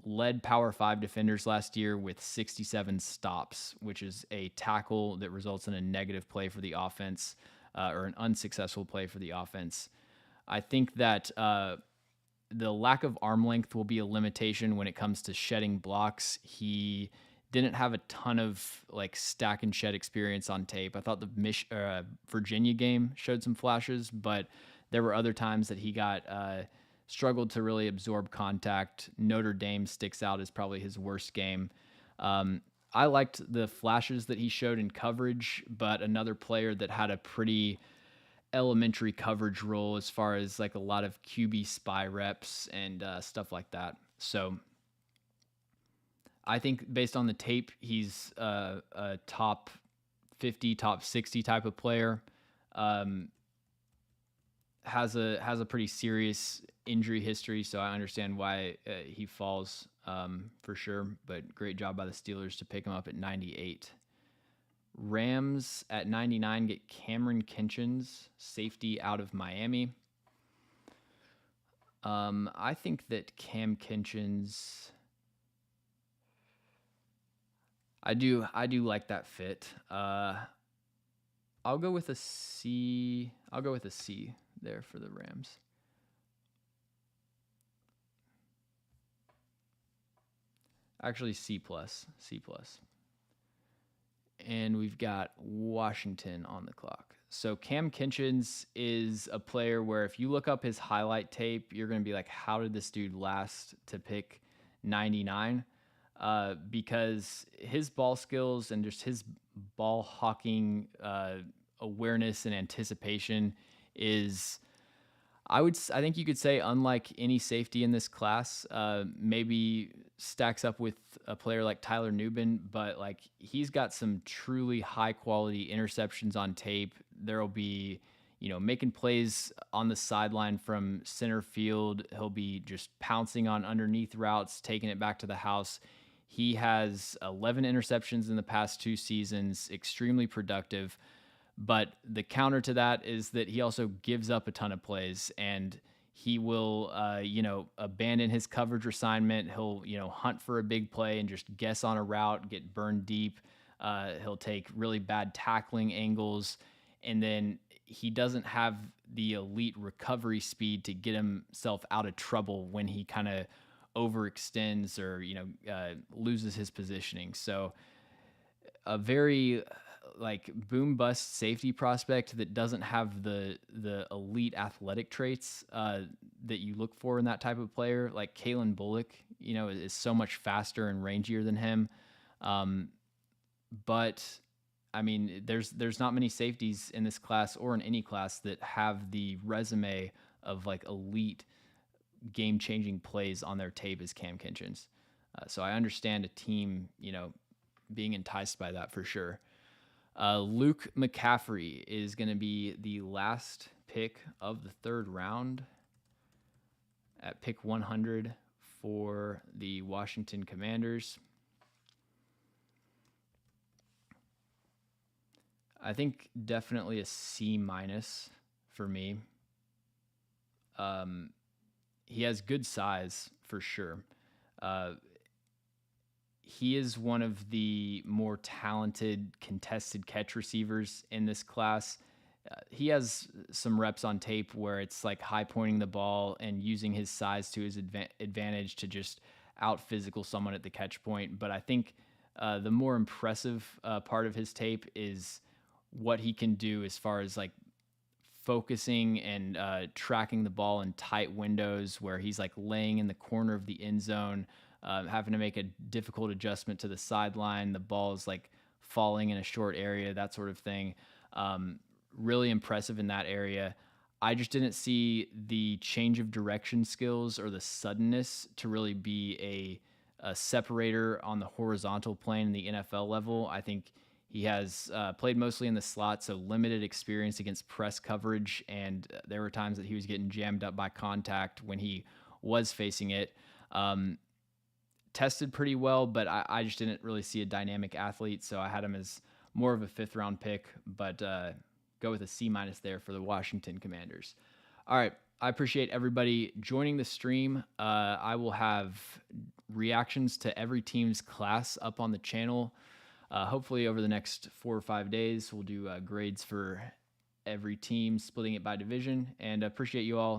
A: Led Power 5 defenders last year with 67 stops, which is a tackle that results in a negative play for the offense, or an unsuccessful play for the offense. I think that the lack of arm length will be a limitation when it comes to shedding blocks. He didn't have a ton of like stack and shed experience on tape. I thought the Virginia game showed some flashes, but there were other times that he got struggled to really absorb contact. Notre Dame sticks out as probably his worst game. I liked the flashes that he showed in coverage, but another player that had a pretty elementary coverage role as far as like a lot of QB spy reps and stuff like that. So I think based on the tape, he's a top 50, top 60 type of player. Has a pretty serious injury history, so I understand why he falls for sure. But great job by the Steelers to pick him up at 98. Rams at 99 get Cameron Kinchens, safety out of Miami. I think that Cam Kinchens, I do like that fit. I'll go with a C. I'll go with a C there for the Rams. Actually, C plus. And we've got Washington on the clock. So Cam Kinchens is a player where if you look up his highlight tape, you're going to be like, how did this dude last to pick 99? Because his ball skills and just his ball hawking awareness and anticipation is, I think you could say, unlike any safety in this class. Maybe stacks up with a player like Tyler Nubin, but like he's got some truly high quality interceptions on tape. There'll be, making plays on the sideline from center field. He'll be just pouncing on underneath routes, taking it back to the house. He has 11 interceptions in the past 2 seasons, extremely productive. But the counter to that is that he also gives up a ton of plays, and he will, abandon his coverage assignment. He'll, hunt for a big play and just guess on a route, get burned deep. He'll take really bad tackling angles, and then he doesn't have the elite recovery speed to get himself out of trouble when he kind of overextends or, loses his positioning. So a very like boom bust safety prospect that doesn't have the elite athletic traits that you look for in that type of player. Like Kalen Bullock, is so much faster and rangier than him. But I mean, there's not many safeties in this class or in any class that have the resume of like elite game-changing plays on their tape as Cam Kinchens. So I understand a team, being enticed by that for sure. Luke McCaffrey is going to be the last pick of the 3rd round at pick 100 for the Washington Commanders. I think definitely a C minus for me. He has good size for sure. He is one of the more talented contested catch receivers in this class. He has some reps on tape where it's like high pointing the ball and using his size to his advantage to just out physical someone at the catch point. But I think the more impressive part of his tape is what he can do as far as like focusing and tracking the ball in tight windows where he's like laying in the corner of the end zone, having to make a difficult adjustment to the sideline. The ball is like falling in a short area, that sort of thing. Really impressive in that area. I just didn't see the change of direction skills or the suddenness to really be a separator on the horizontal plane in the NFL level. I think he has played mostly in the slot, so limited experience against press coverage, and there were times that he was getting jammed up by contact when he was facing it. Tested pretty well, but I just didn't really see a dynamic athlete, so I had him as more of a 5th-round pick, but go with a C- there for the Washington Commanders. All right. I appreciate everybody joining the stream. I will have reactions to every team's class up on the channel. Hopefully over the next 4 or 5 days, we'll do grades for every team, splitting it by division, and appreciate you all